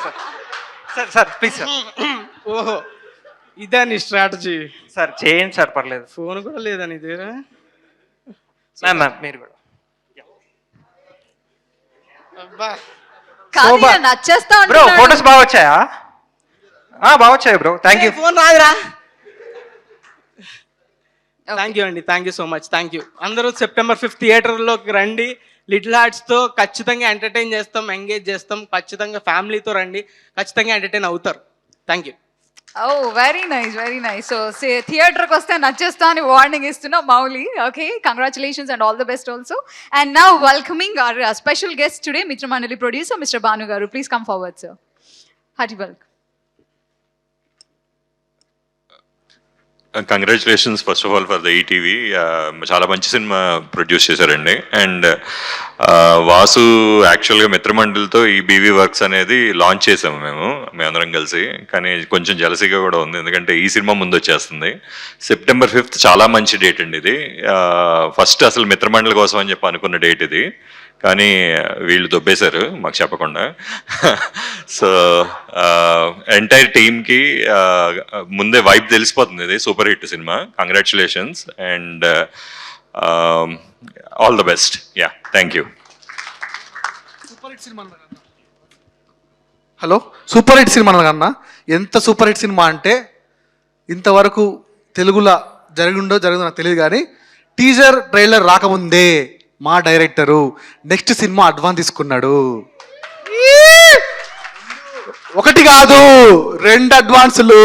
సార్ ప్లీజ్ సార్. ఓహో, ఇదే నీ స్ట్రాటజీ సార్? చేయండి సార్, పర్లేదు. ఫోన్ కూడా లేదా నీ దగ్గర? మ్యామ్ మీరు కూడా నచ్చేస్తా బ్రో. ఫోటోస్ బాగా వచ్చాయా? బాగా వచ్చాయి బ్రో, థ్యాంక్ యూ. ఫోన్ రాదురా. థ్యాంక్ యూ అండి, thank you so much. Thank you. అందరూ September 5th థియేటర్లోకి రండి. లిటిల్ హార్ట్స్తో ఖచ్చితంగా ఎంటర్టైన్ చేస్తాం, ఎంగేజ్ చేస్తాం. ఖచ్చితంగా ఫ్యామిలీతో రండి, ఖచ్చితంగా ఎంటర్టైన్ అవుతారు. Thank you. Oh very nice so థియేటర్కి వస్తే నచ్చేస్తా అని వార్నింగ్ ఇస్తున్నా Mouli. Okay, congratulations and all the best also. And now welcoming our special guest today, Mitramandali producer mister Bhanu గారు. Please come forward sir. Hearty welcome. Congratulations first of all for the ETV. చాలా మంచి సినిమా produce చేశారండి. And Vasu యాక్చువల్గా మిత్రమండలితో ఈ BV works అనేది launch చేసాము మేమందరం కలిసి. కానీ కొంచెం జలసీగా కూడా ఉంది, ఎందుకంటే ఈ సినిమా ముందు వచ్చేస్తుంది. September 5th చాలా మంచి డేట్ అండి ఇది. ఫస్ట్ అసలు మిత్రమండలి కోసం అని చెప్పి అనుకున్న డేట్ ఇది, కానీ వీళ్ళు దొబ్బేశారు మాకు చెప్పకుండా. సో ఎంటైర్ టీమ్కి ముందే వైబ్ తెలిసిపోతుంది, ఇది super hit cinema. Congratulations and all the best. Yeah, thank you. Hello, super hit cinema అన్న. ఎంత సూపర్ హిట్ సినిమా అంటే ఇంతవరకు తెలుగులో జరిగిందో నాకు తెలియదు, కానీ టీజర్ ట్రైలర్ రాకముందే మా డైరెక్టరు నెక్స్ట్ సినిమా అడ్వాన్స్ తీసుకున్నాడు. 1 కాదు 2 అడ్వాన్సులు,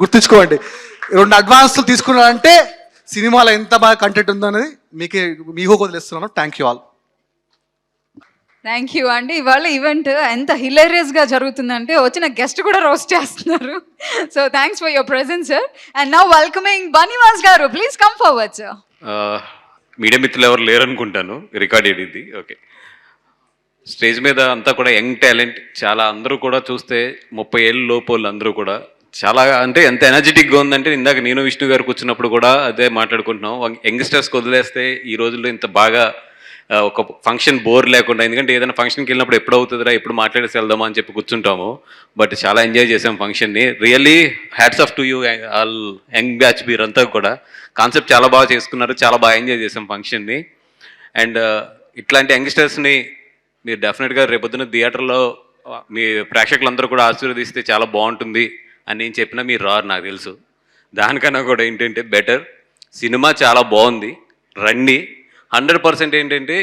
గుర్తుంచుకోండి. 2 అడ్వాన్సులు తీసుకున్నాడంటే సినిమాలో ఎంత బాగా కంటెంట్ ఉందో అనేది మీకు వదిలేస్తున్నాను. Thank you all. Thank you అండి. ఇవాళ ఈవెంట్ ఎంత హిలేరియస్గా జరుగుతుందంటే వచ్చిన గెస్ట్ కూడా రోస్ట్ చేస్తున్నారు. So thanks for your presence sir. And now welcoming Banivas గారు. Please come forward sir. Media మిత్రులు ఎవరు లేరనుకుంటాను, రికార్డెడ్ ఇది. ఓకే, స్టేజ్ మీద అంతా కూడా యంగ్ టాలెంట్ చాలా. అందరూ కూడా చూస్తే 30 ఏళ్ళ లోపోళ్ళు అందరూ కూడా చాలా, అంటే ఎంత ఎనర్జెటిక్గా ఉందంటే ఇందాక నేను విష్ణు గారు కూర్చున్నప్పుడు కూడా అదే మాట్లాడుకుంటున్నాం. యంగ్స్టర్స్కి వదిలేస్తే ఈ రోజుల్లో ఇంత బాగా ఒక ఫంక్షన్ బోర్ లేకుండా, ఎందుకంటే ఏదైనా ఫంక్షన్కి వెళ్ళినప్పుడు ఎప్పుడు అవుతుందిరా ఎప్పుడు మాట్లాడేసి వెళ్దామా అని చెప్పి కూర్చుంటాము. బట్ చాలా ఎంజాయ్ చేసాం ఫంక్షన్ని. Really hats off to you all young batch మీరంతా కూడా. కాన్సెప్ట్ చాలా బాగా చేసుకున్నారు, చాలా బాగా ఎంజాయ్ చేసాం ఫంక్షన్ని. అండ్ ఇట్లాంటి యంగ్స్టర్స్ని మీరు డెఫినెట్గా రేపొద్దున థియేటర్లో మీ ప్రేక్షకులందరూ కూడా ఆశీర్వదిస్తే చాలా బాగుంటుంది అని నేను చెప్పినా మీరు రారు నాకు తెలుసు. దానికన్నా కూడా ఏంటంటే బెటర్, సినిమా చాలా బాగుంది, రండి. 100% ఏంటంటే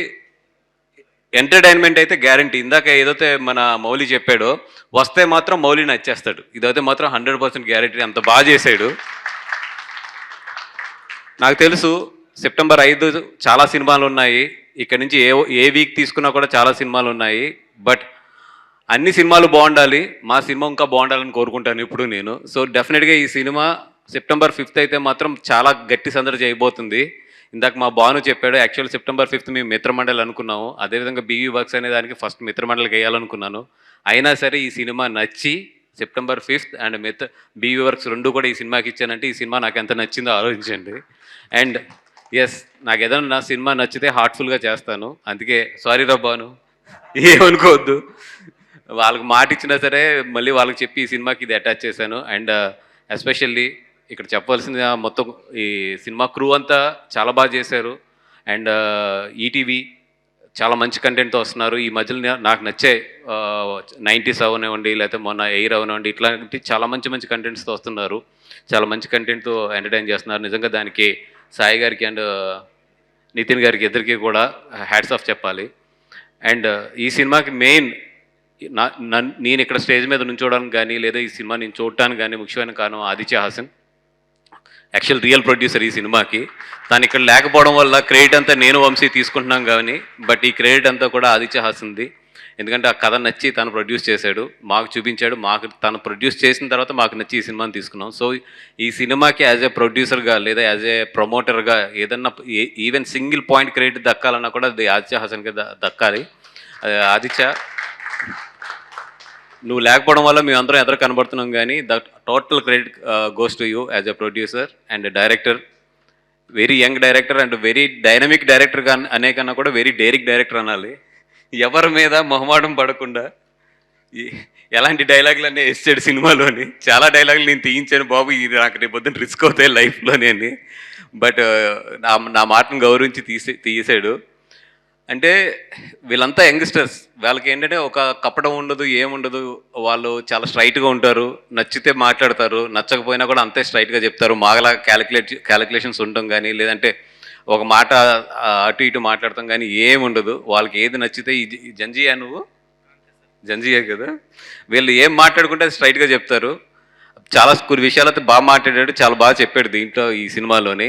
ఎంటర్టైన్మెంట్ అయితే గ్యారంటీ. ఇందాక ఏదైతే మన మౌలి చెప్పాడో వస్తే మాత్రం మౌలి నచ్చేస్తాడు, ఇదైతే మాత్రం 100% గ్యారంటీ. అంత బాగా చేశాడు. నాకు తెలుసు September 5 చాలా సినిమాలు ఉన్నాయి, ఇక్కడ నుంచి ఏ వీక్ తీసుకున్నా కూడా చాలా సినిమాలు ఉన్నాయి. బట్ అన్ని సినిమాలు బాగుండాలి, మా సినిమా ఇంకా బాగుండాలని కోరుకుంటాను ఇప్పుడు నేను. సో డెఫినెట్గా ఈ సినిమా September 5th అయితే మాత్రం చాలా గట్టి సందడి చేయబోతుంది. ఇందాక మా భాను చెప్పాడు, యాక్చువల్ September 5th మేము మిత్రమండలి అనుకున్నాము. అదేవిధంగా బీవీ వర్క్స్ అనే దానికి ఫస్ట్ మిత్రమండలికి వేయాలనుకున్నాను. అయినా సరే ఈ సినిమా నచ్చి September 5th and BV works 2 కూడా ఈ సినిమాకి ఇచ్చానంటే ఈ సినిమా నాకు ఎంత నచ్చిందో ఆలోచించండి. అండ్ ఎస్, నాకు ఏదైనా నా సినిమా నచ్చితే హార్ట్ఫుల్గా చేస్తాను. అందుకే సారీ రా భాను, ఏమనుకోవద్దు. వాళ్ళకి మాట ఇచ్చినా సరే మళ్ళీ వాళ్ళకి చెప్పి ఈ సినిమాకి ఇది అటాచ్ చేశాను. అండ్ ఎస్పెషల్లీ ఇక్కడ చెప్పాల్సిన మొత్తం ఈ సినిమా క్రూ అంతా చాలా బాగా చేశారు. అండ్ ఈటీవీ చాలా మంచి కంటెంట్తో వస్తున్నారు. ఈ మధ్యలో నాకు నచ్చే 90s అవనివ్వండి, లేకపోతే మొన్న ఎయిర్ అవనివ్వండి, ఇట్లాంటి చాలా మంచి కంటెంట్స్తో వస్తున్నారు. చాలా మంచి కంటెంట్తో ఎంటర్టైన్ చేస్తున్నారు. నిజంగా దానికి సాయి గారికి అండ్ నితిన్ గారికి ఇద్దరికి కూడా హ్యాట్స్ ఆఫ్ చెప్పాలి. అండ్ ఈ సినిమాకి మెయిన్ నేను ఇక్కడ స్టేజ్ మీద నుంచోవడానికి కానీ లేదా ఈ సినిమా నేను చూడటానికి కానీ ముఖ్యమైన కారణం Aditya Haasan. Actual real producer ఈ సినిమాకి. తను ఇక్కడ లేకపోవడం వల్ల క్రెడిట్ అంతా నేను వంశీ తీసుకుంటున్నాం కానీ బట్ ఈ క్రెడిట్ అంతా కూడా ఆదిత్య హాసన్ది. ఎందుకంటే ఆ కథ నచ్చి తను ప్రొడ్యూస్ చేశాడు, మాకు చూపించాడు, మాకు తను ప్రొడ్యూస్ చేసిన తర్వాత మాకు నచ్చి ఈ సినిమాని తీసుకున్నాం. సో ఈ సినిమాకి యాజ్ ఏ ప్రొడ్యూసర్గా లేదా యాజ్ ఏ ప్రమోటర్గా ఏదన్నా ఈవెన్ సింగిల్ పాయింట్ క్రెడిట్ దక్కాలన్నా కూడా అది ఆదిత్య హాసన్కి దక్కాలి. ఆదిత్య, నువ్వు లేకపోవడం వల్ల మేము అందరం ఎదురు కనబడుతున్నాం కానీ the total credit goes to you as a producer and director. Very young director and very dynamic director అనే కన్నా కూడా వెరీ డేరింగ్ డైరెక్టర్ అనాలి. ఎవరి మీద మొహమాటం పడకుండా ఎలాంటి డైలాగులన్నీ వేసాడు సినిమాలోని. చాలా డైలాగులు నేను తీయించాను బాబు, ఇది నాకు రేపు పొద్దున్న రిస్క్ అవుతాయి లైఫ్లోనే అని. బట్ నా మాటను గౌరవించి తీసాడు. అంటే వీళ్ళంతా యంగ్స్టర్స్, వాళ్ళకి ఏంటంటే ఒక కప్పడం ఉండదు, ఏముండదు. వాళ్ళు చాలా స్ట్రైట్గా ఉంటారు, నచ్చితే మాట్లాడతారు, నచ్చకపోయినా కూడా అంతే స్ట్రైట్గా చెప్తారు. మాగలా క్యాలిక్యులేషన్స్ ఉండటం కానీ లేదంటే ఒక మాట అటు ఇటు మాట్లాడతాం కానీ ఏముండదు. వాళ్ళకి ఏది నచ్చితే ఈ జంజియా, నువ్వు జంజియా కదా, వీళ్ళు ఏం మాట్లాడుకుంటే అది స్ట్రైట్గా చెప్తారు. చాలా కొన్ని విషయాలు అయితే బాగా మాట్లాడాడు, చాలా బాగా చెప్పాడు దీంట్లో ఈ సినిమాలోని.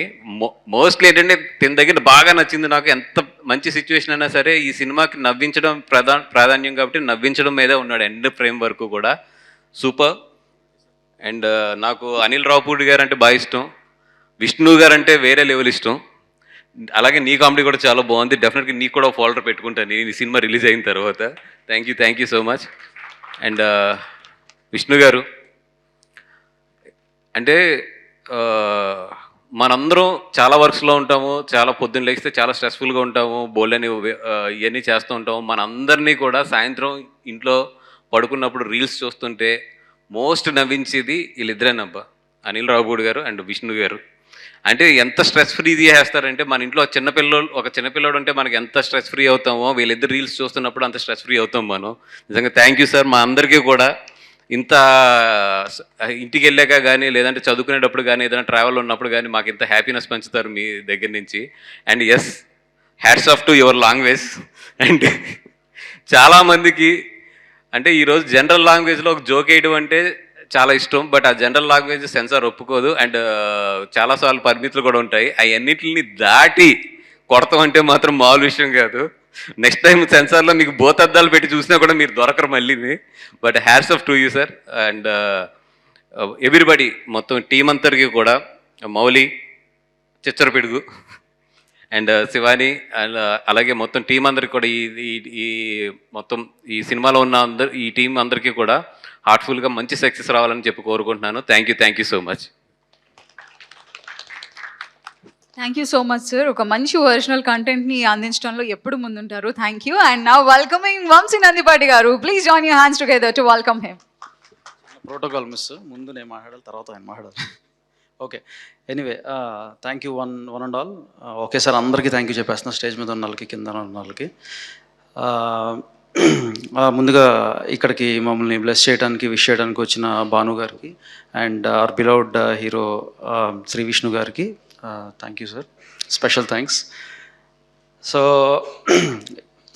మోస్ట్లీ ఏంటంటే దీని దగ్గర బాగా నచ్చింది నాకు. ఎంత మంచి సిచ్యువేషన్ అయినా సరే ఈ సినిమాకి నవ్వించడం ప్రాధాన్యం కాబట్టి నవ్వించడం మీదే ఉన్నాడు ఎండ్ ఫ్రేమ్ వరకు కూడా. సూపర్. అండ్ నాకు అనిల్ రావుపూడి గారు అంటే బాగా ఇష్టం, విష్ణు గారు అంటే వేరే లెవెల్ ఇష్టం. అలాగే నీ కామెడీ కూడా చాలా బాగుంది. డెఫినెట్గా నీకు కూడా ఫోల్డర్ పెట్టుకుంటాను నేను ఈ సినిమా రిలీజ్ అయిన తర్వాత. Thank you so much. And Vishnu గారు అంటే మనందరం చాలా వర్క్స్లో ఉంటాము, చాలా పొద్దున్న లేస్తే చాలా స్ట్రెస్ఫుల్గా ఉంటాము, బోల్డని ఇవన్నీ చేస్తూ ఉంటాము. మనందరినీ కూడా సాయంత్రం ఇంట్లో పడుకున్నప్పుడు రీల్స్ చూస్తుంటే మోస్ట్ నవ్వించేది వీళ్ళిద్దరేనబ్బా, అనిల్ రావుపూడి గారు అండ్ విష్ణు గారు. అంటే ఎంత స్ట్రెస్ ఫ్రీ చేస్తారంటే మన ఇంట్లో ఒక చిన్నపిల్లోడు ఉంటే మనకి ఎంత స్ట్రెస్ ఫ్రీ అవుతామో వీళ్ళిద్దరు రీల్స్ చూస్తున్నప్పుడు అంత స్ట్రెస్ ఫ్రీ అవుతాం మనం. నిజంగా థ్యాంక్ యూ సార్. మా అందరికీ కూడా ఇంత ఇంటికి వెళ్ళాక కానీ లేదంటే చదువుకునేటప్పుడు కానీ ఏదైనా ట్రావెల్ ఉన్నప్పుడు కానీ మాకు ఇంత హ్యాపీనెస్ పంచుతారు మీ దగ్గర నుంచి. And yes, hats off to your language. అండ్ చాలామందికి అంటే ఈరోజు జనరల్ లాంగ్వేజ్లో ఒక జోక్ వేయడం అంటే చాలా ఇష్టం, బట్ ఆ జనరల్ లాంగ్వేజ్ సెన్సార్ ఒప్పుకోదు. అండ్ చాలాసార్లు పరిమితులు కూడా ఉంటాయి. అవన్నిటిని దాటి కొడతాం అంటే మాత్రం మామూలు విషయం కాదు. నెక్స్ట్ టైం సెన్సార్లో మీకు బోతద్దాలు పెట్టి చూసినా కూడా మీరు దొరకరు మళ్ళీని. But hats off to you sir. And everybody మొత్తం టీం అందరికీ కూడా, మౌలి, చిచ్చరపిడుగు అండ్ శివాని అండ్ అలాగే మొత్తం టీం అందరికి కూడా ఈ మొత్తం ఈ సినిమాలో ఉన్న ఈ టీం అందరికీ కూడా హార్ట్ఫుల్గా మంచి సక్సెస్ రావాలని చెప్పి కోరుకుంటున్నాను. Thank you so much. Thank you so much sir. ఒక మంచి ఒరిజినల్ కంటెంట్ని అందించడంలో ఎప్పుడు ముందుంటారు. Thank you. And now welcoming Vamsi Nandipati గారు. Please join your hands together to welcome him. Protocol miss, ముందు నేను మాట్లాడాలి, తర్వాత ఆయన మాట్లాడాలి. Okay, anyway thank you one and all. Okay sir, అందరికీ థ్యాంక్ యూ చెప్పేస్తున్నా, స్టేజ్ మీద ఉన్న వాళ్ళకి, కింద ఉన్న వాళ్ళకి. ముందుగా ఇక్కడికి మమ్మల్ని బ్లెస్ చేయడానికి, విష్ చేయడానికి వచ్చిన భాను గారికి and our beloved hero Shri Vishnu గారికి thank you sir, special thanks. So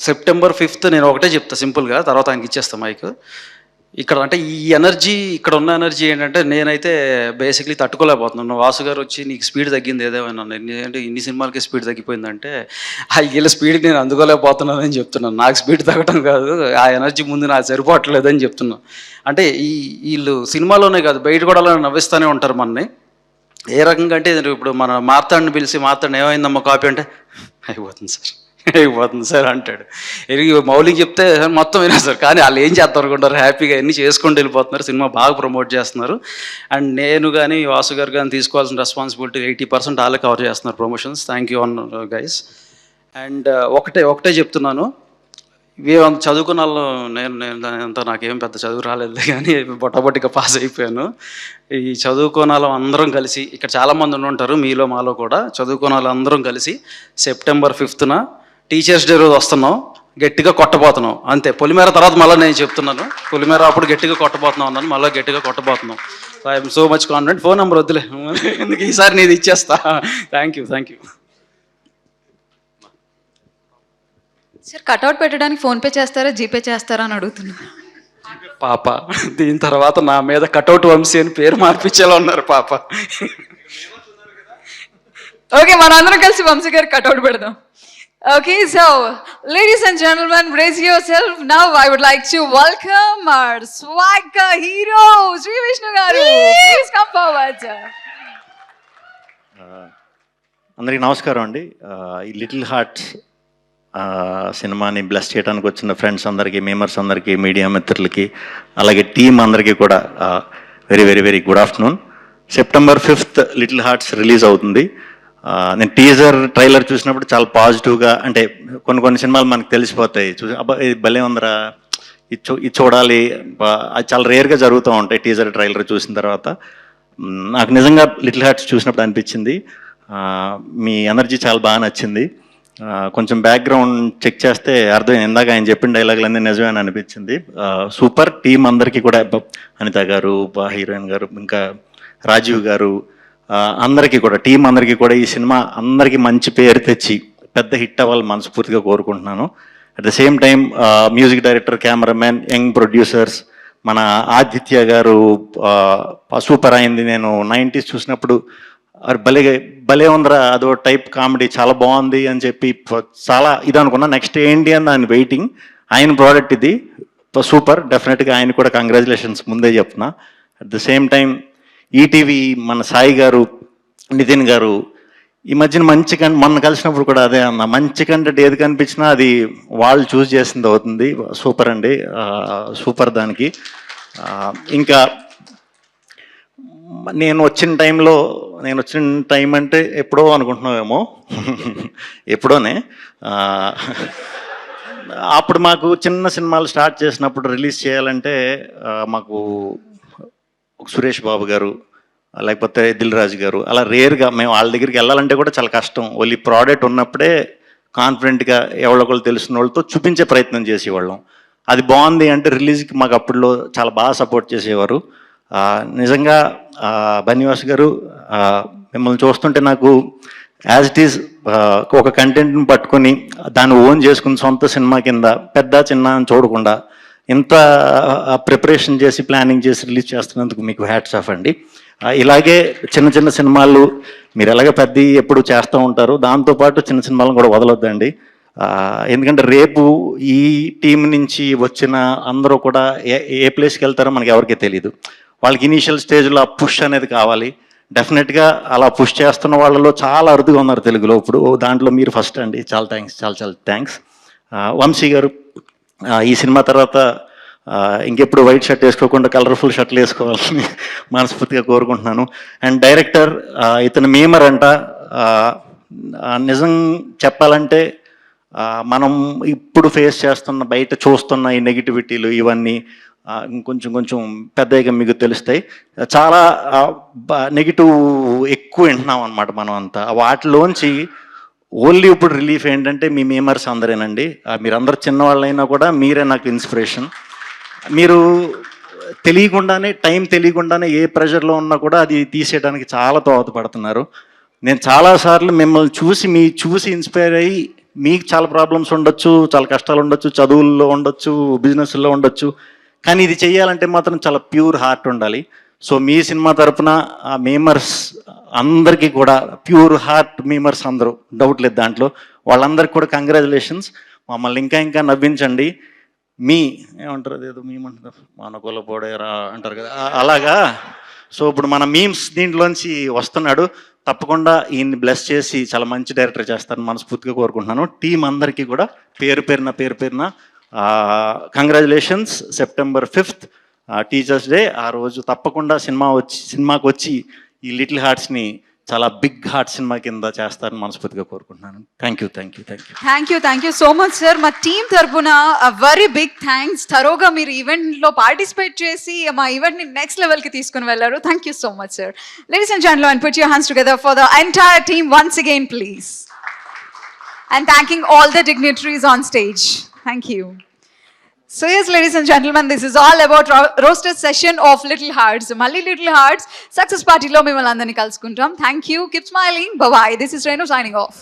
September 5th నేను ఒకటే చెప్తా సింపుల్గా, తర్వాత ఆయనకి ఇచ్చేస్తాను మైక్. ఇక్కడ అంటే ఈ ఎనర్జీ, ఇక్కడ ఉన్న ఎనర్జీ ఏంటంటే నేనైతే బేసిక్లీ తట్టుకోలేకపోతున్నాను. వాసు గారు వచ్చి నీకు స్పీడ్ తగ్గింది ఏదేమైనా, ఎందుకంటే ఇన్ని సినిమాలకి స్పీడ్ తగ్గిపోయిందంటే వీళ్ళ స్పీడ్కి నేను అందుకోలేకపోతున్నానని చెప్తున్నాను. నాకు స్పీడ్ తగ్గడం కాదు, ఆ ఎనర్జీ ముందు నాకు సరిపోవట్లేదని చెప్తున్నాను. అంటే వీళ్ళు సినిమాలోనే కాదు బయట కూడా అలా నవ్విస్తూనే ఉంటారు మనని. ఏ రకంగా అంటే ఇప్పుడు మన మార్తాడిని పిలిచి, మార్తాడిని ఏమైందమ్మా కాపీ అంటే అయిపోతుంది సార్ అంటాడు. మౌలికి చెప్తే మొత్తం వినా సార్, కానీ వాళ్ళు ఏం చేస్తారు అనుకుంటారు, హ్యాపీగా అన్నీ చేసుకుంటూ వెళ్ళిపోతున్నారు, సినిమా బాగా ప్రమోట్ చేస్తున్నారు. అండ్ నేను కానీ వాసు గారు కానీ తీసుకోవాల్సిన రెస్పాన్సిబిలిటీ 80% వాళ్ళే కవర్ చేస్తున్నారు promotions. Thank you on guys. And ఒకటే చెప్తున్నాను, ఇవి చదువుకున్న వాళ్ళు, నేను అంతా నాకేం పెద్ద చదువు రాలేదు కానీ బొట్టబొట్టిగా పాస్ అయిపోయాను. ఈ చదువుకున్న వాళ్ళం అందరం కలిసి, ఇక్కడ చాలామంది ఉంటారు మీలో మాలో కూడా, చదువుకున్న వాళ్ళు అందరం కలిసి September 5th టీచర్స్ డే రోజు వస్తున్నాం, గట్టిగా కొట్టబోతున్నాం అంతే. పొలిమేర తర్వాత మళ్ళీ నేను చెప్తున్నాను, పొలిమేర అప్పుడు గట్టిగా కొట్టబోతున్నాం అన్నాను, మళ్ళీ గట్టిగా కొట్టబోతున్నాం. I'm so much confident. Phone number వద్దులే, ఎందుకు ఈసారి నీది ఇచ్చేస్తా. థ్యాంక్ యూ. సార్, కట్అవుట్ పెట్టడానికి ఫోన్పే చేస్తారా, జీపే చేస్తారా అని అడుగుతున్నా. పాప దీని తర్వాత నా మీద కట్అవుట్ వంశీ అని పేరు మార్పించేలా ఉన్నారు పాప. ఓకే, మనందరం కలిసి వంశీ గారికి కట్అవుట్ పెడదాం. Okay, so ladies and gentlemen, brace yourself. Now I would like to welcome our swag hero Sri Vishnu garu. Please come forward, sir. అందరికీ నమస్కారం అండి. ఈ లిటిల్ హార్ట్స్ సినిమాని బ్లెస్ చేయడానికి వచ్చిన ఫ్రెండ్స్ అందరికీ, మేమర్స్ అందరికీ, మీడియా మిత్రులకి, అలాగే టీం అందరికీ కూడా very very very good afternoon. September 5th little hearts release అవుతుంది. నేను టీజర్ ట్రైలర్ చూసినప్పుడు చాలా పాజిటివ్గా, అంటే కొన్ని సినిమాలు మనకు తెలిసిపోతాయి, అబ్బా ఇది భలే ఉందరా, ఇది చూడాలి, అది చాలా రేర్గా జరుగుతూ ఉంటాయి. టీజర్ ట్రైలర్ చూసిన తర్వాత నాకు నిజంగా లిటిల్ హార్ట్స్ చూసినప్పుడు అనిపించింది మీ ఎనర్జీ చాలా బాగా నచ్చింది. కొంచెం బ్యాక్గ్రౌండ్ చెక్ చేస్తే అర్థమైంది, ఇందాక ఆయన చెప్పిన డైలాగులన్నీ నిజమే అని అనిపించింది. సూపర్. టీం అందరికీ కూడా, అనిత గారు, హీరోయిన్ గారు, ఇంకా రాజీవ్ గారు, అందరికీ కూడా, టీం అందరికీ కూడా ఈ సినిమా అందరికీ మంచి పేరు తెచ్చి పెద్ద హిట్ అవ్వాలి మనస్ఫూర్తిగా కోరుకుంటున్నాను. At the same time music director, cameraman, young producers, మన ఆదిత్య గారు సూపర్ అయింది. నేను 90s చూసినప్పుడు అది భలే ఉందిరా, అదో టైప్ కామెడీ చాలా బాగుంది అని చెప్పి చాలా ఇది అనుకున్నా. నెక్స్ట్ ఏంటి అని ఆయన వెయిటింగ్. ఆయన ప్రోడక్ట్ ఇది సూపర్, డెఫినెట్గా ఆయన కూడా కంగ్రాచులేషన్స్ ముందే చెప్తున్నా. At the same time ETV మన సాయి గారు, నితిన్ గారు ఈ మధ్యన మంచి మొన్న కలిసినప్పుడు కూడా అదే అన్న, మంచి కంటెంట్ ఏది కనిపించినా అది వాళ్ళు చూస్ చేసింది అవుతుంది. సూపర్ అండి, సూపర్. దానికి ఇంకా నేను వచ్చిన టైం అంటే ఎప్పుడో అనుకుంటున్నామేమో ఎప్పుడోనే. అప్పుడు మాకు చిన్న సినిమాలు స్టార్ట్ చేసినప్పుడు రిలీజ్ చేయాలంటే మాకు సురేష్ బాబు గారు లేకపోతే దిల్ రాజు గారు అలా రేర్గా మేము వాళ్ళ దగ్గరికి వెళ్ళాలంటే కూడా చాలా కష్టం. ఓన్లీ ప్రోడక్ట్ ఉన్నప్పుడే కాన్ఫిడెంట్గా ఎవరికొకరు తెలిసిన వాళ్ళతో చూపించే ప్రయత్నం చేసేవాళ్ళం. అది బాగుంది అంటే రిలీజ్కి మాకు అప్పుడులో చాలా బాగా సపోర్ట్ చేసేవారు. నిజంగా బన్నివాస్ గారు మిమ్మల్ని చూస్తుంటే నాకు యాజ్ ఇట్ ఈజ్ ఒక కంటెంట్ని పట్టుకొని దాన్ని ఓన్ చేసుకుని సొంత సినిమా కింద పెద్ద చిన్న అని చూడకుండా ఇంత ప్రిపరేషన్ చేసి ప్లానింగ్ చేసి రిలీజ్ చేస్తున్నందుకు మీకు హ్యాట్స్ ఆఫ్ అండి. ఇలాగే చిన్న చిన్న సినిమాలు మీరు ఎలాగ పెద్ద ఎప్పుడు చేస్తూ ఉంటారు, దాంతోపాటు చిన్న సినిమాలను కూడా వదలొద్దండి. ఎందుకంటే రేపు ఈ టీం నుంచి వచ్చిన అందరూ కూడా ఏ ప్లేస్కి వెళ్తారో మనకి ఎవరికీ తెలియదు. వాళ్ళకి ఇనీషియల్ స్టేజ్లో ఆ పుష్ అనేది కావాలి. డెఫినెట్గా అలా పుష్ చేస్తున్న వాళ్ళలో చాలా అరుదుగా ఉన్నారు తెలుగులో ఇప్పుడు. దాంట్లో మీరు ఫస్ట్ అండి. చాలా థ్యాంక్స్. వంశీ గారు ఈ సినిమా తర్వాత ఇంకెప్పుడు వైట్ షర్ట్ వేసుకోకుండా కలర్ఫుల్ షర్ట్లు వేసుకోవాలని మనస్ఫూర్తిగా కోరుకుంటున్నాను. అండ్ డైరెక్టర్ ఇతను మీమర్ అంట. నిజం చెప్పాలంటే మనం ఇప్పుడు ఫేస్ చేస్తున్న బయట చూస్తున్న ఈ నెగిటివిటీలు ఇవన్నీ కొంచెం పెద్దగా మీకు తెలుస్తాయి. చాలా నెగిటివ్ ఎక్కువ వింటున్నాం అనమాట మనం అంతా. వాటిలోంచి ఓన్లీ ఇప్పుడు రిలీఫ్ ఏంటంటే మీ మీమర్స్ అందరేనండి. మీరందరూ చిన్నవాళ్ళైనా కూడా మీరే నాకు ఇన్స్పిరేషన్. మీరు టైం తెలియకుండానే ఏ ప్రెషర్లో ఉన్నా కూడా అది తీసేయడానికి చాలా దోహదపడుతున్నారు. నేను చాలాసార్లు మిమ్మల్ని చూసి ఇన్స్పైర్ అయ్యి మీకు చాలా ప్రాబ్లమ్స్ ఉండొచ్చు, చాలా కష్టాలు ఉండొచ్చు, చదువుల్లో ఉండొచ్చు, బిజినెస్లో ఉండొచ్చు, కానీ ఇది చేయాలంటే మాత్రం చాలా ప్యూర్ హార్ట్ ఉండాలి. సో మీ సినిమా తరపున ఆ మీమర్స్ అందరికీ కూడా ప్యూర్ హార్ట్ మీమర్స్ అందరూ, డౌట్ లేదు దాంట్లో, వాళ్ళందరికీ కూడా కంగ్రాచులేషన్స్. మమ్మల్ని ఇంకా నవ్వించండి. ఏమంటారు అదేదో మేమంటారు మానకొల పోడేరా అంటారు కదా, అలాగా. సో ఇప్పుడు మన మీమ్స్ దీంట్లోంచి వస్తున్నాడు. తప్పకుండా ఈయన్ని బ్లెస్ చేసి చాలా మంచి డైరెక్టర్ చేస్తారని మనస్ఫూర్తిగా కోరుకుంటున్నాను. టీం అందరికీ కూడా పేరు పేరున congratulations. September 5th teachers day. ఆ రోజు తప్పకుండా సినిమాకి వచ్చి ఈ లిటిల్ హార్ట్స్ని చాలా బిగ్ హార్ట్ సినిమా కింద చేస్తారని మనస్ఫూర్తిగా కోరుకుంటున్నాను. Thank you so much sir. మా టీమ్ తరపున వెరీ బిగ్ థ్యాంక్స్. థరోగా మీరు ఈవెంట్లో పార్టిసిపేట్ చేసి మా ఈవెంట్ని నెక్స్ట్ లెవెల్కి తీసుకుని వెళ్ళారు. Thank you so much sir. Ladies and gentlemen, put your hands together for the entire team once again, please. And thanking all the dignitaries on stage. Thank you. So yes, ladies and gentlemen, this is all about roasted session of Little Hearts. Malli Little Hearts success party lo mimmalni andarni kalusukuntam. Thank you. Keep smiling. Bye bye. This is Renu signing off.